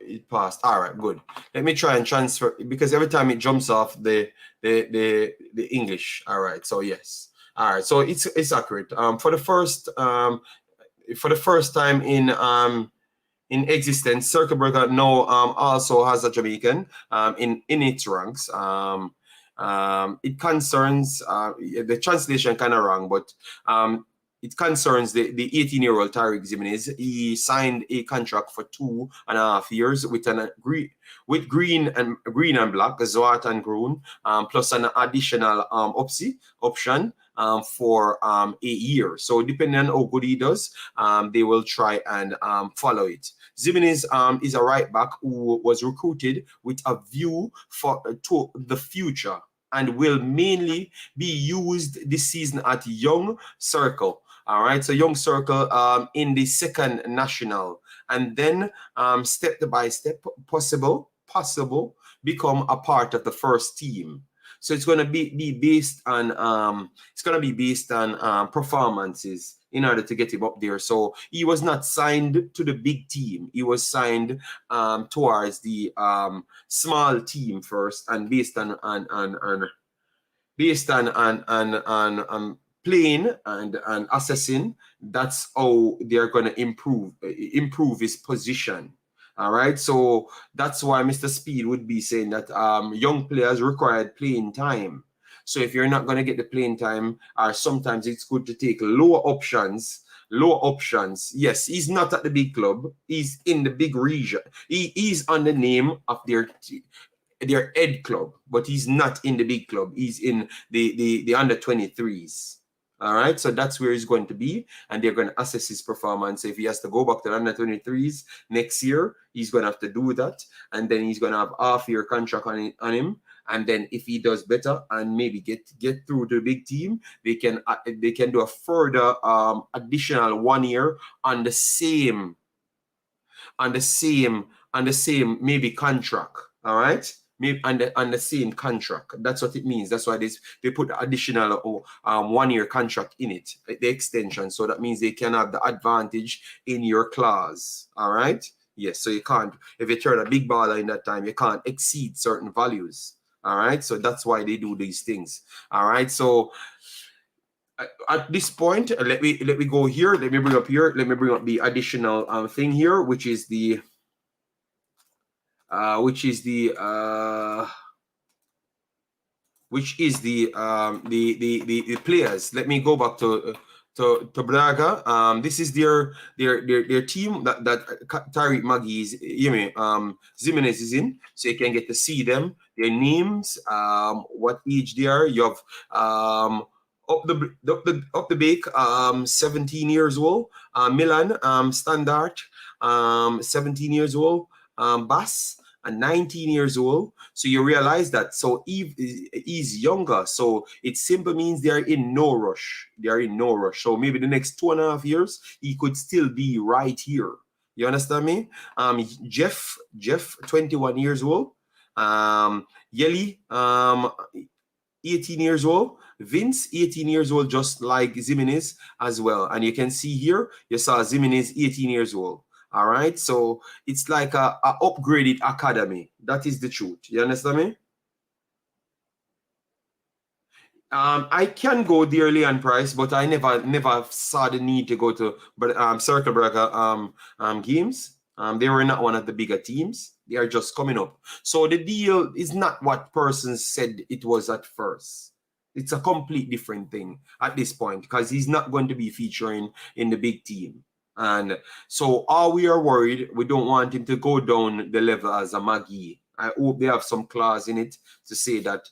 Speaker 1: it passed. All right, good. Let me try and transfer, because every time it jumps off the English. All right, so yes. All right, so it's accurate. For the first time in existence, Cercle Brugge now also has a Jamaican in its ranks. It concerns the translation kind of wrong, but it concerns the 18-year-old Tarick Ximines. He signed a contract for 2.5 years with green and black, zwart and groen, plus an additional option for a year. So depending on how good he does, they will try and follow it. Ximines is a right back who was recruited with a view to the future and will mainly be used this season at Jong Cercle. All right, so Jong Cercle in the second national, and then step by step, possible become a part of the first team. So it's going to be based on performances in order to get him up there. So he was not signed to the big team. He was signed towards the small team first, and based on playing and assessing, that's how they're going to improve his position. All right, so that's why Mr. Speid would be saying that young players required playing time. So if you're not going to get the playing time, or sometimes it's good to take lower options low options. Yes, he's not at the big club. He's in the big region. He's on the name of their head club, but he's not in the big club. He's in the under 23s. All right, so that's where he's going to be, and they're going to assess his performance. If he has to go back to the under 23s next year, he's going to have to do that, and then he's going to have half-year contract on him. And then if he does better and maybe get through to the big team, they can do a further additional 1 year on the same maybe contract. All right. Maybe on the same contract. That's what it means. That's why they put the additional 1 year contract in it, the extension. So that means they can have the advantage in your clause. All right. Yes. So you can't, if you turn a big baller in that time, you can't exceed certain values. All right. So that's why they do these things. All right. So at this point, let me go here. Let me bring up here. Let me bring up the additional thing here, which is the players. Let me go back to Brugge. This is their team that Tarick Ximines is in, so you can get to see them, their names, what age they are. You have up the bake, 17 years old, Milan, Standard, 17 years old, Bass, and 19 years old. So you realize that. So he's younger. So it simply means they are in no rush. They are in no rush. So maybe the next 2.5 years, he could still be right here. You understand me? Jeff, 21 years old. Yeli, 18 years old. Vince, 18 years old, just like Ximinis as well. And you can see here, you saw Ximinis, 18 years old. All right, so it's like a upgraded academy. That is the truth. You understand me? I can go dearly on price, but I never saw the need to go to Cercle Brugge games. They were not one of the bigger teams. They are just coming up. So the deal is not what persons said it was at first. It's a complete different thing at this point, because he's not going to be featuring in the big team. And so all we are worried, we don't want him to go down the level as a Maggie. I hope they have some clause in it to say that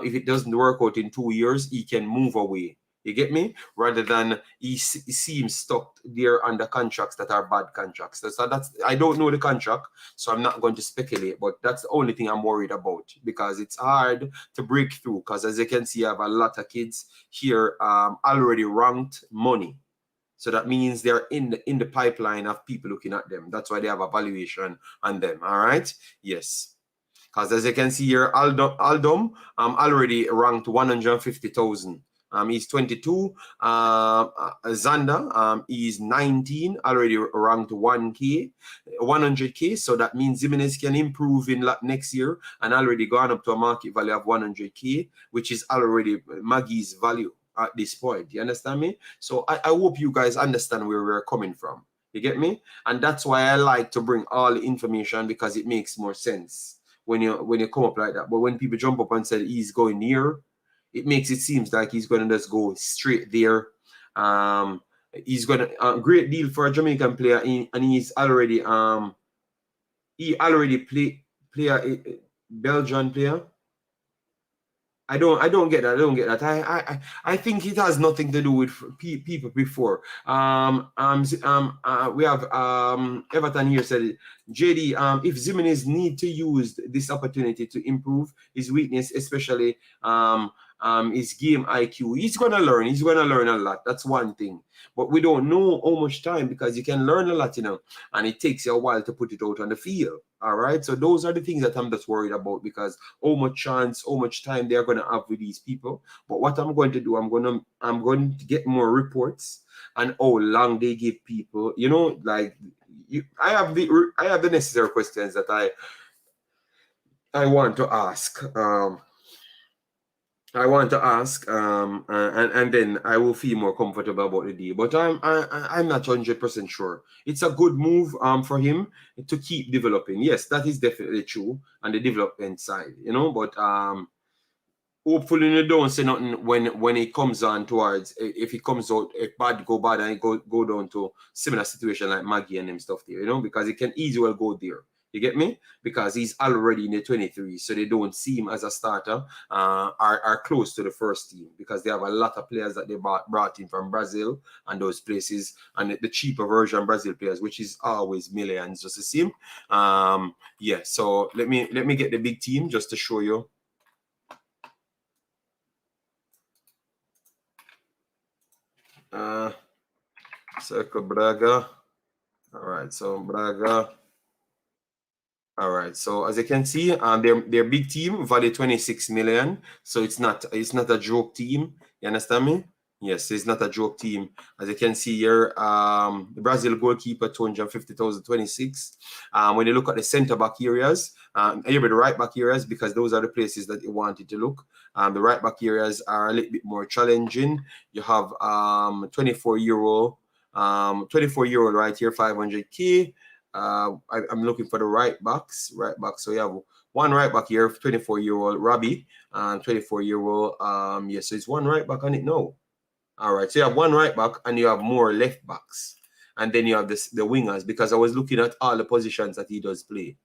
Speaker 1: if it doesn't work out in 2 years, he can move away. You get me? Rather than he seems stuck there under contracts that are bad contracts. So I don't know the contract, so I'm not going to speculate, but that's the only thing I'm worried about, because it's hard to break through. Because as you can see, I have a lot of kids here already ranked money. So that means they're in the pipeline of people looking at them. That's why they have a valuation on them. All right. Yes. Because as you can see here, Aldom already ranked 150,000. He's 22. Zander is 19, already ranked 100K. So that means Ximines can improve in next year and already gone up to a market value of 100K, which is already Maggie's value at this point. You understand me? So I hope you guys understand where we're coming from. You get me? And that's why I like to bring all the information, because it makes more sense when you come up like that. But when people jump up and say he's going near, it makes it seem like he's going to just go straight there. He's going to great deal for a Jamaican player, and he's already play a Belgian player. I don't get that. I think it has nothing to do with people before. We have Everton here said, JD, if Ximines need to use this opportunity to improve his weakness, especially his game IQ, he's gonna learn. He's gonna learn a lot. That's one thing. But we don't know how much time, because you can learn a lot, and it takes you a while to put it out on the field. All right. So those are the things that I'm just worried about, because how much chance, how much time they're gonna have with these people. But what I'm going to do, I'm going to get more reports and how long they give people. Like I have the necessary questions that I want to ask. And then I will feel more comfortable about the deal. But I'm not 100% sure. It's a good move for him to keep developing. Yes, that is definitely true on the development side, But hopefully you don't say nothing when it comes on towards, if it comes out, if bad go bad and it go down to similar situation like Maggie and them stuff there, you know, because it can easily well go there. You get me? Because he's already in the 23, so they don't see him as a starter, are close to the first team, because they have a lot of players that they brought in from Brazil and those places, and the cheaper version Brazil players, which is always millions, just the same. Yeah, so let me get the big team just to show you. Cercle Brugge. All right, so Brugge. All right, so as you can see, their big team value 26 million. So it's not a joke team. You understand me? Yes, it's not a joke team. As you can see here, the Brazil goalkeeper 250,000, 26. When you look at the centre back areas, here with the right back areas, because those are the places that you wanted to look. The right back areas are a little bit more challenging. You have 24-year-old right here, 500K. I'm looking for the right backs. So you have one right back here, 24-year-old Robbie, 24-year-old. Yes, so it's one right back on it now. All right, so you have one right back and you have more left backs, and then you have the wingers, because I was looking at all the positions that he does play.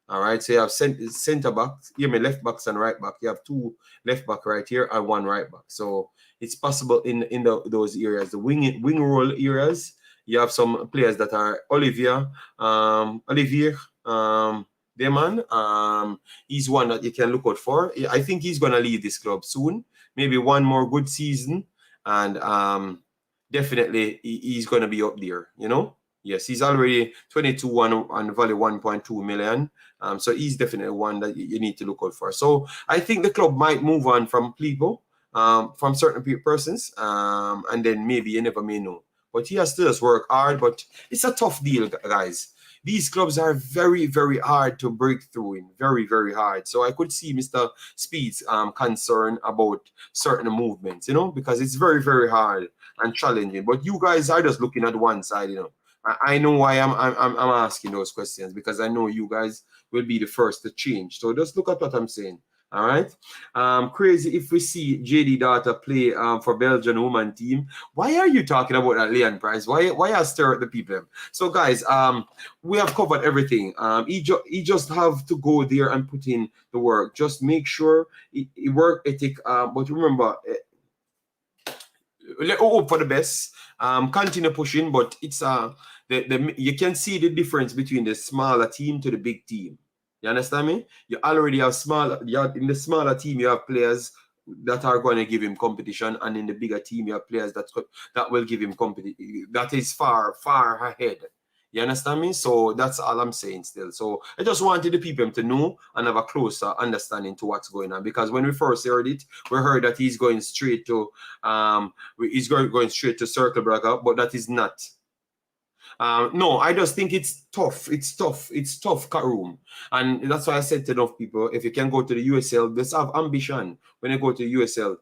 Speaker 1: All right, so you have center back, you mean left backs and right back. You have two left back right here and one right back. So it's possible in those areas, the wing role areas. You have some players that are Olivier Deman. He's one that you can look out for. I think he's gonna leave this club soon. Maybe one more good season, and definitely he's gonna be up there. You know. Yes, he's already 22 and value 1.2 million. So he's definitely one that you need to look out for. So I think the club might move on from people, from certain persons, and then maybe you never may know. But he has to just work hard. But it's a tough deal, guys. These clubs are very, very hard to break through in. Very, very hard. So I could see Mr. Speid's concern about certain movements, you know, because it's very, very hard and challenging. But you guys are just looking at one side, you know. I know why I'm asking those questions, because I know you guys will be the first to change. So just look at what I'm saying. All right. Crazy if we see JD Data play for Belgian woman team. Why are you talking about that Leon Price? Why I stir up the people? So guys, we have covered everything. He just have to go there and put in the work. Just make sure he work ethic. But remember, let's hope for the best. Continue pushing, but it's you can see the difference between the smaller team to the big team. You understand me? You already have in the smaller team, you have players that are going to give him competition, and in the bigger team, you have players that will give him competition. That is far, far ahead. You understand me? So that's all I'm saying still. So I just wanted the people to know and have a closer understanding to what's going on. Because when we first heard it, we heard that he's going straight to going straight to Cercle Brugge, but that is not. No, I just think it's tough. It's tough, cut room. And that's why I said to enough people, if you can go to the USL, just have ambition. When you go to USL,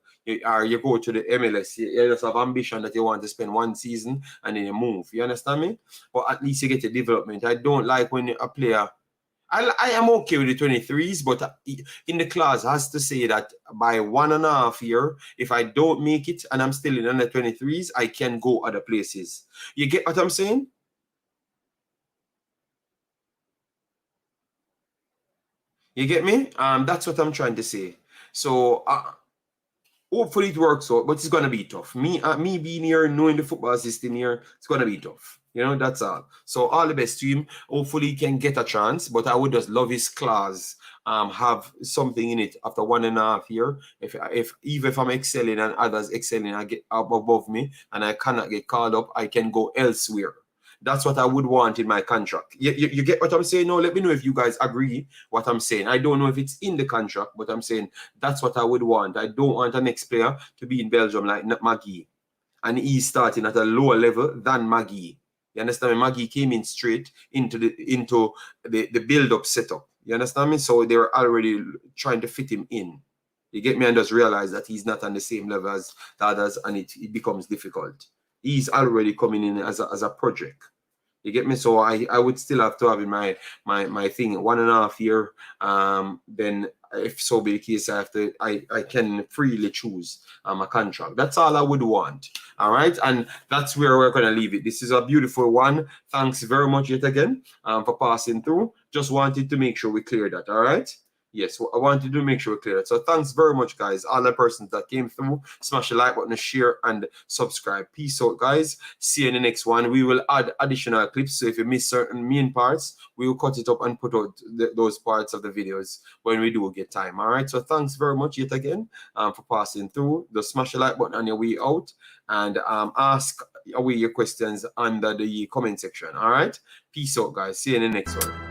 Speaker 1: or you go to the MLS, you just have ambition that you want to spend one season and then you move. You understand me? But at least you get a development. I don't like when a player, I am okay with the 23s, but in the clause has to say that by 1.5 years, if I don't make it and I'm still in under 23s, I can go other places. You get what I'm saying? You get me? That's what I'm trying to say. So hopefully it works out, but it's gonna be tough. Me being here, knowing the football system here, it's gonna be tough. You know, that's all. So all the best to him. Hopefully he can get a chance, but I would just love his class. Have something in it after 1.5 years. Even if I'm excelling and others excelling, I get up above me and I cannot get called up, I can go elsewhere. That's what I would want in my contract. You get what I'm saying? No, let me know if you guys agree what I'm saying. I don't know if it's in the contract, but I'm saying that's what I would want. I don't want a next player to be in Belgium like Maggie, and he's starting at a lower level than Maggie. You understand me? Maggie came in straight into the build-up setup. You understand me? So they were already trying to fit him in. You get me? And just realize that he's not on the same level as the others, and it becomes difficult. He's already coming in as a project. You get me? So I would still have to have in my thing 1.5 year. Then if so be the case, I can freely choose a contract. That's all I would want. All right, and that's where we're gonna leave it. This is a beautiful one. Thanks very much yet again for passing through. Just wanted to make sure we clear that. All right. Yes, I wanted to make sure we clear that. So thanks very much, guys. All the persons that came through, smash the like button, share, and subscribe. Peace out, guys. See you in the next one. We will add additional clips. So if you miss certain main parts, we will cut it up and put out those parts of the videos when we do get time. All right. So thanks very much yet again for passing through. Just smash the like button on your way out and ask away your questions under the comment section. All right. Peace out, guys. See you in the next one.